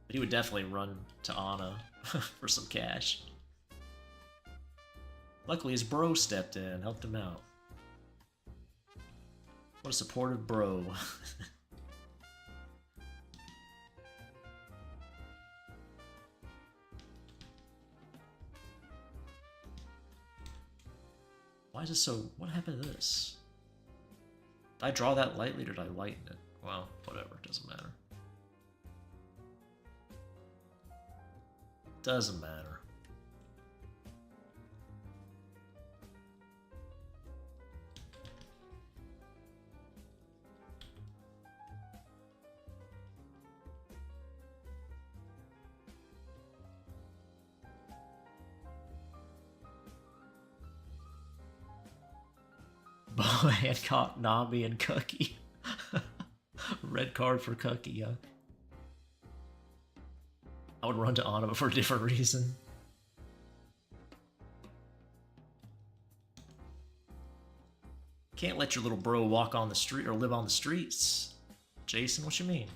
A: But he would definitely run to Anna for some cash. Luckily, his bro stepped in, helped him out. What a supportive bro. Why is it so... What happened to this? Did I draw that lightly or did I lighten it? Well, whatever, doesn't matter. Doesn't matter. Bo Hancock, Nami, and Cookie. Red card for Cookie, yeah. I would run to Anna, but for a different reason. Can't let your little bro walk on the street or live on the streets. Jason, what you mean?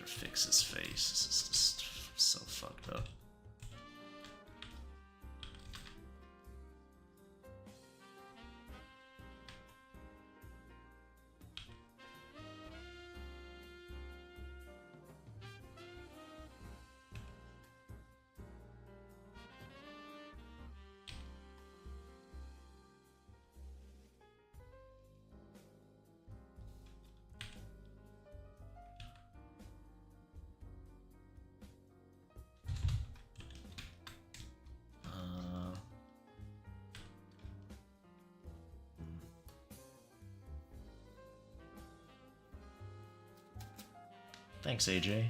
A: Fix his face. This is just so fucked up. Thanks, AJ.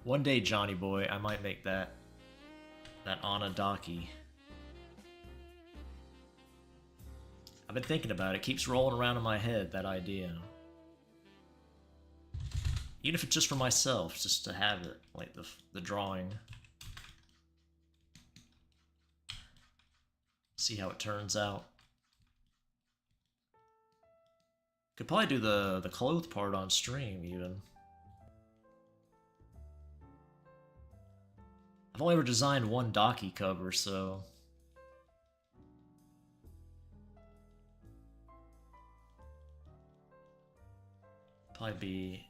A: One day, Johnny boy, I might make that Onadaki. I've been thinking about it. It keeps rolling around in my head, that idea. Even if it's just for myself, just to have it, like the drawing. See how it turns out. Could probably do the clothes part on stream, even. I've only ever designed one Daki cover, so... Probably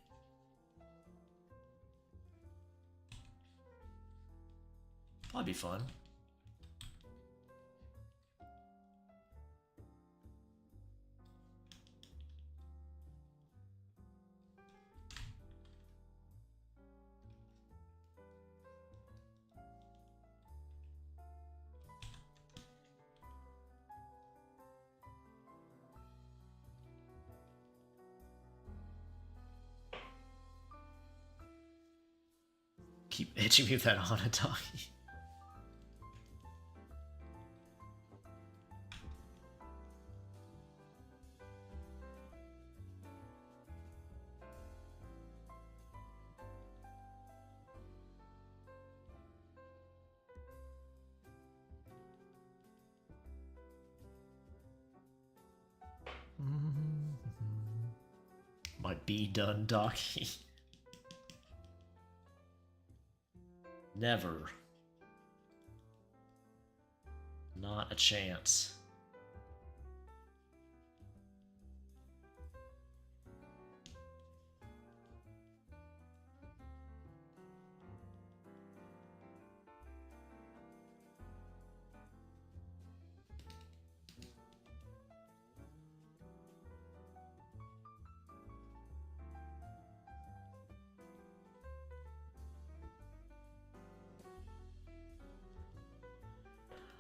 A: be fun. Keep itching me with that Onadaki. My be done Daki. Never. Not a chance.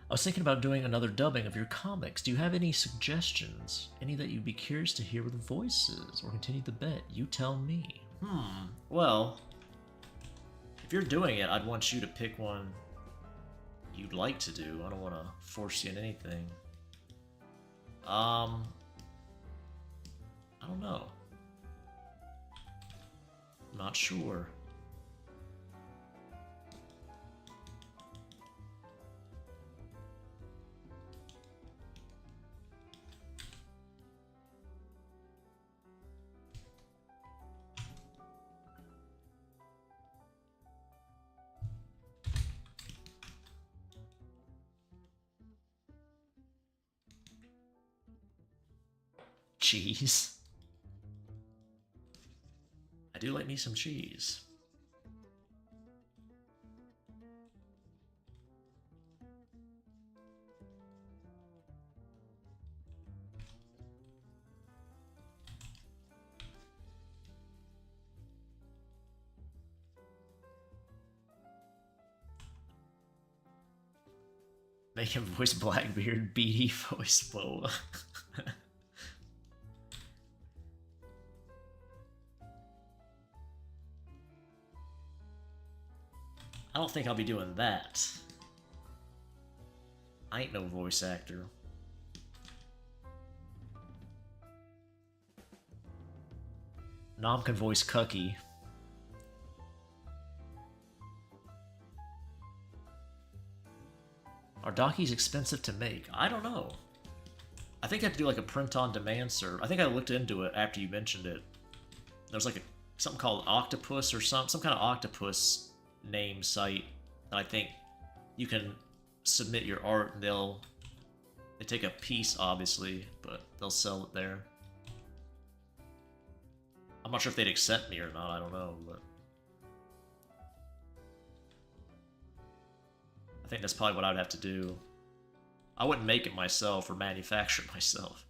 A: I was thinking about doing another dubbing of your comics. Do you have any suggestions? Any that you'd be curious to hear with voices? Or continue the bet? You tell me. Well, if you're doing it, I'd want you to pick one you'd like to do. I don't want to force you in anything. I don't know. I'm not sure. Cheese. I do like me some cheese. Make him voice Blackbeard, BD voice Boa. I don't think I'll be doing that. I ain't no voice actor. Nom can voice Cucky. Are Dakis expensive to make? I don't know. I think I have to do like a print-on-demand serve. I think I looked into it after you mentioned it. There's like something called Octopus or some kind of octopus name site, and I think you can submit your art and they take a piece, obviously, but they'll sell it there. I'm not sure if they'd accept me or not, I don't know, but I think that's probably what I'd have to do. I wouldn't make it myself or manufacture it myself.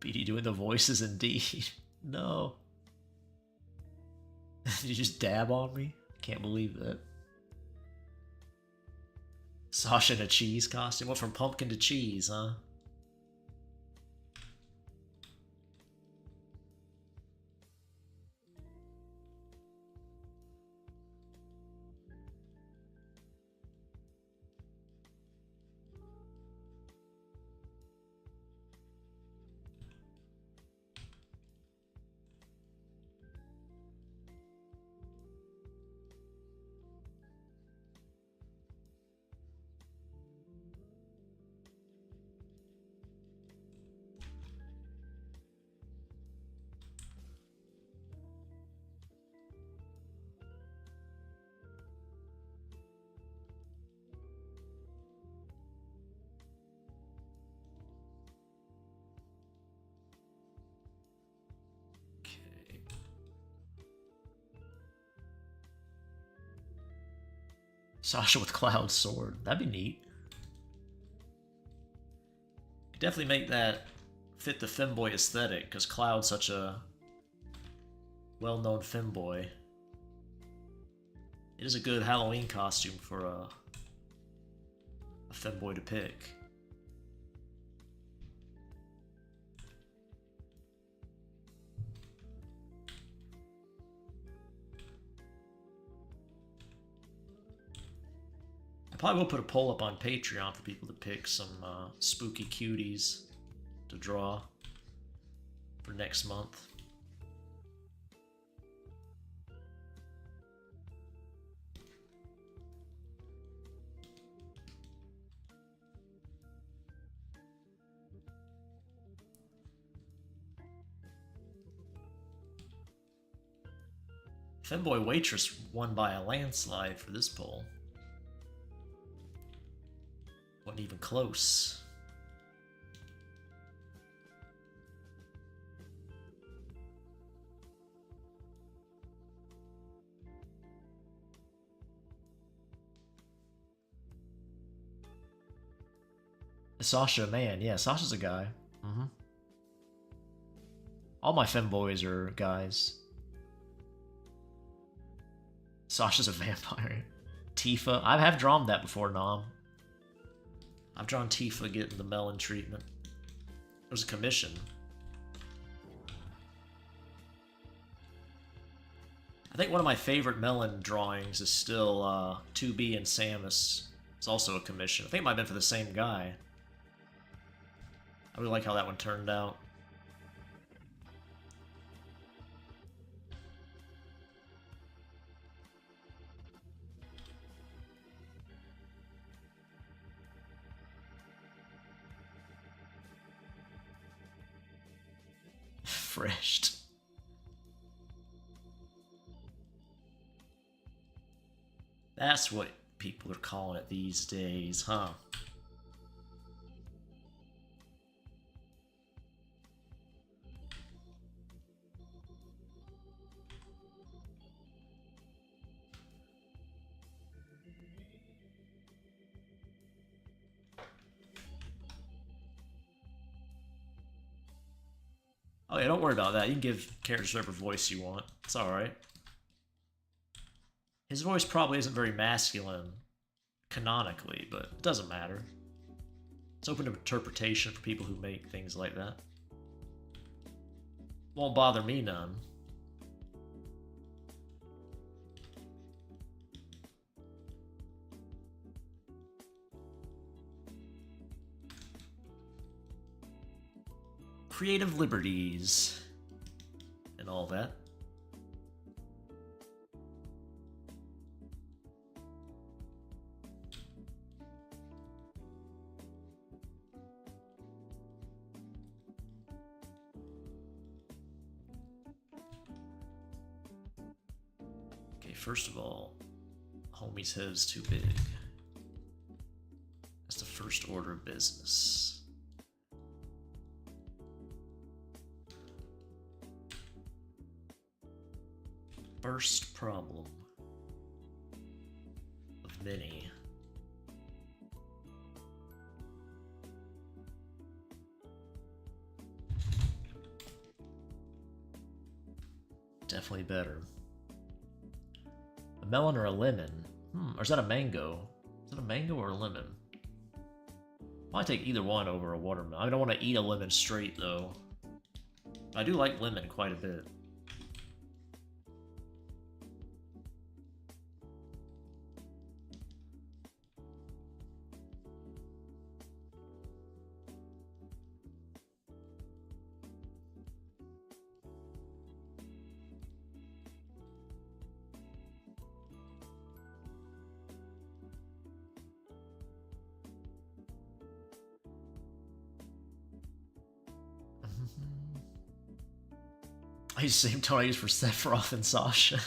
A: BD doing the voices indeed. No. Did you just dab on me? Can't believe that. Sasha in a cheese costume? Went from pumpkin to cheese, huh? Sasha with Cloud's sword. That'd be neat. Could definitely make that fit the femboy aesthetic, because Cloud's such a well-known femboy. It is a good Halloween costume for a femboy to pick. I probably will put a poll up on Patreon for people to pick some spooky cuties to draw for next month. Femboy Waitress won by a landslide for this poll. Wasn't even close. Sasha, man, yeah, Sasha's a guy. All my femboys are guys. Sasha's a vampire. Tifa, I have drawn that before, Nom. I've drawn Tifa getting the melon treatment. It was a commission. I think one of my favorite melon drawings is still 2B and Samus. It's also a commission. I think it might have been for the same guy. I really like how that one turned out. Freshed. That's what people are calling it these days, huh? Oh yeah, don't worry about that. You can give characters whatever voice you want. It's alright. His voice probably isn't very masculine, canonically, but it doesn't matter. It's open to interpretation for people who make things like that. Won't bother me none. Creative liberties and all that. Okay, first of all, homie's head is too big. That's the first order of business. First problem of many. Definitely better. A melon or a lemon? Or is that a mango? Is it a mango or a lemon? I'll take either one over a watermelon. I don't want to eat a lemon straight, though. I do like lemon quite a bit. I use the same tone I use for Sephiroth and Sasha.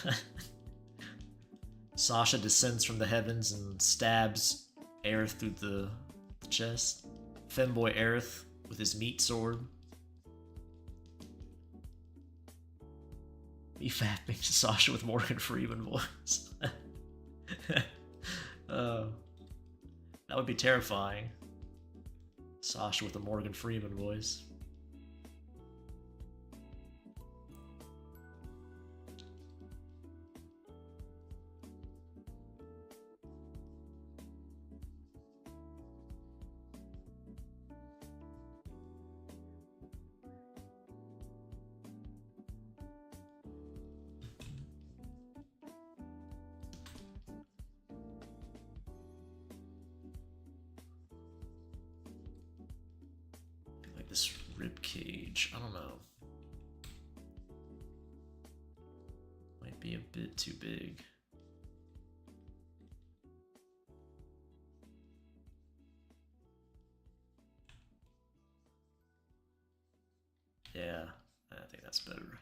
A: Sasha descends from the heavens and stabs Aerith through the chest. Femboy Aerith with his meat sword. Me fapping to Sasha with Morgan Freeman voice. That would be terrifying. Sasha with a Morgan Freeman voice. This rib cage, I don't know. Might be a bit too big. Yeah, I think that's better.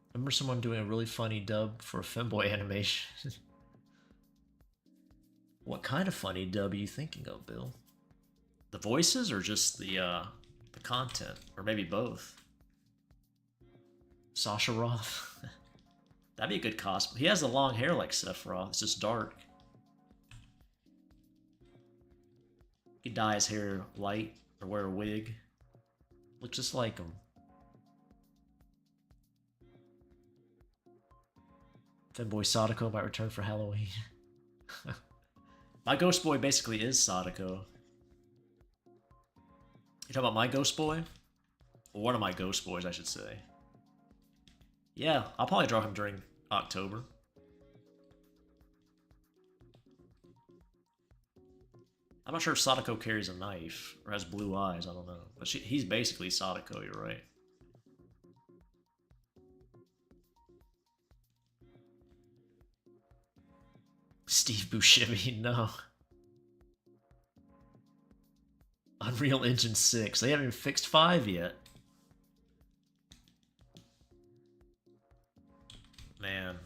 A: I remember someone doing a really funny dub for a femboy animation. What kind of funny dub are you thinking of, Bill? The voices or just the content? Or maybe both? Sasha Roth? That'd be a good cosplay. He has the long hair like Sephiroth, it's just dark. He could dye his hair light or wear a wig. Looks just like him. Femboy Sadako might return for Halloween. My ghost boy basically is Sadako. You talking about my ghost boy? Or one of my ghost boys, I should say. Yeah, I'll probably draw him during October. I'm not sure if Sadako carries a knife or has blue eyes, I don't know. But he's basically Sadako, you're right. Steve Buscemi, no. Unreal Engine 6. They haven't even fixed 5 yet. Man.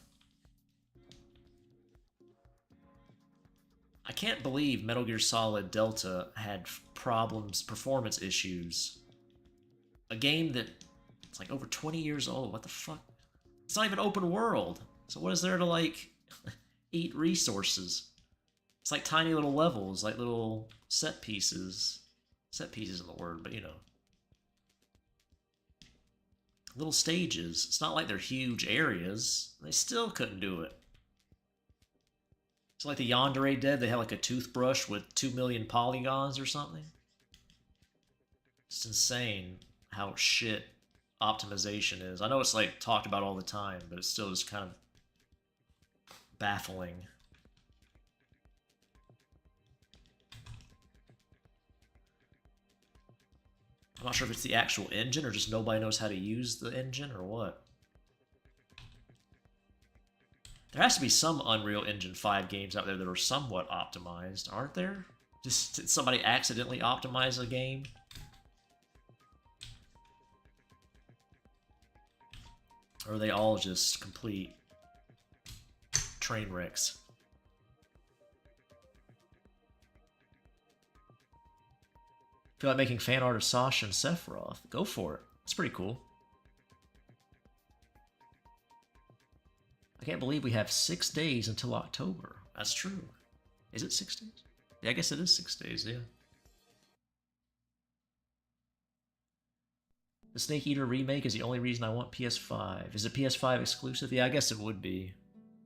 A: I can't believe Metal Gear Solid Delta had problems, performance issues. A game that it's like over 20 years old. What the fuck? It's not even open world. So what is there to like eat resources? It's like tiny little levels, like little set pieces. Set pieces isn't the word, but you know. Little stages. It's not like they're huge areas. They still couldn't do it. It's like the Yandere Dead, they had like a toothbrush with 2 million polygons or something. It's insane how shit optimization is. I know it's like talked about all the time, but it's still just kind of baffling. I'm not sure if it's the actual engine or just nobody knows how to use the engine or what. There has to be some Unreal Engine 5 games out there that are somewhat optimized, aren't there? Just did somebody accidentally optimize a game? Or are they all just complete train wrecks? Feel like making fan art of Sasha and Sephiroth. Go for it. It's pretty cool. I can't believe we have 6 days until October. That's true. Is it 6 days? Yeah, I guess it is 6 days, yeah. The Snake Eater remake is the only reason I want PS5. Is it PS5 exclusive? Yeah, I guess it would be.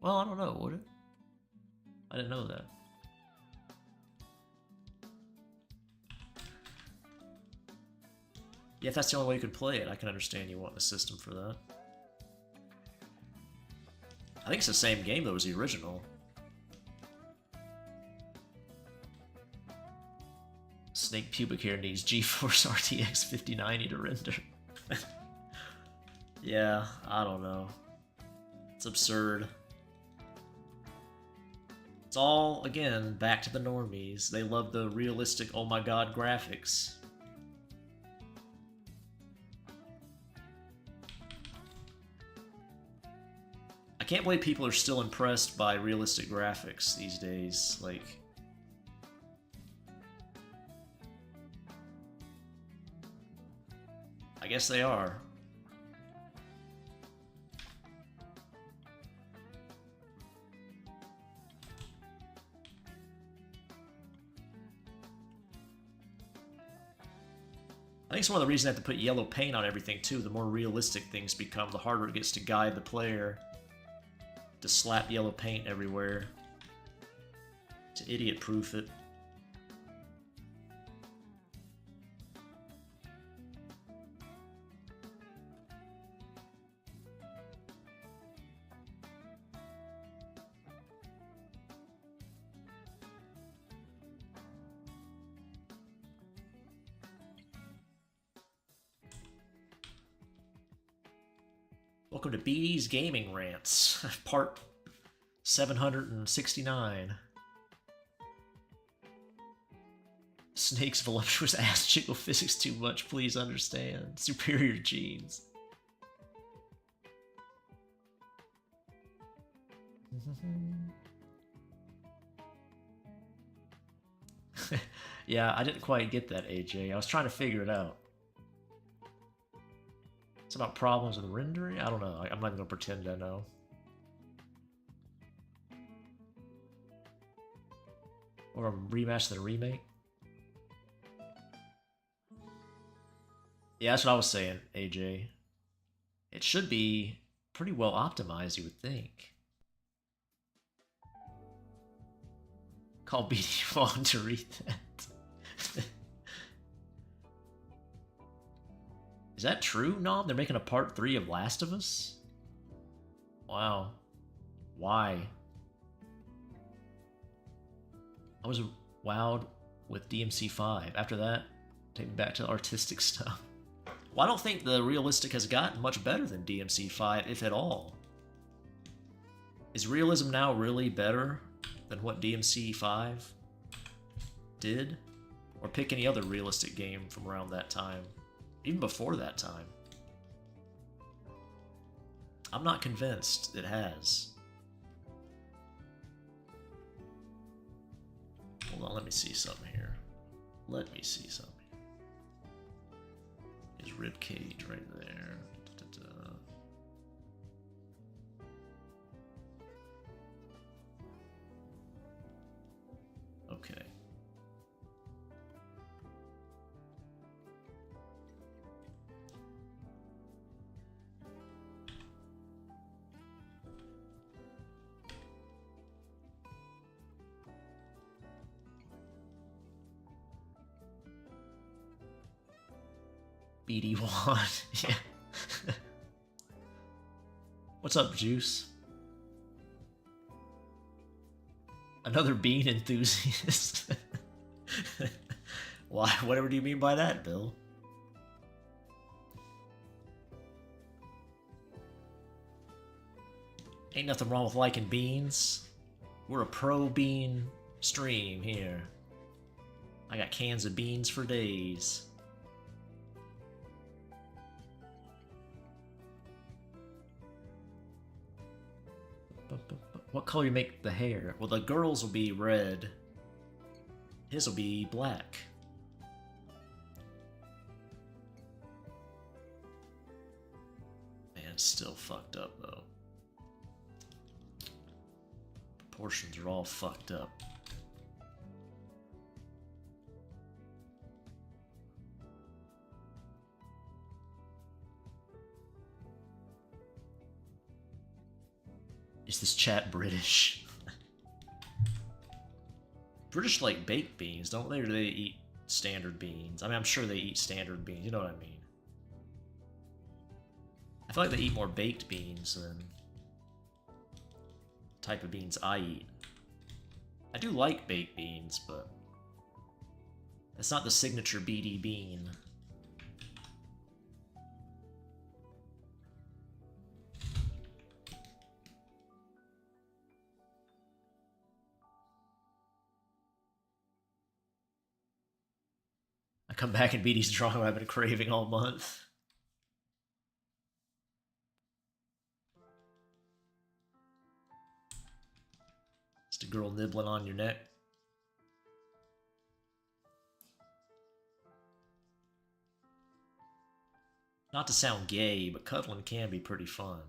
A: Well, I don't know, would it? I didn't know that. Yeah, if that's the only way you could play it, I can understand you wanting a system for that. I think it's the same game though as the original. Snake pubic hair needs GeForce RTX 5090 to render. Yeah, I don't know. It's absurd. It's all, again, back to the normies. They love the realistic, oh my god, graphics. I can't believe people are still impressed by realistic graphics these days. Like, I guess they are. I think it's one of the reasons they have to put yellow paint on everything too. The more realistic things become, the harder it gets to guide the player to slap yellow paint everywhere to idiot-proof it. Welcome to BD's Gaming Rants, part 769. Snake's voluptuous ass jiggle physics too much, please understand. Superior genes. Yeah, I didn't quite get that, AJ. I was trying to figure it out. It's about problems with rendering? I don't know. I'm not even gonna pretend I know. Or a rematch than a remake? Yeah, that's what I was saying, AJ. It should be pretty well optimized, you would think. Call BD Vaughn to read that. Is that true, Nom? They're making a part 3 of Last of Us? Wow. Why? I was wowed with DMC5. After that, take me back to the artistic stuff. Well, I don't think the realistic has gotten much better than DMC5, if at all. Is realism now really better than what DMC5 did? Or pick any other realistic game from around that time. Even before that time. I'm not convinced it has. Hold on, let me see something here. Let me see something. His rib cage right there. Okay. BD1. Yeah. What's up, Juice? Another bean enthusiast. Why? Whatever do you mean by that, Bill? Ain't nothing wrong with liking beans. We're a pro-bean stream here. I got cans of beans for days. What color you make the hair? Well, the girls will be red. His will be black. Man, it's still fucked up, though. Proportions are all fucked up. Is this chat British? British like baked beans, don't they? Or do they eat standard beans? I mean, I'm sure they eat standard beans, you know what I mean? I feel like they eat more baked beans than the type of beans I eat. I do like baked beans, but it's not the signature BD bean. I come back and BD's drawing what I've been craving all month. Just a girl nibbling on your neck. Not to sound gay, but cuddling can be pretty fun.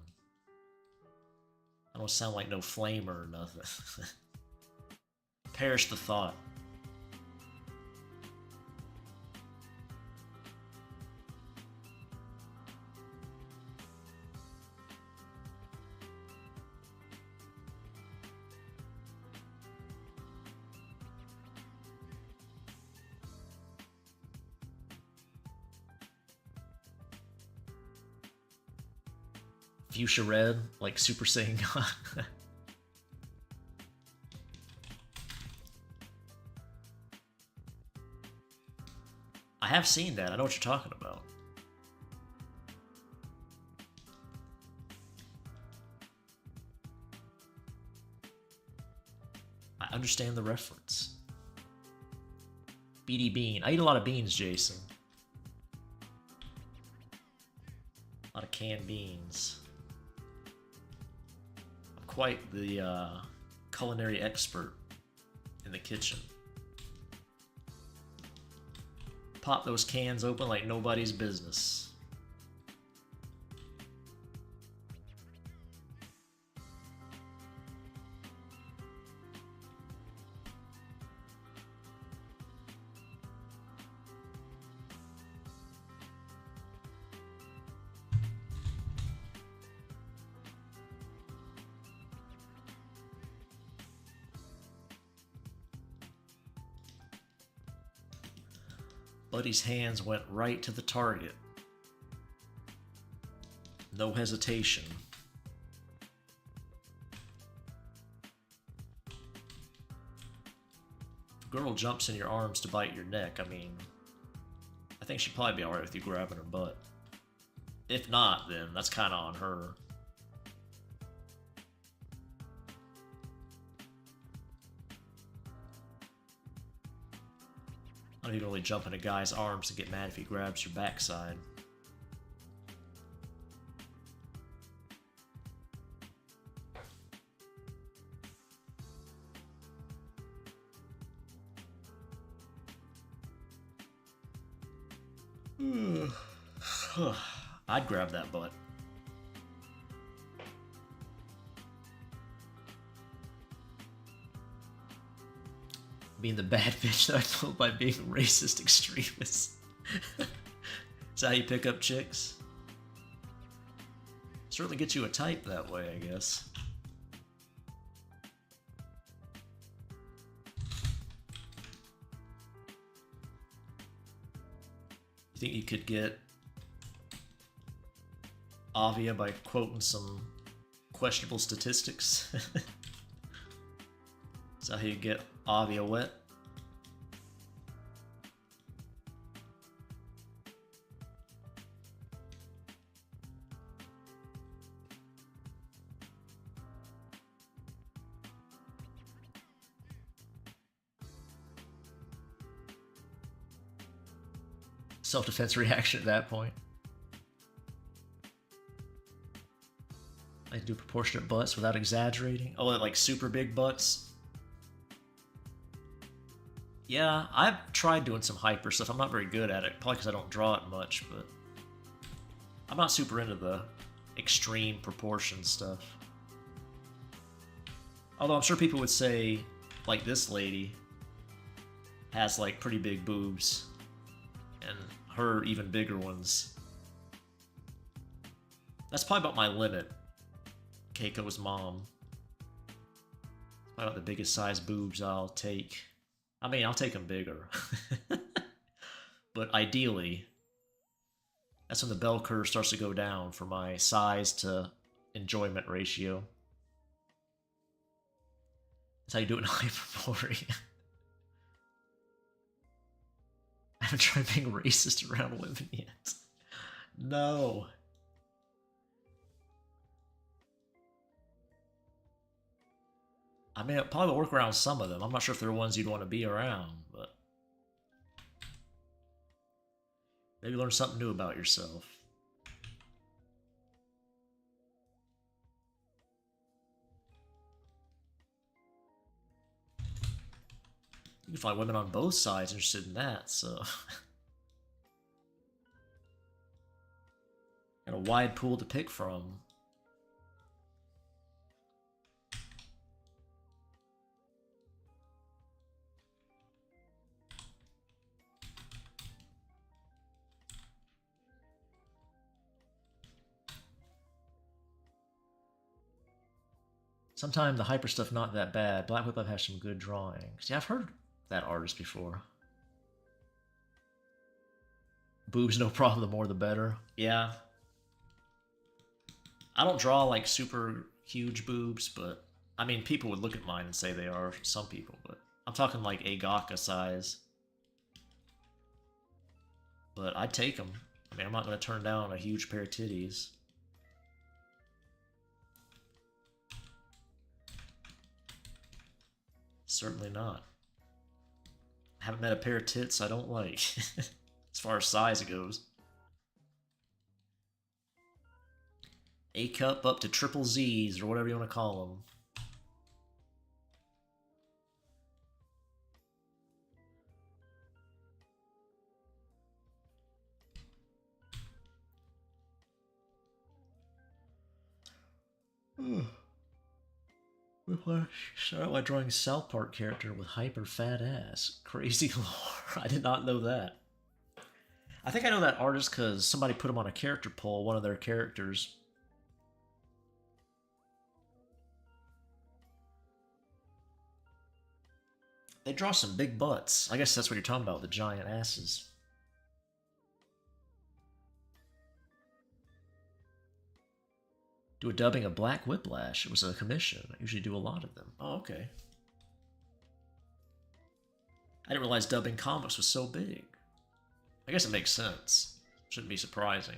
A: I don't sound like no flamer or nothing. Perish the thought. Fuchsia red, like Super Saiyan God. I have seen that. I know what you're talking about. I understand the reference. BD bean. I eat a lot of beans, Jason. A lot of canned beans. Quite the culinary expert in the kitchen. Pop those cans open like nobody's business. Buddy's hands went right to the target. No hesitation. If a girl jumps in your arms to bite your neck, I mean, I think she'd probably be alright with you grabbing her butt. If not, then that's kind of on her. I don't even really jump in a guy's arms and get mad if he grabs your backside. I'd grab that butt. Being the bad bitch that I told by being a racist extremist. Is that how you pick up chicks? Certainly get you a type that way, I guess. You think you could get Avia by quoting some questionable statistics? Is that how you get Avia wet? Self-defense reaction at that point. I can do proportionate butts without exaggerating. Oh, like super big butts? Yeah, I've tried doing some hyper stuff. I'm not very good at it, probably because I don't draw it much, but I'm not super into the extreme proportion stuff. Although I'm sure people would say, like this lady has like pretty big boobs, and her even bigger ones. That's probably about my limit, Keiko's mom. About the biggest size boobs I'll take. I mean, I'll take them bigger. But ideally, that's when the bell curve starts to go down for my size to enjoyment ratio. That's how you do it in Hyperborea. I haven't tried being racist around women yet. No. I mean, I'll probably work around some of them. I'm not sure if they're ones you'd want to be around, but maybe learn something new about yourself. You can find women on both sides interested in that, so. Got a wide pool to pick from. Sometimes the hyper stuff not that bad. Black Whip has some good drawings. Yeah, I've heard that artist before. Boobs no problem, the more the better. Yeah. I don't draw like super huge boobs, but I mean people would look at mine and say they are, some people, but I'm talking like Agaka size. But I'd take them. I mean, I'm not going to turn down a huge pair of titties. Certainly not. I haven't met a pair of tits I don't like, as far as size goes. A cup up to triple Z's, or whatever you want to call them. Start out by drawing South Park character with hyper fat ass. Crazy lore. I did not know that. I think I know that artist because somebody put him on a character poll, one of their characters. They draw some big butts. I guess that's what you're talking about, the giant asses. Do a dubbing of Black Whiplash. It was a commission. I usually do a lot of them. Oh, okay. I didn't realize dubbing comics was so big. I guess it makes sense. Shouldn't be surprising.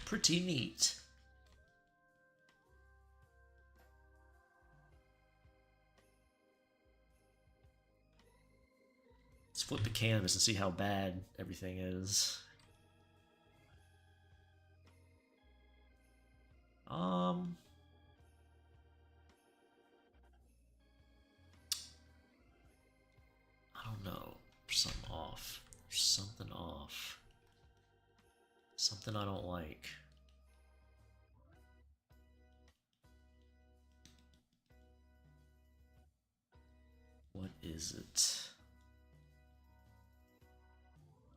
A: Pretty neat. Let's flip the canvas and see how bad everything is. I don't know. There's something off. There's something off. Something I don't like. What is it?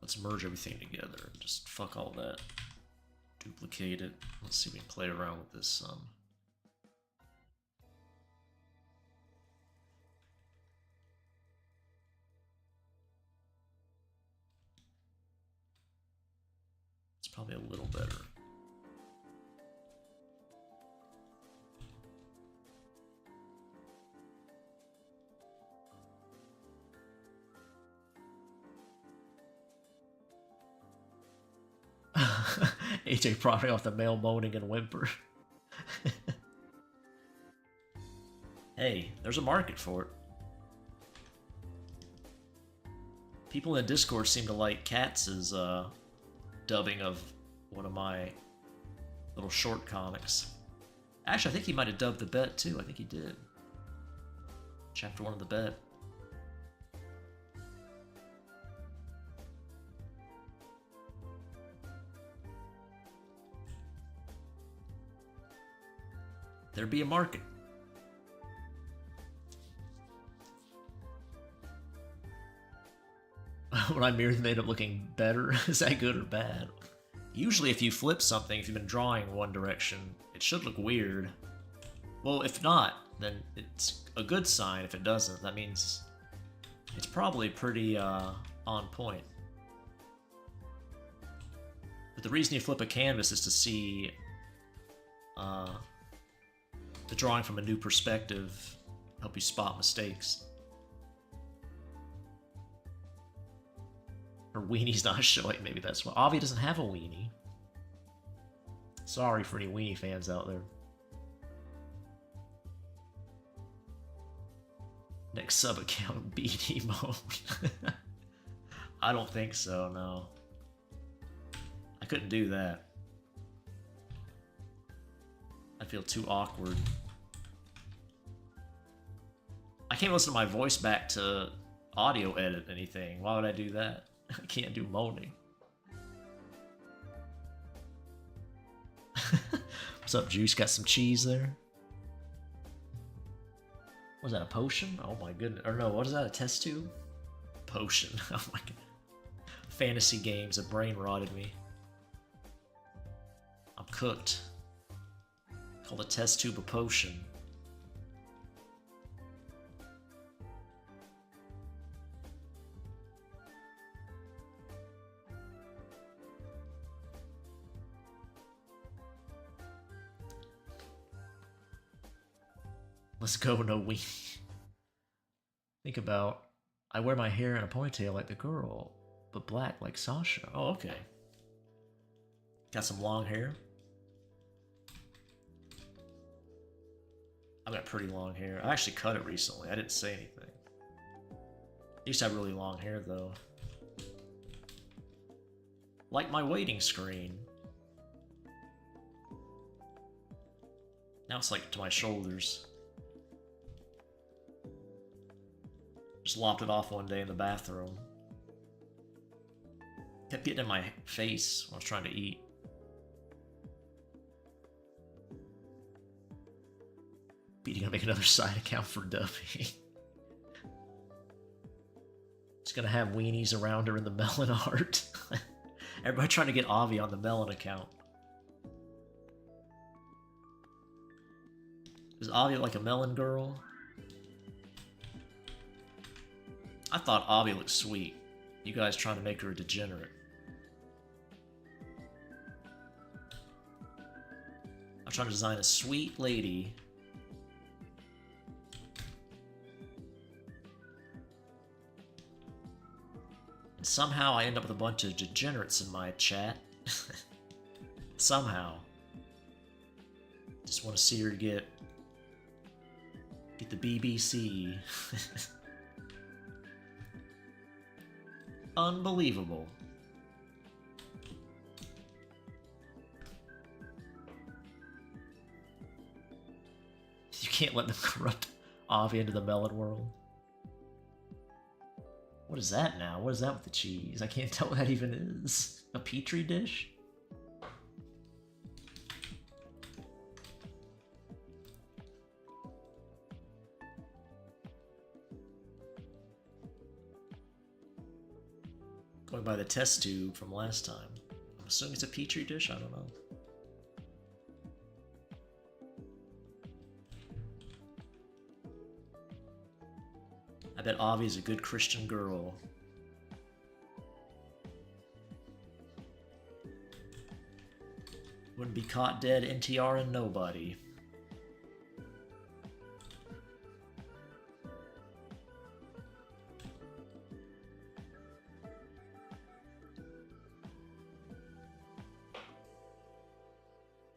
A: Let's merge everything together and just fuck all that. Duplicate it. Let's see if we can play around with this some. It's probably a little better. AJ profiting off the male moaning and whimper. Hey, there's a market for it. People in Discord seem to like Katz's dubbing of one of my little short comics. Actually, I think he might have dubbed the bet too. I think he did. Chapter 1 of the bet. There be a market. When I mirrored made up looking better, is that good or bad? Usually if you flip something, if you've been drawing one direction, it should look weird. Well, if not, then it's a good sign. If it doesn't, that means it's probably pretty on point. But the reason you flip a canvas is to see the drawing from a new perspective, help you spot mistakes. Her weenie's not showing, maybe that's why. Avi doesn't have a weenie. Sorry for any weenie fans out there. Next sub account, BD mode. I don't think so, no. I couldn't do that. I feel too awkward. I can't listen to my voice back to audio edit anything. Why would I do that? I can't do moaning. What's up, Juice? Got some cheese there? Was that a potion? Oh my goodness. Or no, what is that? A test tube? Potion. Oh my god. Fantasy games have brain rotted me. I'm cooked. Called a test tube a potion. Let's go, no weenie. Think about, I wear my hair in a ponytail like the girl, but black like Sasha. Oh, okay. Got some long hair. I've got pretty long hair. I actually cut it recently. I didn't say anything. I used to have really long hair, though. Like my waiting screen. Now it's like to my shoulders. Just lopped it off one day in the bathroom. Kept getting in my face when I was trying to eat. BD gonna make another side account for Duffy. Just gonna have weenies around her in the melon art. Everybody trying to get Avi on the melon account. Is Avi like a melon girl? I thought Avi looked sweet. You guys trying to make her a degenerate. I'm trying to design a sweet lady. And somehow I end up with a bunch of degenerates in my chat. Somehow. Just want to see her get the BBC. Unbelievable. You can't let them corrupt Avi into the melon world. What is that now? What is that with the cheese? I can't tell what that even is. A petri dish? Going by the test tube from last time. I'm assuming it's a petri dish? I don't know. I bet Avi's a good Christian girl. Wouldn't be caught dead NTR and nobody.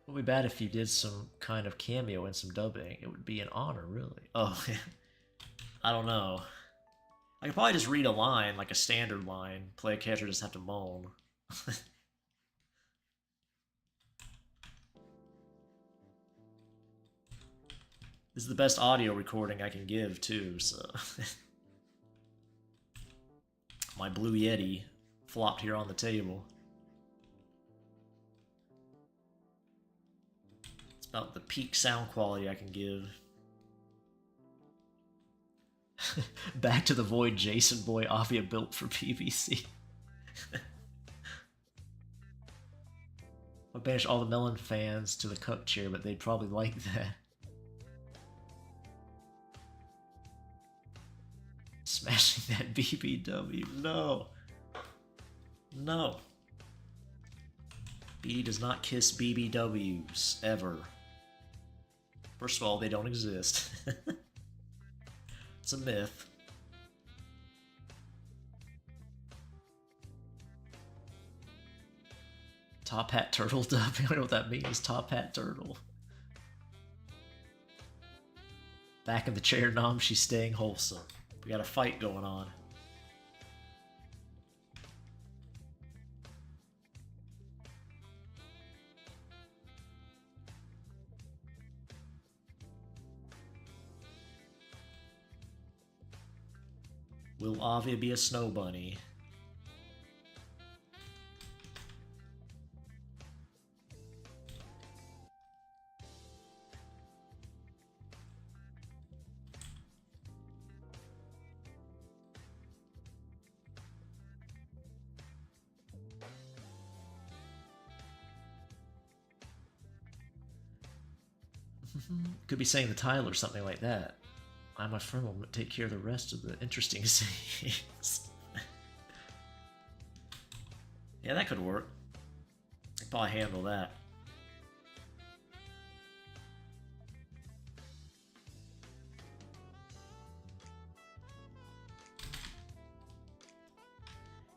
A: It would be bad if you did some kind of cameo and some dubbing. It would be an honor, really. Oh, I don't know. I could probably just read a line, like a standard line. Play a character, just have to moan. This is the best audio recording I can give, too, so... My Blue Yeti flopped here on the table. It's about the peak sound quality I can give. Back to the void, Jason Boy, Avia built for PVC. I'll banish all the Melon fans to the cuck chair, but they'd probably like that. Smashing that BBW. No. No. BD does not kiss BBWs, ever. First of all, they don't exist. It's a myth. Top Hat Turtle dub? I don't know what that means. Top Hat Turtle. Back in the chair, Nom, she's staying wholesome. We got a fight going on. Will Avia be a snow bunny? Could be saying the title or something like that. I, my friend, will take care of the rest of the interesting scenes. Yeah, that could work. I could probably handle that.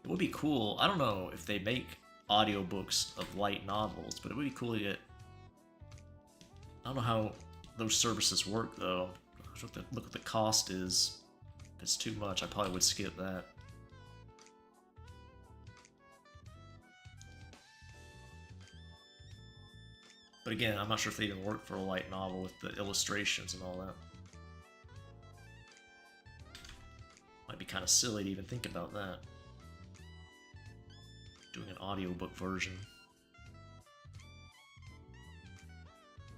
A: It would be cool. I don't know if they make audiobooks of light novels, but it would be cool to get... I don't know how those services work, though. Look what the cost is. If it's too much, I probably would skip that. But again, I'm not sure if they even work for a light novel with the illustrations and all that. Might be kind of silly to even think about that. Doing an audiobook version.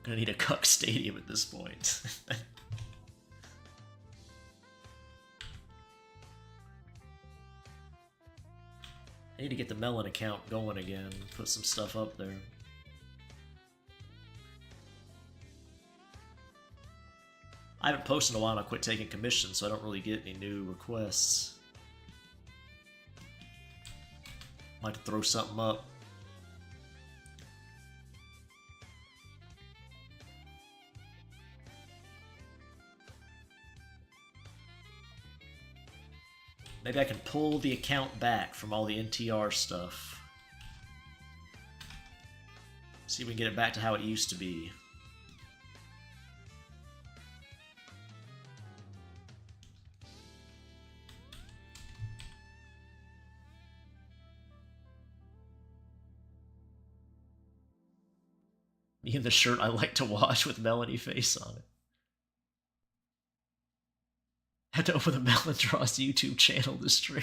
A: Gonna need a cuck stadium at this point. I need to get the Melon account going again, put some stuff up there. I haven't posted in a while and I quit taking commissions, so I don't really get any new requests. Might throw something up. Maybe I can pull the account back from all the NTR stuff. See if we can get it back to how it used to be. Me and the shirt I like to wash with Melanie face on it. Had to open the Melon Draws YouTube channel to stream.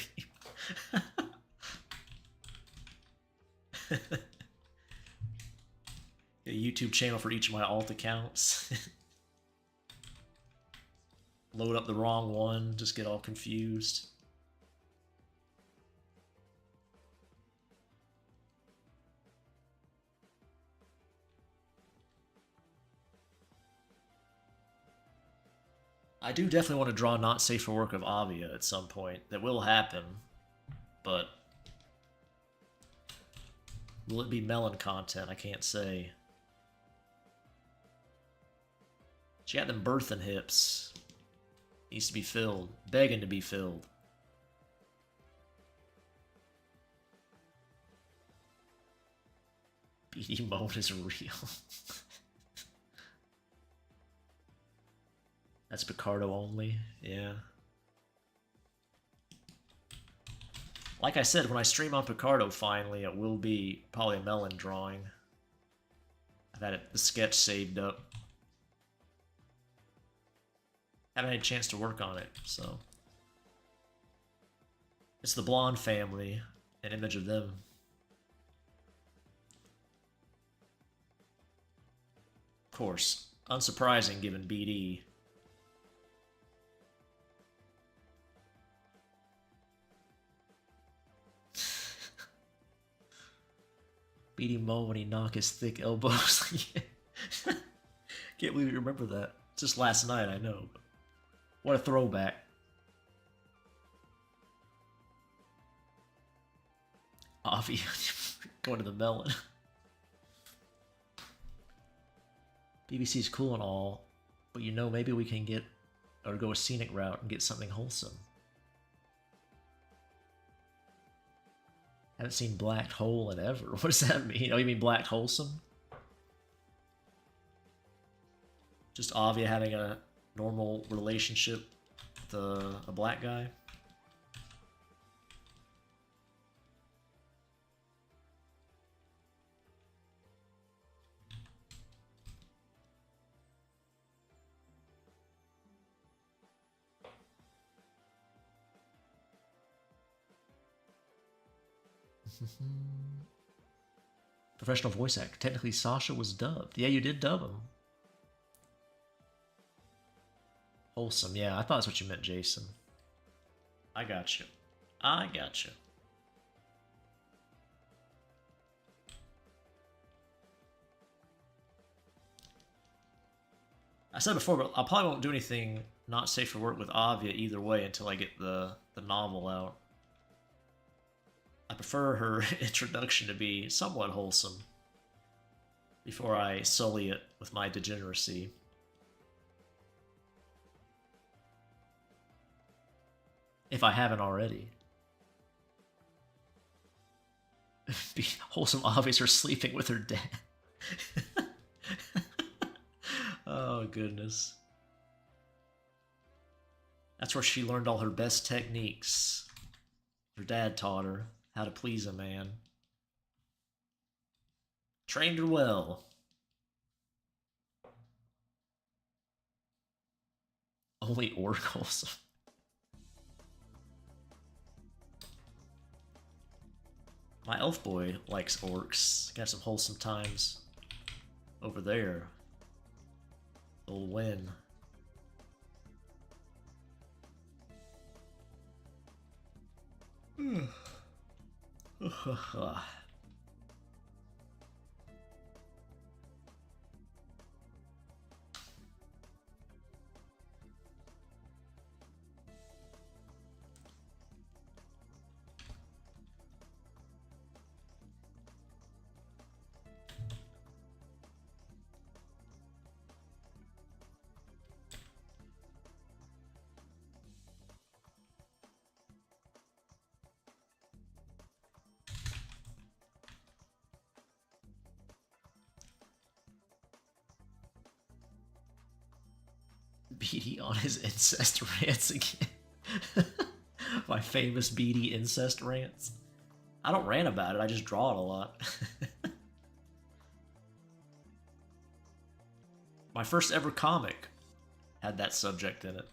A: A YouTube channel for each of my alt accounts. Load up the wrong one, just get all confused. I do definitely want to draw Not Safe for Work of Avia at some point. That will happen, but will it be Melon content? I can't say. She got them birthing hips. Needs to be filled. Begging to be filled. BD Moan is real. That's Picardo only, yeah. Like I said, when I stream on Picardo finally, it will be probably a Melon drawing. I've had the sketch saved up. Haven't had a chance to work on it, so. It's the Blonde family, an image of them. Of course, unsurprising given BD. Beat him Mo when he knock his thick elbows. Can't believe you remember that. Just last night, I know. But what a throwback. Avi going to the melon. BBC's cool and all, but you know, maybe we can get, or go a scenic route and get something wholesome. Haven't seen Black Hole in ever. What does that mean? Oh, you mean Black Wholesome? Just Avia having a normal relationship with a black guy? Professional voice actor. Technically, Sasha was dubbed. Yeah, you did dub him. Wholesome. Yeah, I thought that's what you meant, Jason. I got you. I got you. I said before, but I probably won't do anything not safe for work with Avia either way until I get the novel out. I prefer her introduction to be somewhat wholesome before I sully it with my degeneracy. If I haven't already. Be wholesome Avias are sleeping with her dad. Oh, goodness. That's where she learned all her best techniques. Her dad taught her how to please a man. Trained her well. Only orc wholesome. My elf boy likes orcs. Got some wholesome times over there. Old win. Beatty on his incest rants again. My famous Beatty incest rants. I don't rant about it, I just draw it a lot. My first ever comic had that subject in it.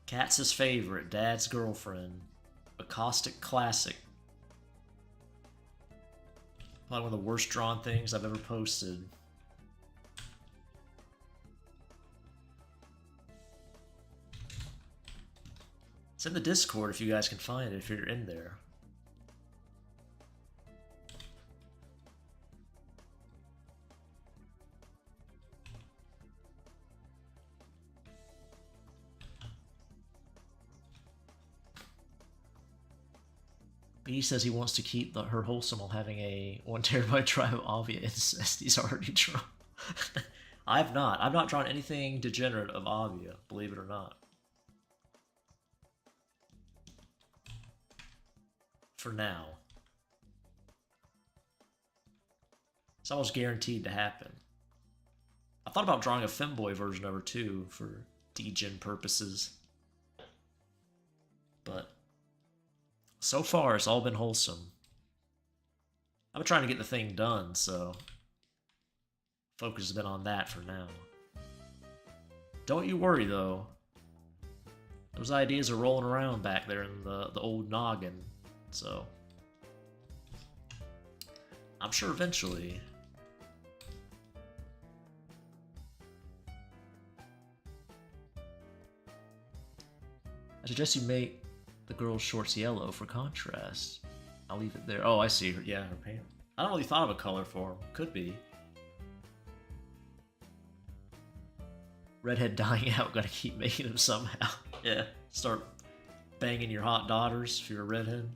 A: Katz's favorite, Dad's girlfriend. A caustic classic. Probably one of the worst drawn things I've ever posted. It's in the Discord if you guys can find it, if you're in there. B says he wants to keep her wholesome while having a 1 terabyte drive of Avia incest. He's already drawn. I've not drawn anything degenerate of Avia, believe it or not. For now. It's almost guaranteed to happen. I thought about drawing a femboy version of her too, for degen purposes. But so far, it's all been wholesome. I've been trying to get the thing done, so focus has been on that for now. Don't you worry, though. Those ideas are rolling around back there in the old noggin, so I'm sure eventually. I suggest you make the girl's shorts yellow for contrast. I'll leave it there. Oh, I see her. Yeah, her pants. I don't really thought of a color for him. Could be. Redhead dying out. Gotta keep making him somehow. Yeah. Start banging your hot daughters if you're a redhead.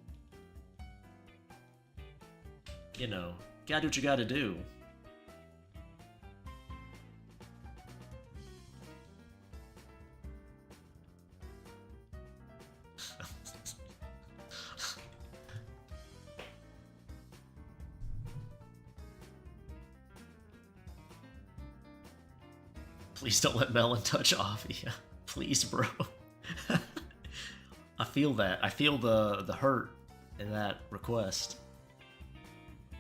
A: You know, gotta do what you gotta do. Please don't let Melon touch Avia. Please, bro. I feel that. I feel the hurt in that request.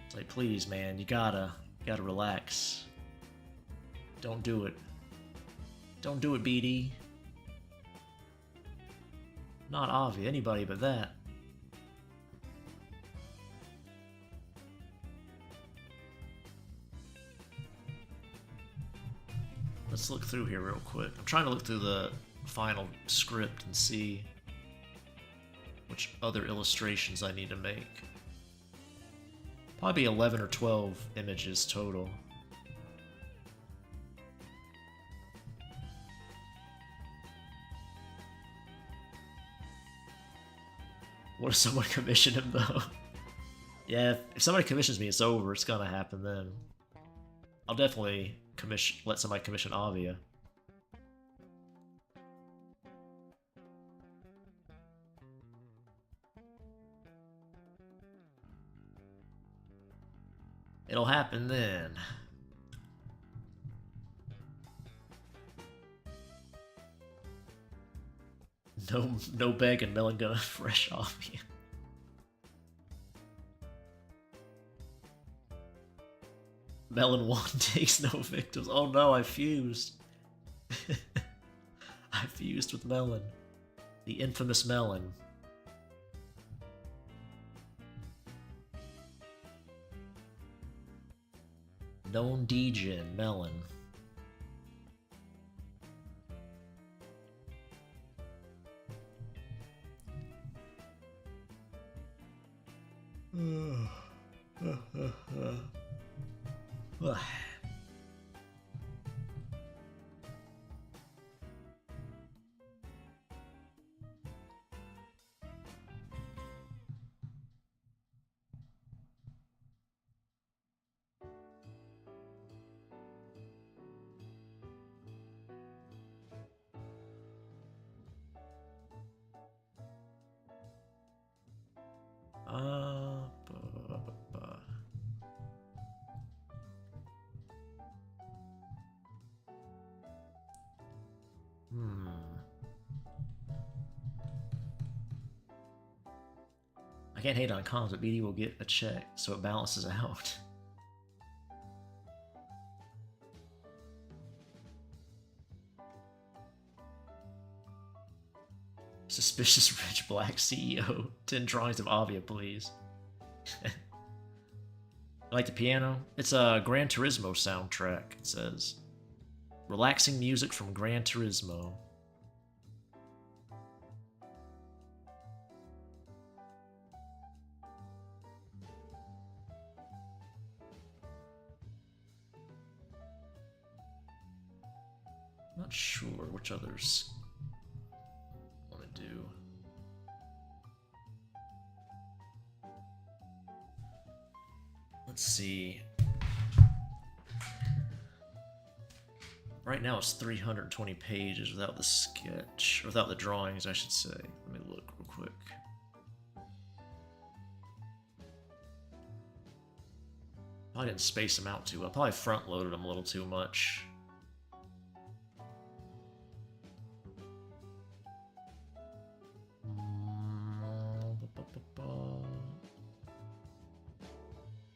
A: It's like, please, man, you gotta relax. Don't do it. Don't do it, BD. Not Avi, anybody but that. Let's look through here real quick. I'm trying to look through the final script and see which other illustrations I need to make. Probably 11 or 12 images total. What if someone commissioned him, though? Yeah, if somebody commissions me, it's over. It's gonna happen then. I'll definitely let somebody commission Avia. It'll happen then. No begging, Melon gonna fresh off you. Melon 1 takes no victims. Oh no, I fused. I fused with Melon. The infamous Melon. Known Djinn, Melon. I can't hate on comms, but BD will get a check, so it balances out. Suspicious rich black CEO. 10 drawings of Avia, please. I like the piano. It's a Gran Turismo soundtrack, it says. Relaxing music from Gran Turismo. Not sure which others want to do. Let's see. Right now it's 320 pages without the sketch, or without the drawings, I should say. Let me look real quick. Probably didn't space them out too well. Probably front loaded them a little too much.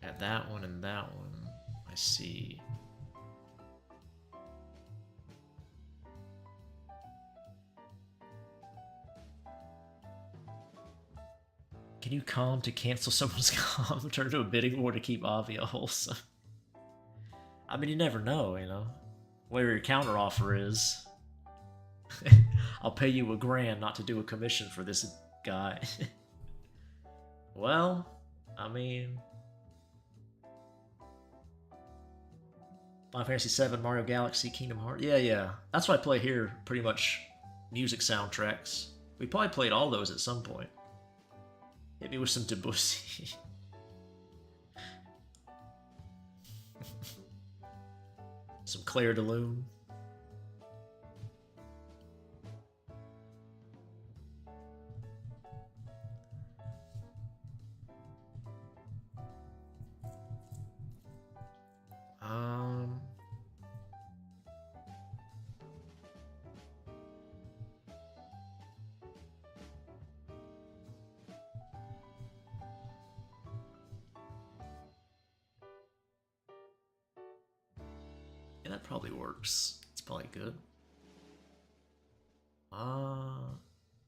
A: At that one and that one, I see. Can you calm to cancel someone's calm? Turn to a bidding war to keep Avia wholesome. I mean, you never know, you know? Whatever your counteroffer is. I'll pay you $1,000 not to do a commission for this guy. Well, I mean, Final Fantasy VII, Mario Galaxy, Kingdom Hearts. Yeah, yeah. That's what I play here. Pretty much music soundtracks. We probably played all those at some point. Hit me with some Debussy. Some Claire de Lune. Um, yeah, that probably works. It's probably good.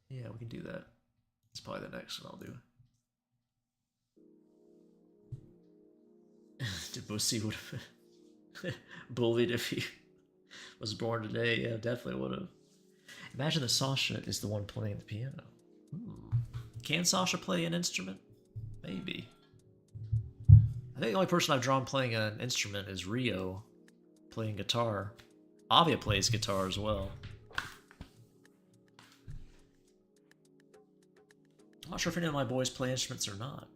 A: Yeah, we can do that. It's probably the next one I'll do. Debussy would have bullied if he was born today. Yeah, definitely would have. Imagine that Sasha is the one playing the piano. Can Sasha play an instrument? Maybe. I think the only person I've drawn playing an instrument is Rio, playing guitar. Avia plays guitar as well. I'm not sure if any of my boys play instruments or not.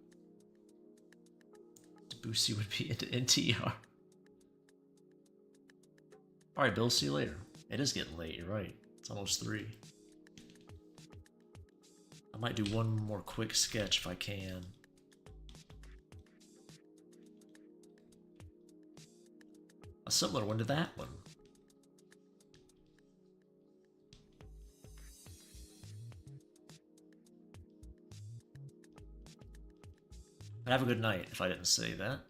A: Debussy would be into NTR. Alright, Bill, see you later. It is getting late, you're right. It's almost 3. I might do one more quick sketch if I can. A similar one to that one. But have a good night, if I didn't say that.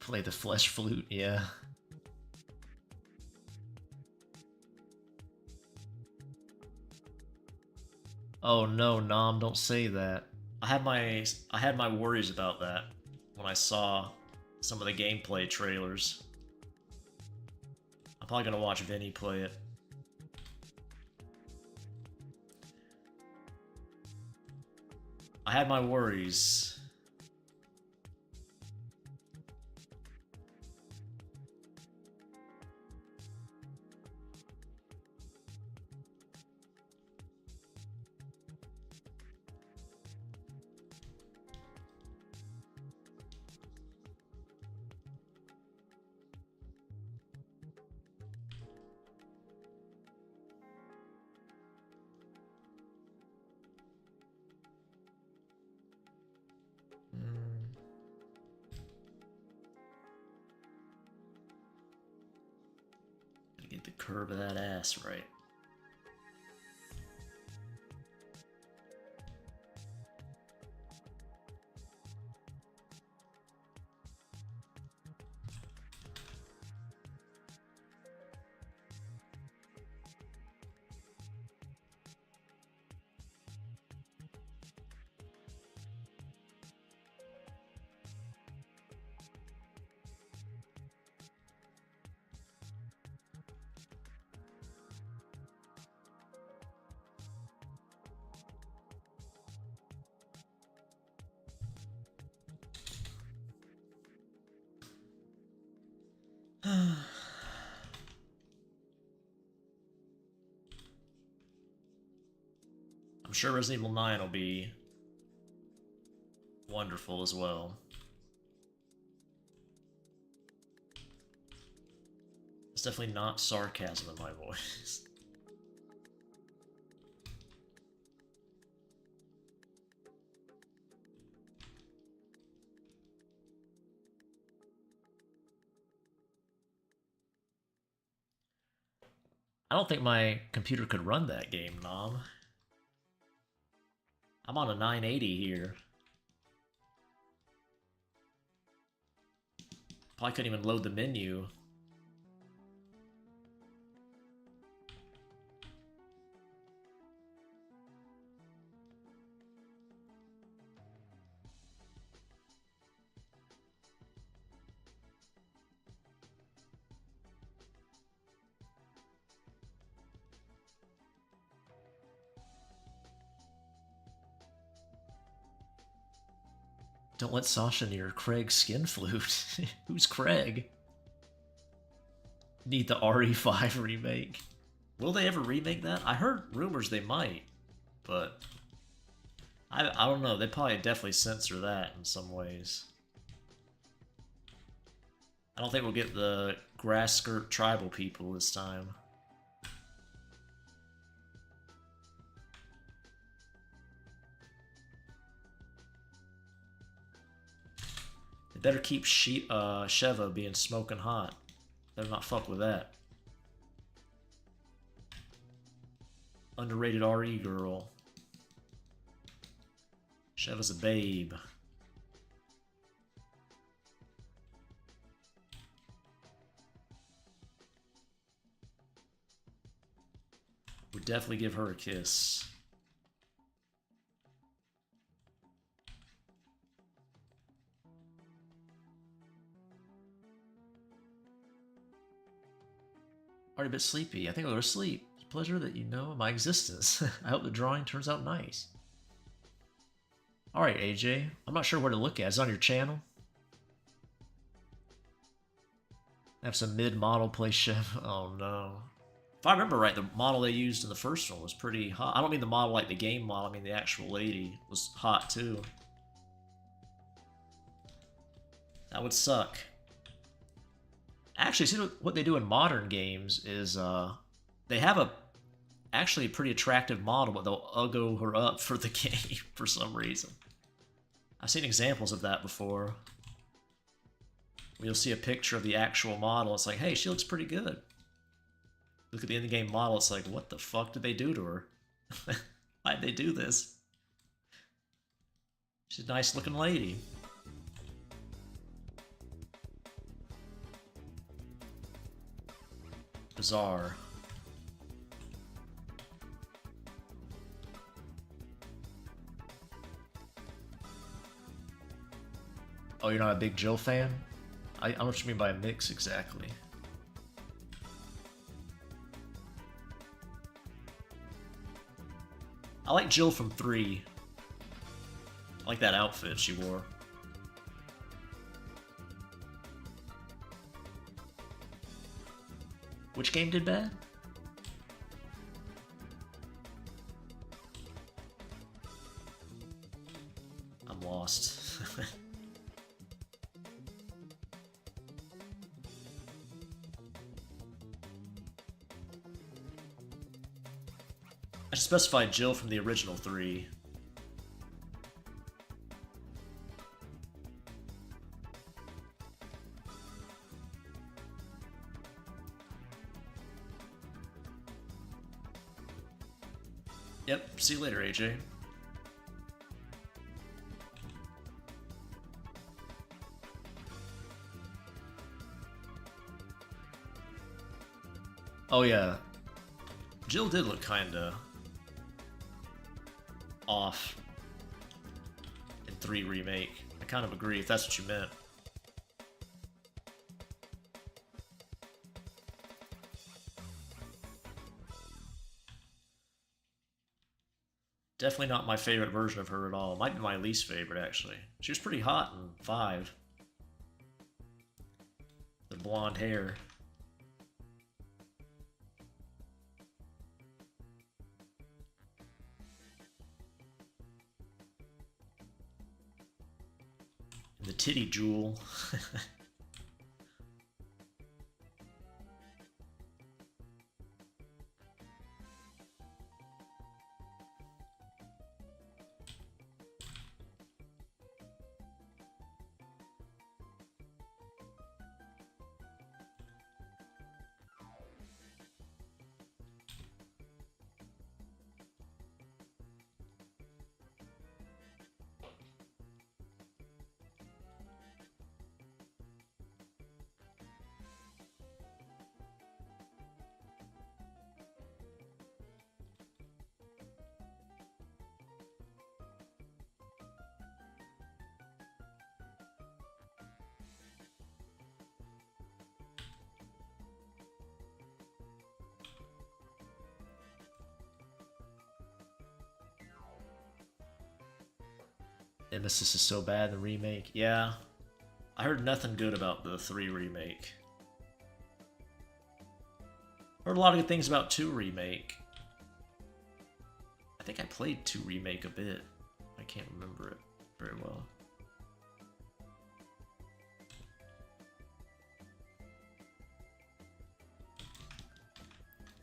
A: Play the flesh flute, yeah. Oh no, Nom, don't say that. I had my worries about that when I saw some of the gameplay trailers. I'm probably gonna watch Vinny play it. I had my worries. Get the curve of that ass right. I'm sure Resident Evil 9 will be wonderful as well. It's definitely not sarcasm in my voice. I don't think my computer could run that game, Nom. I'm on a 980 here. Probably couldn't even load the menu. Don't let Sasha near Craig's skin flute. Who's Craig? Need the RE5 remake. Will they ever remake that? I heard rumors they might, but I don't know. They probably definitely censor that in some ways. I don't think we'll get the grass skirt tribal people this time. They better keep Sheva being smoking hot. Better not fuck with that. Underrated RE girl. Sheva's a babe. Would definitely give her a kiss. Already a bit sleepy. I think I'll go to sleep. It's a pleasure that you know my existence. I hope the drawing turns out nice. Alright, AJ. I'm not sure where to look at. It's on your channel. Have some mid-model play chef. Oh no. If I remember right, the model they used in the first one was pretty hot. I don't mean the model like the game model, I mean the actual lady was hot too. That would suck. Actually, see what they do in modern games is they have a actually pretty attractive model, but they'll uggo her up for the game for some reason. I've seen examples of that before. Where you'll see a picture of the actual model. It's like, hey, she looks pretty good. Look at the in-game model. It's like, what the fuck did they do to her? Why'd they do this? She's a nice-looking lady. Bizarre. Oh, you're not a big Jill fan? I don't know what you mean by a mix exactly. I like Jill from 3. I like that outfit she wore. Which game did bad? I'm lost. I specified Jill from the original 3. Yep, see you later, AJ. Oh yeah, Jill did look kinda off in 3 Remake. I kind of agree, if that's what you meant. Definitely not my favorite version of her at all. Might be my least favorite, actually. She was pretty hot in 5. The blonde hair. The titty jewel. Nemesis is so bad in the remake. Yeah. I heard nothing good about the 3 remake. Heard a lot of good things about 2 remake. I think I played 2 remake a bit. I can't remember it very well.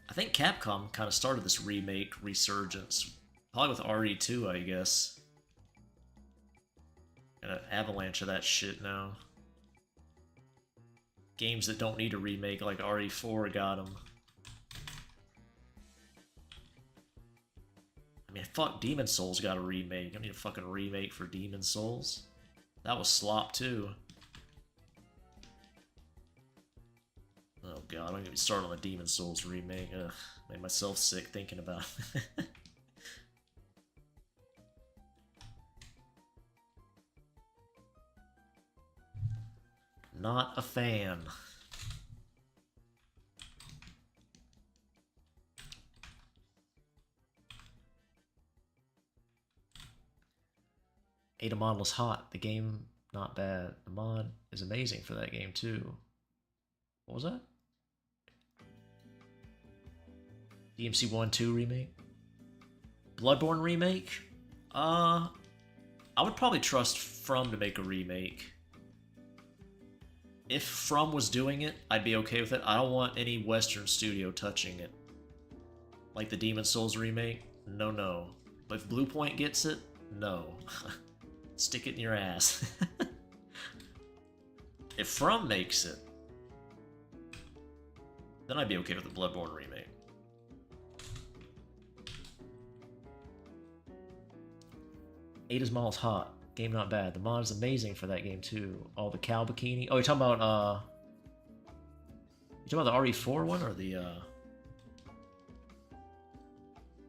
A: I think Capcom kind of started this remake resurgence. Probably with RE2, I guess. Got an avalanche of that shit now. Games that don't need a remake, like RE4 got them. I mean, fuck, Demon Souls got a remake. I need a fucking remake for Demon Souls. That was slop, too. Oh god, I'm gonna get started on the Demon Souls remake. Ugh, made myself sick thinking about it. Not a fan. Ada model is hot. The game, not bad. The mod is amazing for that game, too. What was that? DMC 1-2 remake? Bloodborne remake? I would probably trust From to make a remake. If From was doing it, I'd be okay with it. I don't want any Western studio touching it. Like the Demon Souls remake? No, no. But if Bluepoint gets it? No. Stick it in your ass. If From makes it, then I'd be okay with the Bloodborne remake. Ada's mod's hot. Game not bad. The mod is amazing for that game too. All the cow bikini. Oh, you're talking about you talking about the RE4 one or the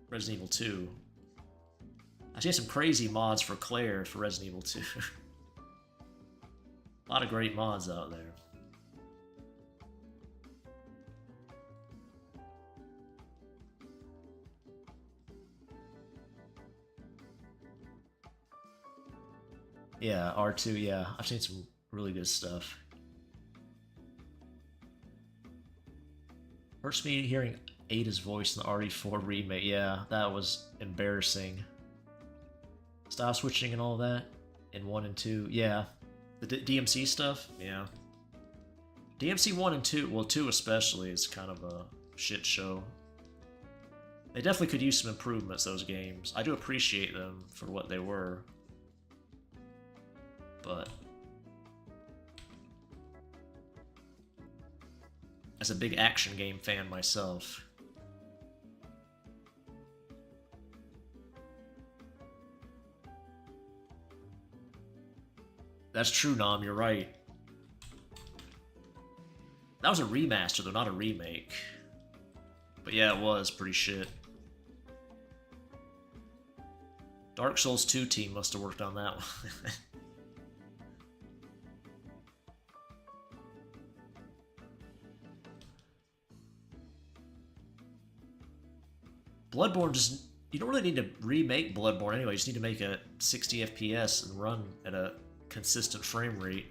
A: Resident Evil 2? I've seen some crazy mods for Claire for Resident Evil 2. A lot of great mods out there. Yeah, R2, yeah. I've seen some really good stuff. First me hearing Ada's voice in the RE4 remake, yeah, that was embarrassing. Style switching and all that in 1 and 2, yeah. The DMC stuff, yeah. DMC 1 and 2, well 2 especially, is kind of a shit show. They definitely could use some improvements, those games. I do appreciate them for what they were. But as a big action game fan myself, that's true, Nom, you're right. That was a remaster though, not a remake. But yeah, it was pretty shit. Dark Souls 2 team must have worked on that one. Bloodborne just... You don't really need to remake Bloodborne anyway, you just need to make a 60 FPS and run at a consistent frame rate.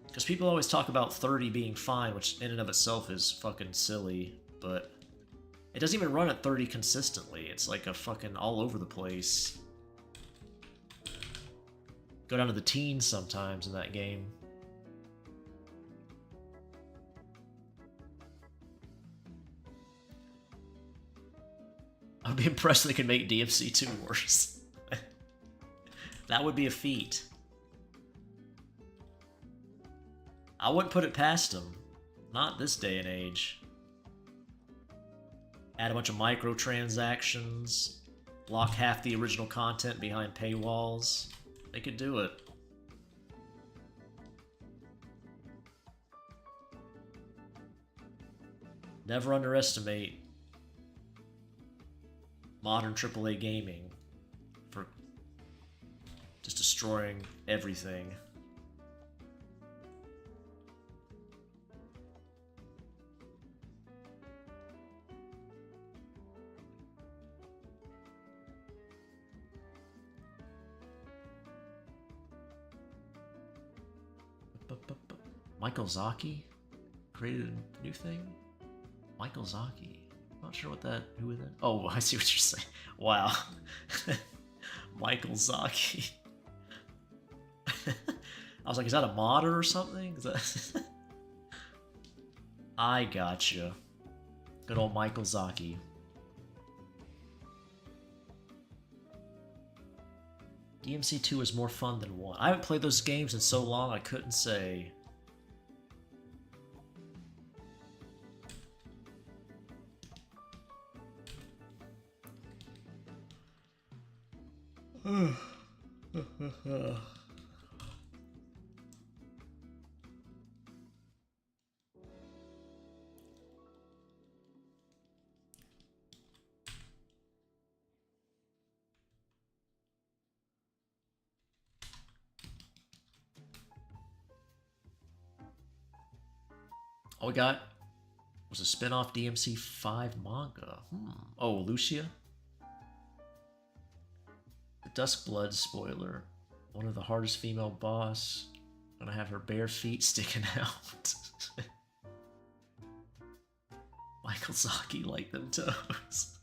A: Because people always talk about 30 being fine, which in and of itself is fucking silly, but it doesn't even run at 30 consistently. It's like a fucking all over the place. Go down to the teens sometimes in that game. I'd be impressed if they could make DMC 2 worse. That would be a feat. I wouldn't put it past them. Not this day and age. Add a bunch of microtransactions. Lock half the original content behind paywalls. They could do it. Never underestimate modern AAA gaming for just destroying everything. Michael Zaki created a new thing? Michael Zaki. Not sure what that. Who is that? Oh, I see what you're saying. Wow. Michael Zaki. I was like, is that a modder or something? Is that... I gotcha. Good old Michael Zaki. DMC 2 is more fun than 1. I haven't played those games in so long I couldn't say. All we got was a spin-off DMC 5 manga. Oh, Lucia? The Duskblood spoiler. One of the hardest female boss. Gonna have her bare feet sticking out. Michael Zaki like them toes.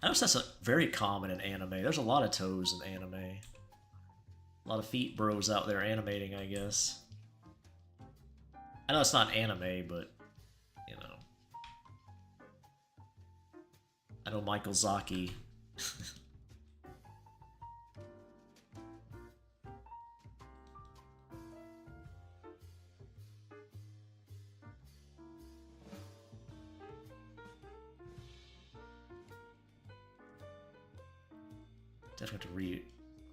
A: I notice that's very common in anime. There's a lot of toes in anime. A lot of feet bros out there animating, I guess. I know it's not anime, but, you know. I know Michael Zaki. Definitely have to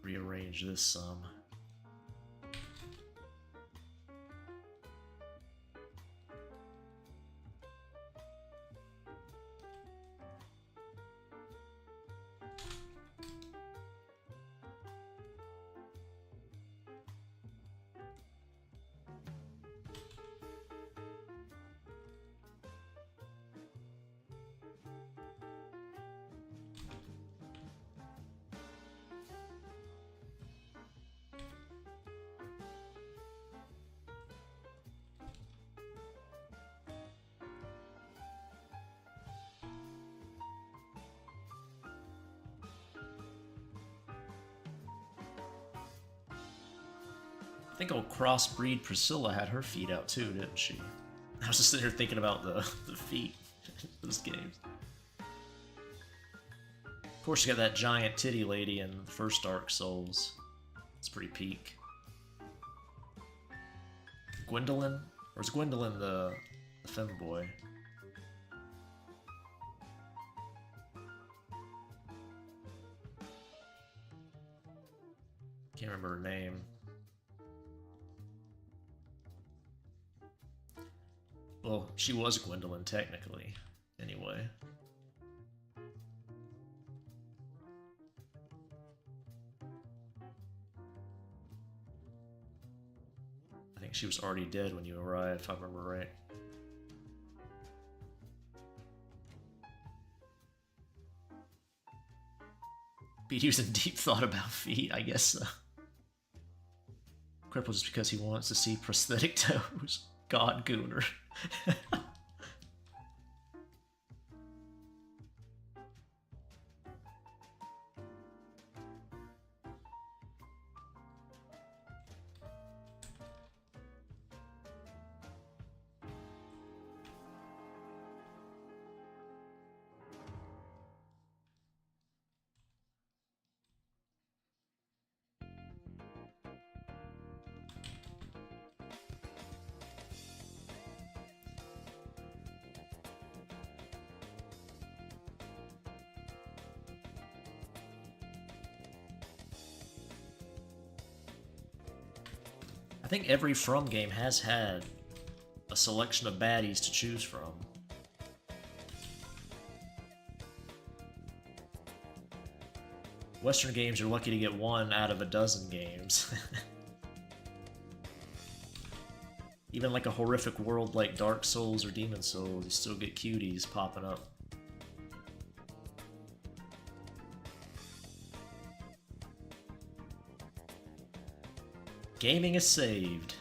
A: rearrange this some. I think old crossbreed Priscilla had her feet out too, didn't she? I was just sitting here thinking about the feet in those games. Of course, you got that giant titty lady in the first Dark Souls. It's pretty peak. Gwendolyn? Or is Gwendolyn the femboy? Can't remember her name. Well, she was Gwendolyn, technically. Anyway. I think she was already dead when you arrived, if I remember right. Be using deep thought about feet, I guess so. Crippled just because he wants to see prosthetic toes. God Gooner. I think every From game has had a selection of baddies to choose from. Western games, you're lucky to get one out of a dozen games. Even like a horrific world like Dark Souls or Demon Souls, you still get cuties popping up. Gaming is saved.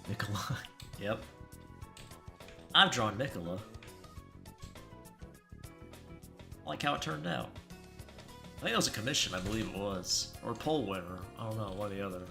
A: Nicola. Yep. I've drawn Nicola. I like how it turned out. I think it was a commission, I believe it was. Or a poll winner. I don't know, one or the other.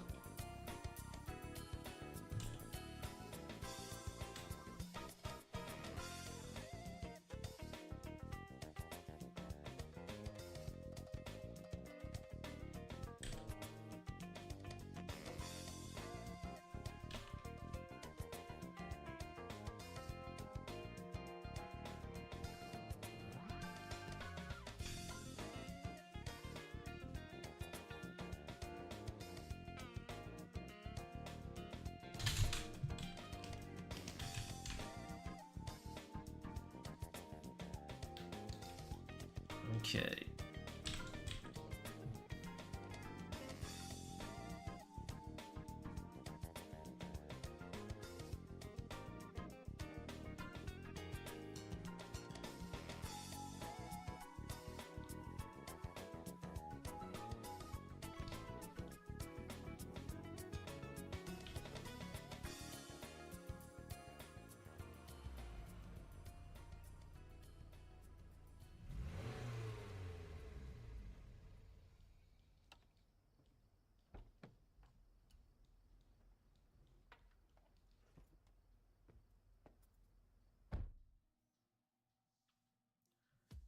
A: Okay.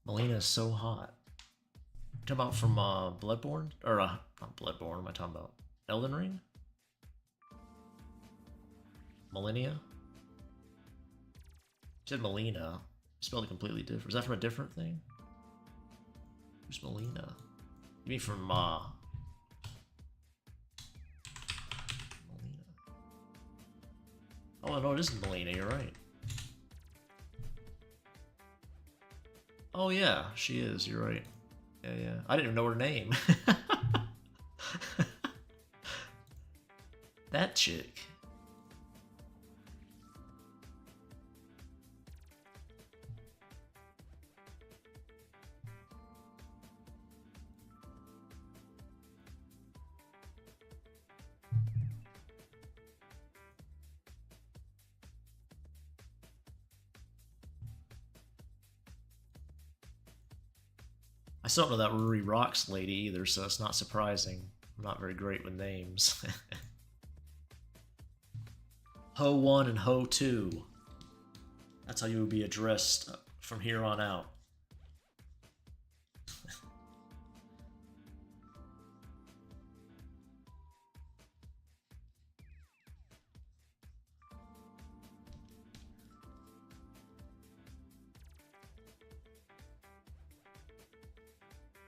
A: Melina is so hot. You talking about from Bloodborne? Or, not Bloodborne, what am I talking about? Elden Ring? Millennia? You said Melina. Spelled it completely different. Is that from a different thing? Who's Melina? You mean from, Melina. Oh, no, it isn't Melina, you're right. Oh yeah, she is, you're right. Yeah, yeah. I didn't even know her name. That chick. I still don't know that Ruri Rocks lady either, so it's not surprising. I'm not very great with names. Ho 1 and Ho 2. That's how you will be addressed from here on out.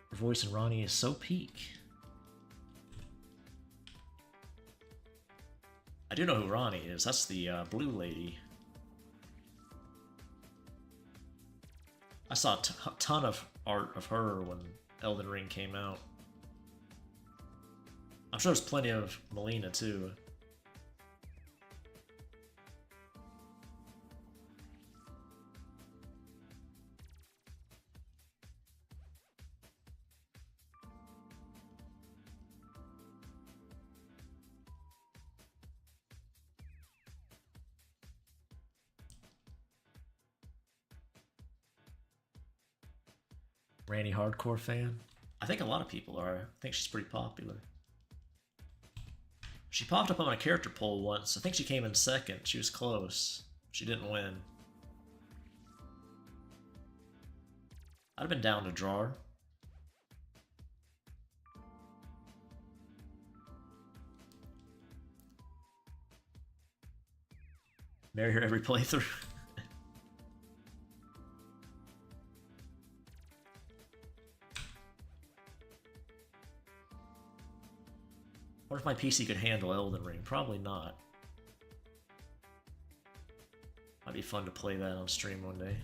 A: Her voice in Ronnie is so peak. I do know who Ronnie is. That's the blue lady. I saw a ton of art of her when Elden Ring came out. I'm sure there's plenty of Melina too. Randy hardcore fan? I think a lot of people are. I think she's pretty popular. She popped up on a character poll once. I think she came in second. She was close. She didn't win. I'd have been down to draw her. Marry her every playthrough. What if my PC could handle Elden Ring? Probably not. Might be fun to play that on stream one day.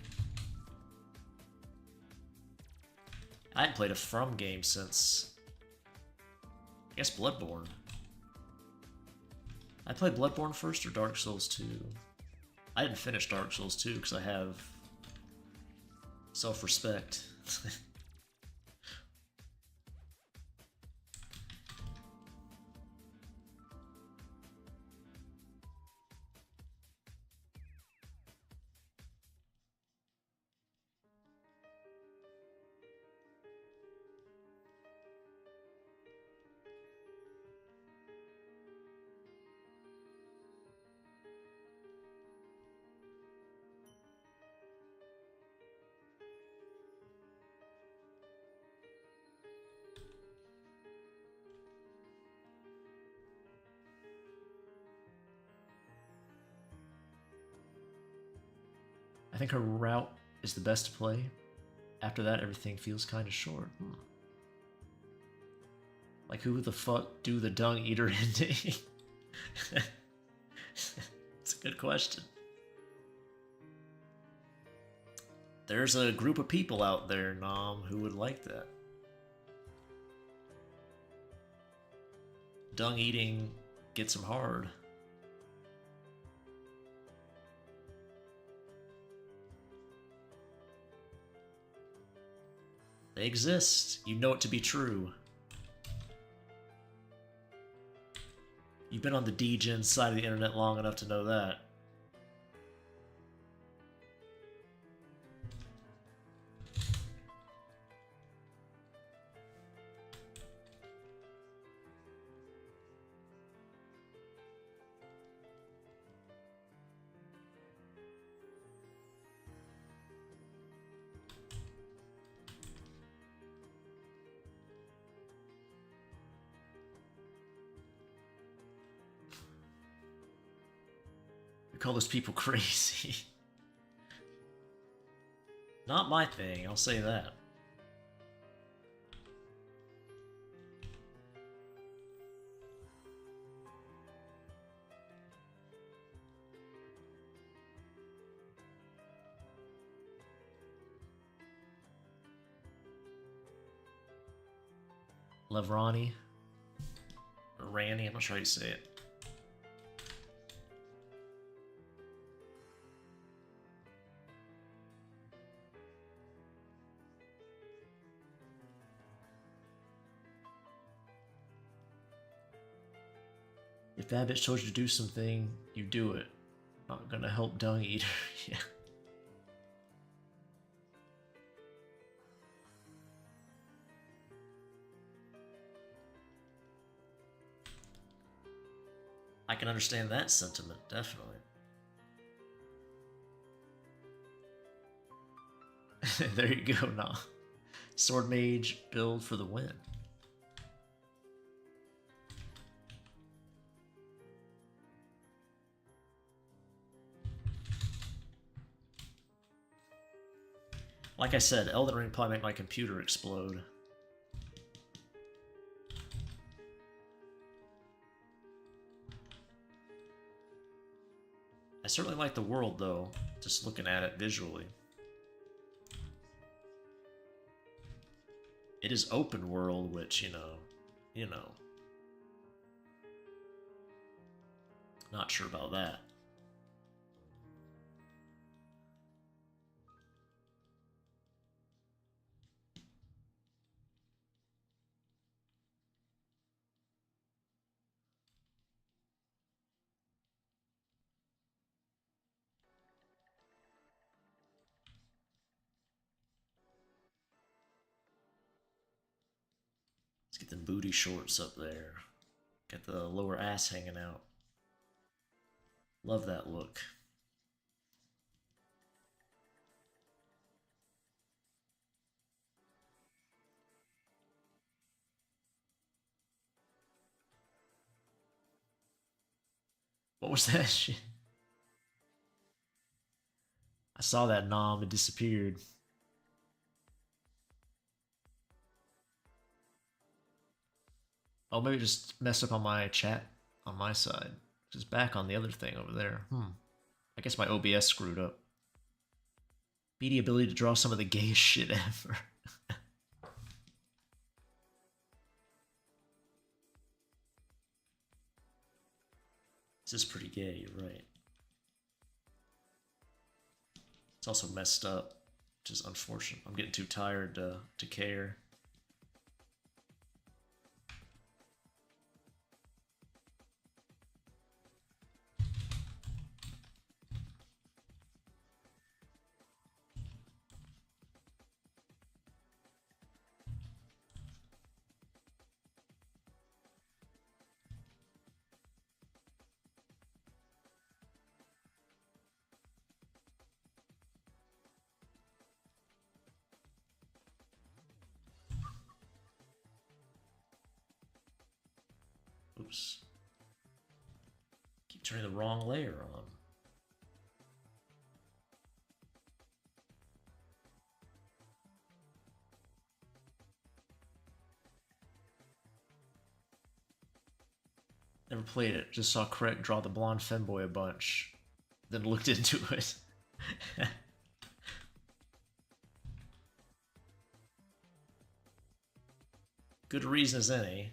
A: I hadn't played a From game since, I guess, Bloodborne. I played Bloodborne first or Dark Souls 2? I didn't finish Dark Souls 2 because I have self-respect. I think her route is the best to play. After that, everything feels kind of short. Like, who the fuck do the Dung Eater ending? It's a good question. There's a group of people out there, Nom, who would like that. Dung eating gets them hard. They exist. You know it to be true. You've been on the degen side of the internet long enough to know that. We call those people crazy. Not my thing, I'll say that. Levrani. Or Ranny, I'm not sure how you say it. If that bitch told you to do something, you do it. Not gonna help Dung Eater. Yeah. I can understand that sentiment, definitely. There you go, nah. Sword Mage build for the win. Like I said, Elden Ring probably make my computer explode. I certainly like the world, though, just looking at it visually. It is open world, which, you know. Not sure about that. Let's get them booty shorts up there. Get the lower ass hanging out. Love that look. What was that shit? I saw that nom, it disappeared. Oh, maybe it just messed up on my chat on my side. Just back on the other thing over there. I guess my OBS screwed up. BD ability to draw some of the gayest shit ever. This is pretty gay, you're right. It's also messed up, which is unfortunate. I'm getting too tired to care. Oops. Keep turning the wrong layer on. Never played it. Just saw Craig draw the blonde femboy a bunch. Then looked into it. Good reason as any.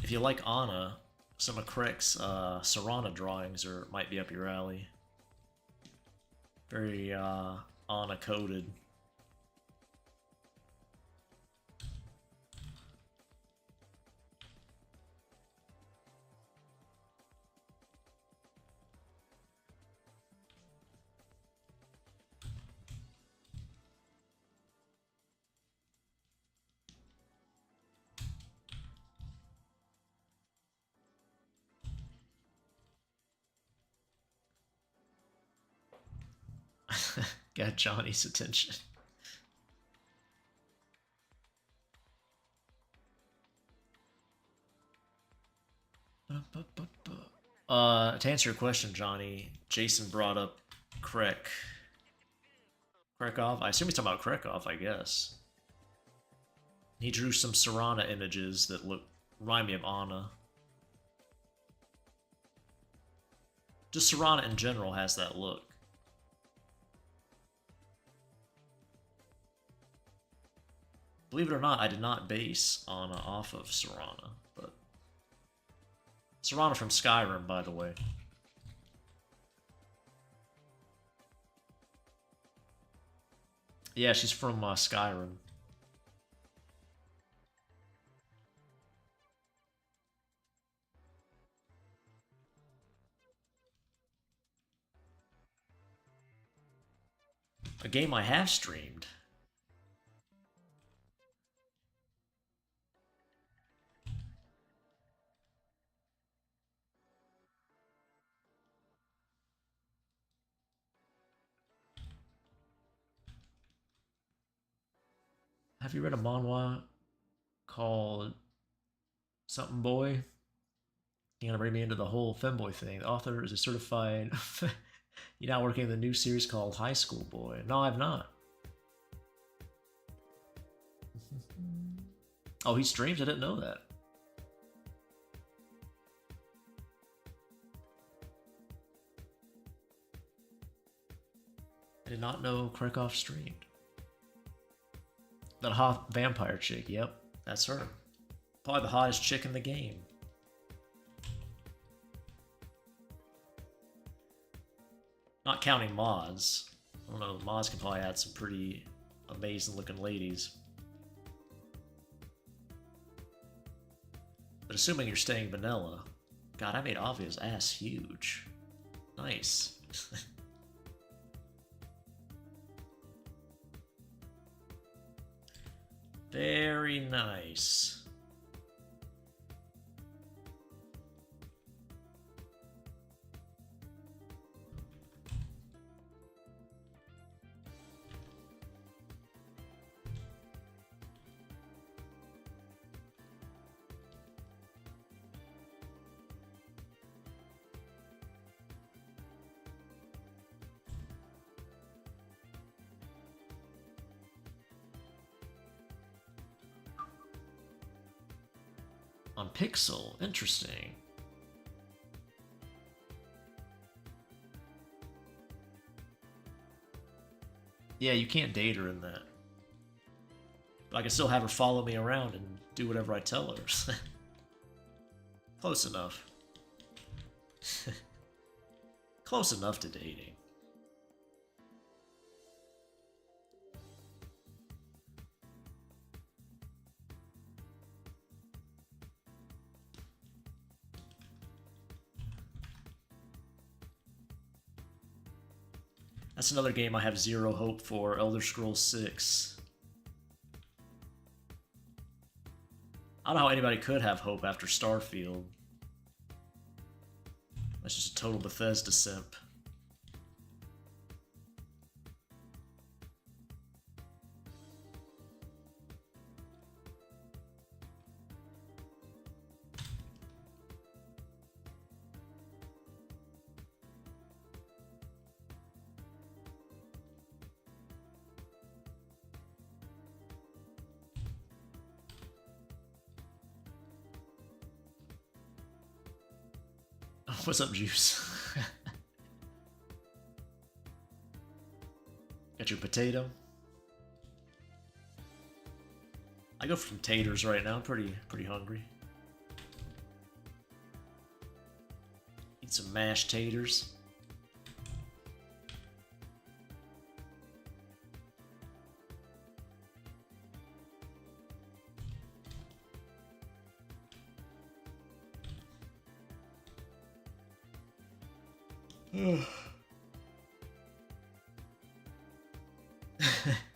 A: If you like Anna, some of Craig's Serana drawings might be up your alley. Very Anna coded. Got Johnny's attention. To answer your question, Johnny, Jason brought up Krekov. I assume he's talking about Krekov, I guess. He drew some Serana images that remind me of Anna. Just Serana in general has that look. Believe it or not, I did not base Anna off of Serana, but Serana from Skyrim, by the way. Yeah, she's from Skyrim. A game I have streamed. Have you read a manhwa called Something Boy? You're gonna bring me into the whole femboy thing. The author is a certified. You're now working in the new series called High School Boy. No, I've not. Oh, he streams? I didn't know that. I did not know Krekov streamed. That hot vampire chick, yep, that's her. Probably the hottest chick in the game. Not counting mods. I don't know, mods can probably add some pretty amazing looking ladies. But assuming you're staying vanilla, God, I made Avia's ass huge. Nice. Very nice. On Pixel, interesting. Yeah, you can't date her in that. But I can still have her follow me around and do whatever I tell her. Close enough. Close enough to dating. That's another game I have zero hope for, Elder Scrolls 6. I don't know how anybody could have hope after Starfield. That's just a total Bethesda simp. What's up, Juice? Got your potato? I go for some taters right now. I'm pretty hungry. Eat some mashed taters.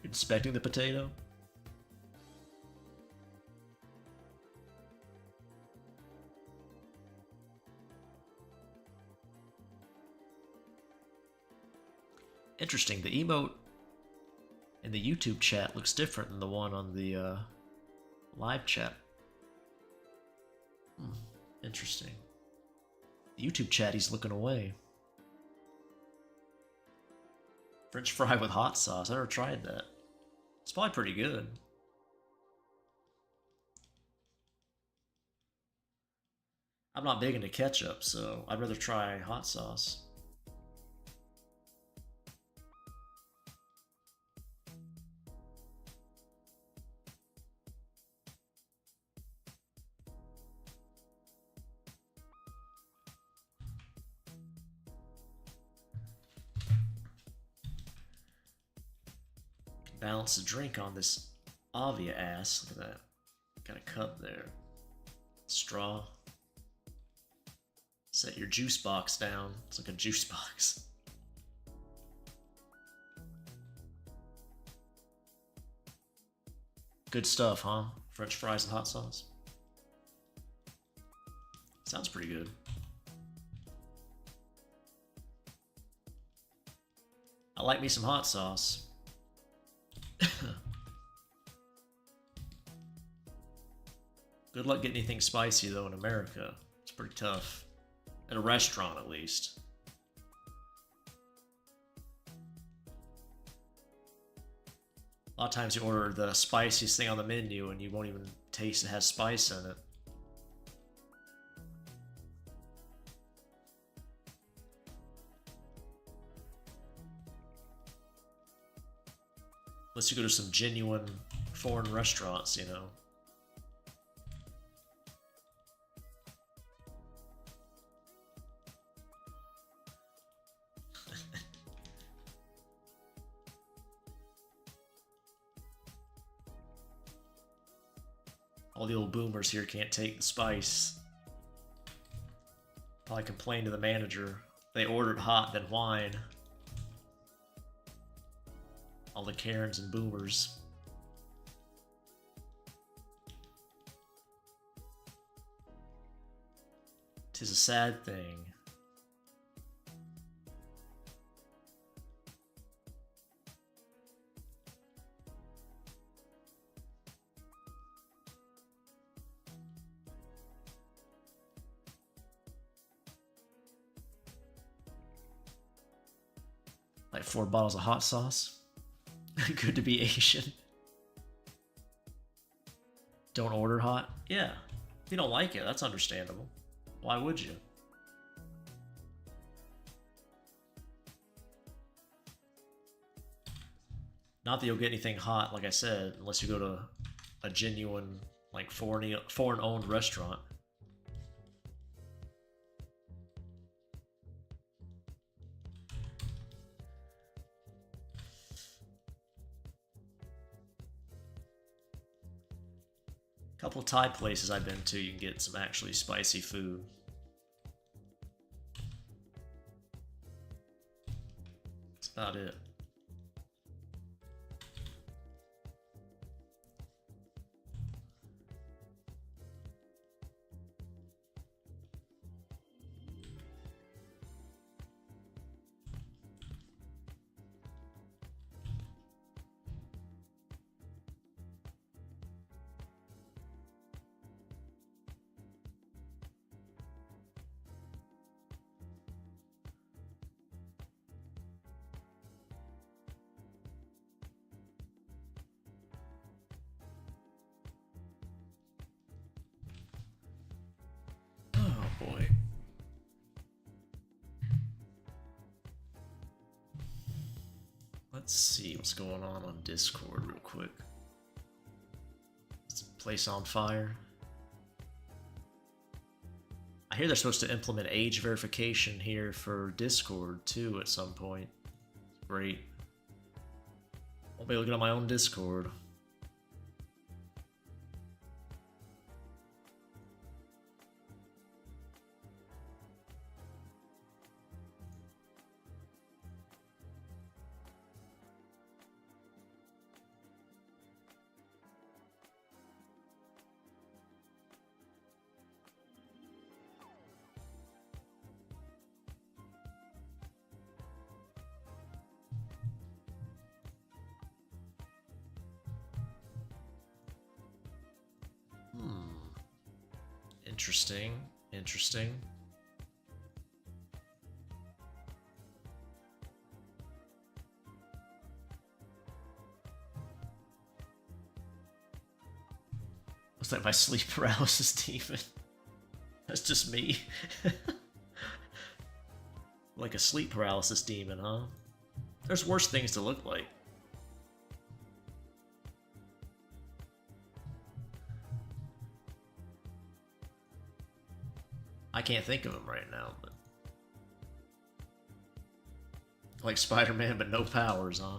A: Inspecting the potato. Interesting, the emote in the YouTube chat looks different than the one on the live chat. Interesting. The YouTube chat, he's looking away. French fry with hot sauce. I never tried that. It's probably pretty good. I'm not big into ketchup, so I'd rather try hot sauce. Balance the drink on this Avia ass. Look at that. Got a cup there. Straw. Set your juice box down. It's like a juice box. Good stuff, huh? French fries and hot sauce. Sounds pretty good. I like me some hot sauce. Good luck getting anything spicy though in America. It's pretty tough. At a restaurant at least. A lot of times you order the spiciest thing on the menu and you won't even taste it has spice in it. Unless you go to some genuine foreign restaurants, you know. All the old boomers here can't take the spice. Probably complained to the manager. They ordered hot, then wine. All the Karens and boomers. Tis a sad thing. Like 4 bottles of hot sauce. Good to be Asian. Don't order hot? Yeah. If you don't like it, that's understandable. Why would you? Not that you'll get anything hot, like I said, unless you go to a genuine, like, foreign-owned restaurant. Couple of Thai places I've been to, you can get some actually spicy food. That's about it. Boy. Let's see what's going on Discord real quick. Is the place on fire? I hear they're supposed to implement age verification here for Discord too at some point. Great. I'll be looking at my own Discord. Interesting. Interesting. Looks like my sleep paralysis demon. That's just me. Like a sleep paralysis demon, huh? There's worse things to look like. I can't think of him right now, but... Like Spider-Man, but no powers, huh?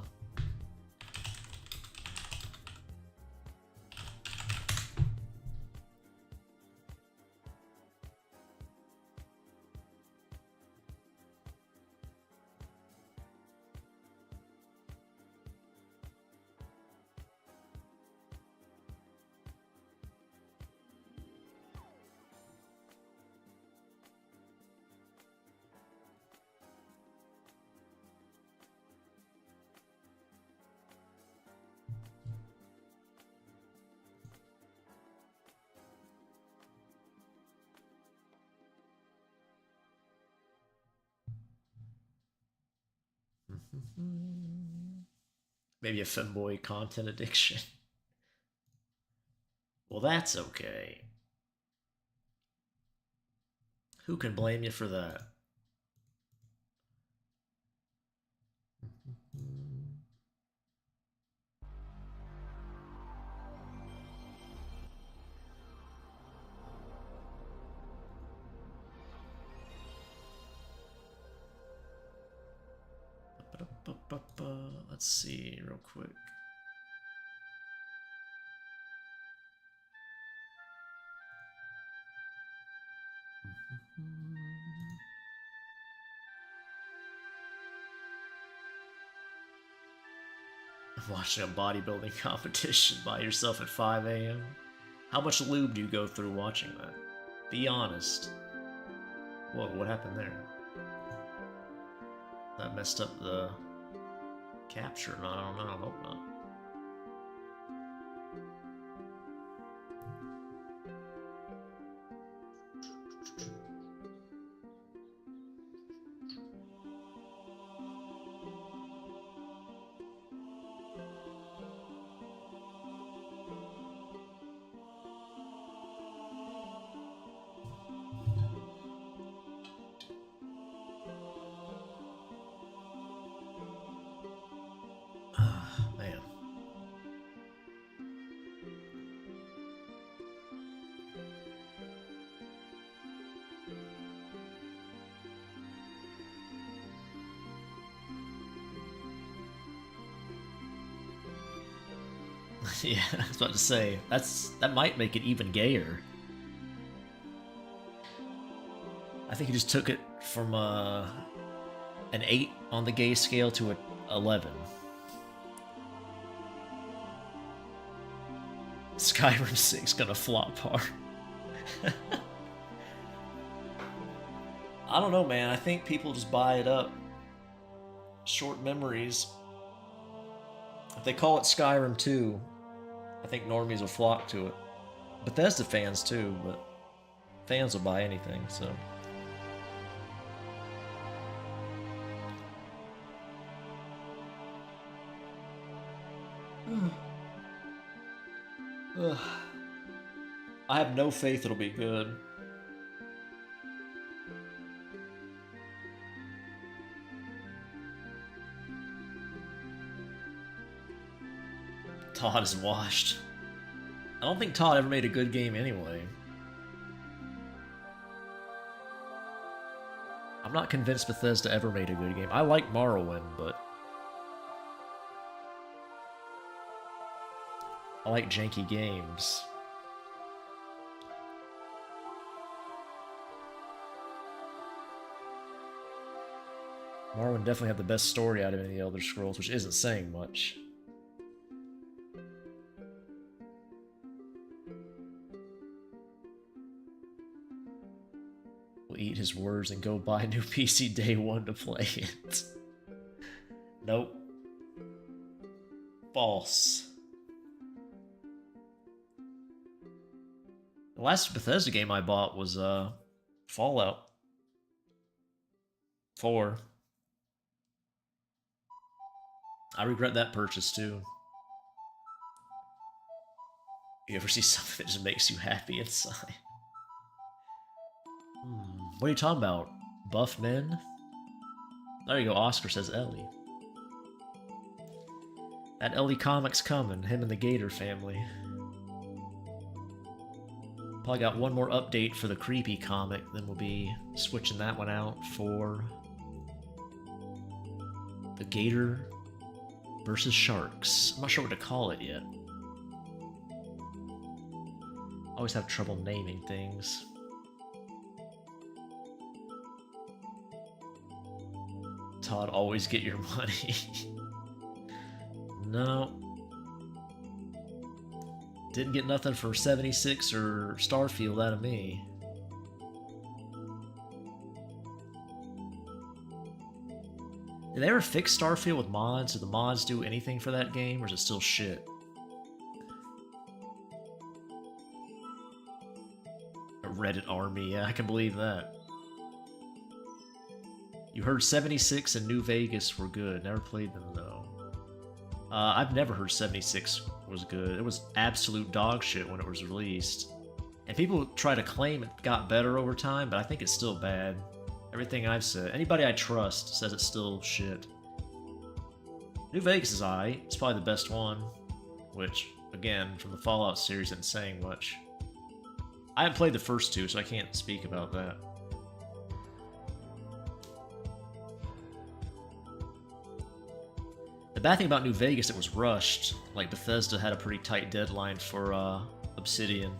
A: Maybe a femboy content addiction. Well, that's okay. Who can blame you for that? Let's see real quick. Watching a bodybuilding competition by yourself at 5 a.m. How much lube do you go through watching that? Be honest. Whoa, what happened there? That messed up the capture. No, I don't know. I hope not. Man. Yeah, I was about to say, that might make it even gayer. I think he just took it from an 8 on the gay scale to an 11. Skyrim 6 gonna flop hard. I don't know, man. I think people just buy it up. Short memories. If they call it Skyrim 2, I think normies will flock to it. Bethesda fans too, but fans will buy anything, so. I have no faith it'll be good. Todd is washed. I don't think Todd ever made a good game anyway. I'm not convinced Bethesda ever made a good game. I like Morrowind, but I like janky games. Morrowind definitely had the best story out of any of the Elder Scrolls, which isn't saying much. We'll eat his words and go buy a new PC day one to play it. Nope. False. The last Bethesda game I bought was Fallout 4. I regret that purchase too. You ever see something that just makes you happy inside? What are you talking about? Buff men? There you go, Oscar says Ellie. That Ellie comic's coming, him and the Gator family. Probably got one more update for the creepy comic, then we'll be switching that one out for the Gator versus Sharks. I'm not sure what to call it yet. I always have trouble naming things. Todd, always get your money. No. Didn't get nothing for 76 or Starfield out of me. Did they ever fix Starfield with mods? Did the mods do anything for that game, or is it still shit? A Reddit army, yeah, I can believe that. You heard 76 and New Vegas were good. Never played them, though. I've never heard 76 was good. It was absolute dog shit when it was released. And people try to claim it got better over time, but I think it's still bad. Everything I've said, anybody I trust says it's still shit. New Vegas is alright. It's probably the best one. Which, again, from the Fallout series isn't saying much. I haven't played the first two, so I can't speak about that. The bad thing about New Vegas, it was rushed. Like, Bethesda had a pretty tight deadline for Obsidian.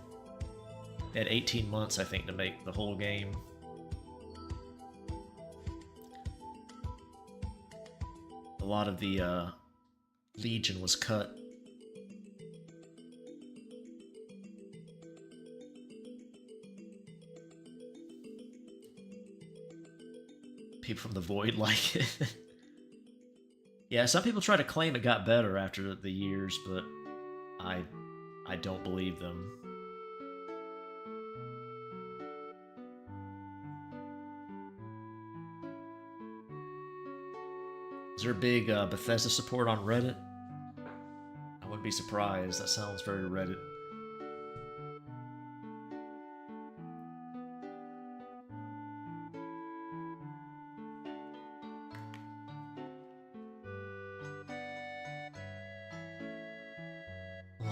A: They had 18 months, I think, to make the whole game. A lot of the Legion was cut. People from the Void like it. Yeah, some people try to claim it got better after the years, but I don't believe them. Is there a big Bethesda support on Reddit? I wouldn't be surprised. That sounds very Reddit.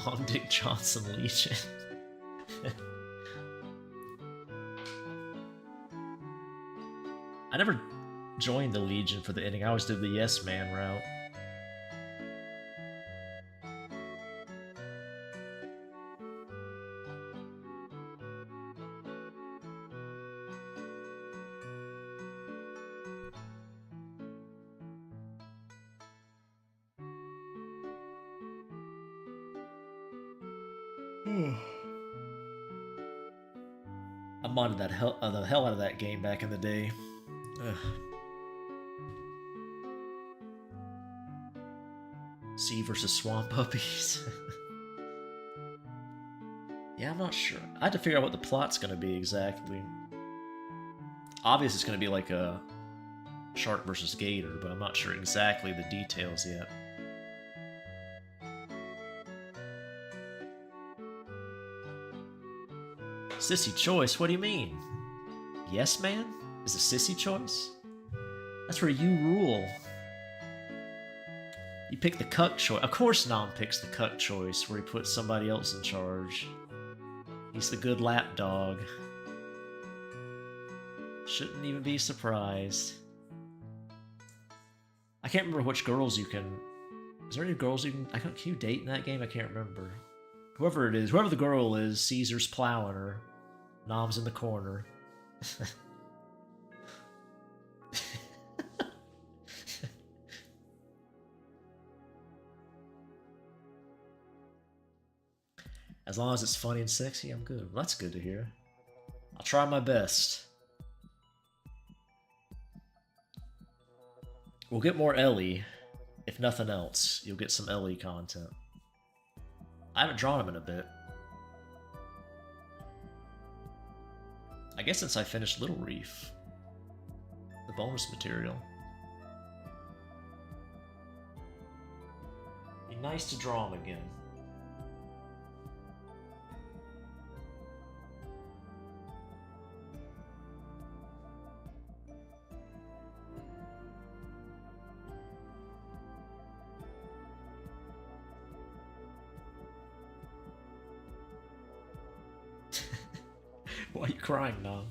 A: Long Dick Johnson Legion. I never joined the Legion for the ending. I always did the Yes Man route. I modded the hell out of that game back in the day. Ugh. Sea versus Swamp Puppies. Yeah, I'm not sure. I had to figure out what the plot's gonna be exactly. Obviously, it's gonna be like a Shark versus Gator, but I'm not sure exactly the details yet. Sissy choice? What do you mean? Yes, man? Is a sissy choice? That's where you rule. You pick the cuck choice. Of course Nom picks the cuck choice, where he puts somebody else in charge. He's the good lap dog. Shouldn't even be surprised. I can't remember which girls you can... Is there any girls you can... Can you date in that game? I can't remember. Whoever it is, whoever the girl is, Caesar's plowing her. Nom's in the corner. As long as it's funny and sexy, I'm good. Well, that's good to hear. I'll try my best. We'll get more Ellie. If nothing else, you'll get some Ellie content. I haven't drawn him in a bit. I guess since I finished Little Reef. The bonus material. Be nice to draw him again. Why are you crying now?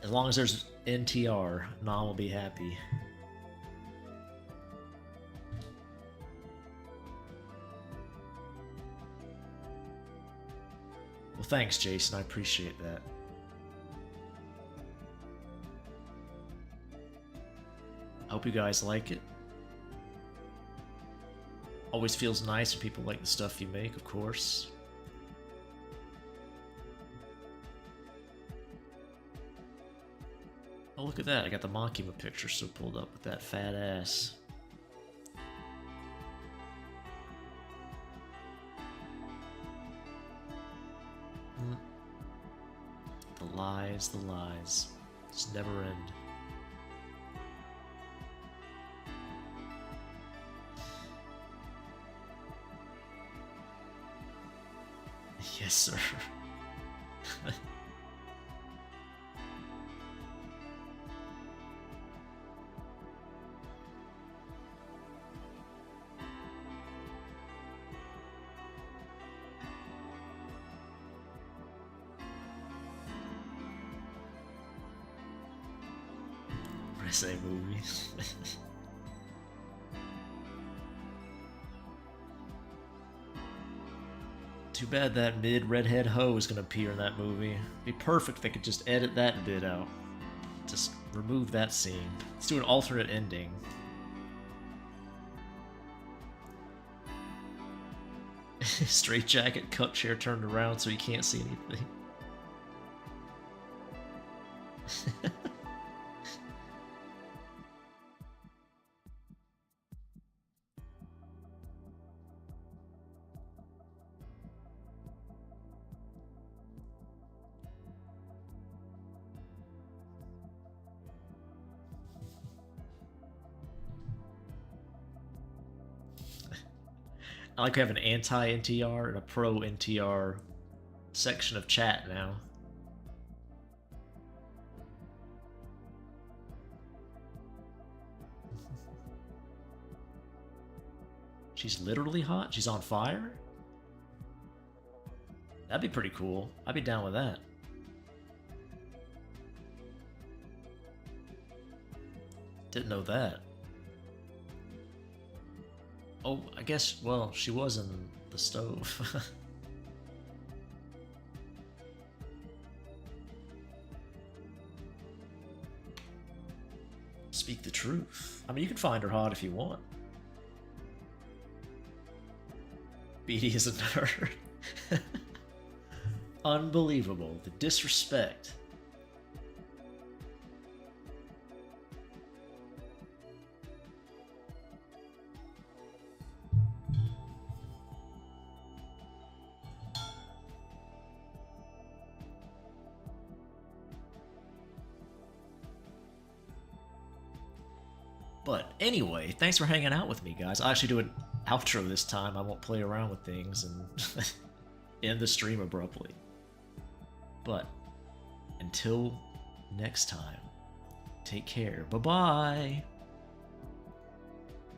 A: As long as there's NTR, Nom will be happy. Well, thanks, Jason. I appreciate that. I hope you guys like it. Always feels nice when people like the stuff you make, of course. Oh, look at that. I got the Makima picture still pulled up with that fat ass. The lies, the lies. Just never end. Yes, sir. Rese movies. Too bad that mid-redhead hoe is gonna appear in that movie. It'd be perfect if they could just edit that bit out. Just remove that scene. Let's do an alternate ending. Straight jacket, cup chair turned around so you can't see anything. I like we have an anti-NTR and a pro-NTR section of chat now. She's literally hot? She's on fire? That'd be pretty cool. I'd be down with that. Didn't know that. Oh, I guess, well, she was in the stove. Speak the truth. I mean, you can find her hot if you want. Beatty is a nerd. Unbelievable. The disrespect. But anyway, thanks for hanging out with me, guys. I'll actually do an outro this time. I won't play around with things and end the stream abruptly. But until next time, Take care. Bye-bye.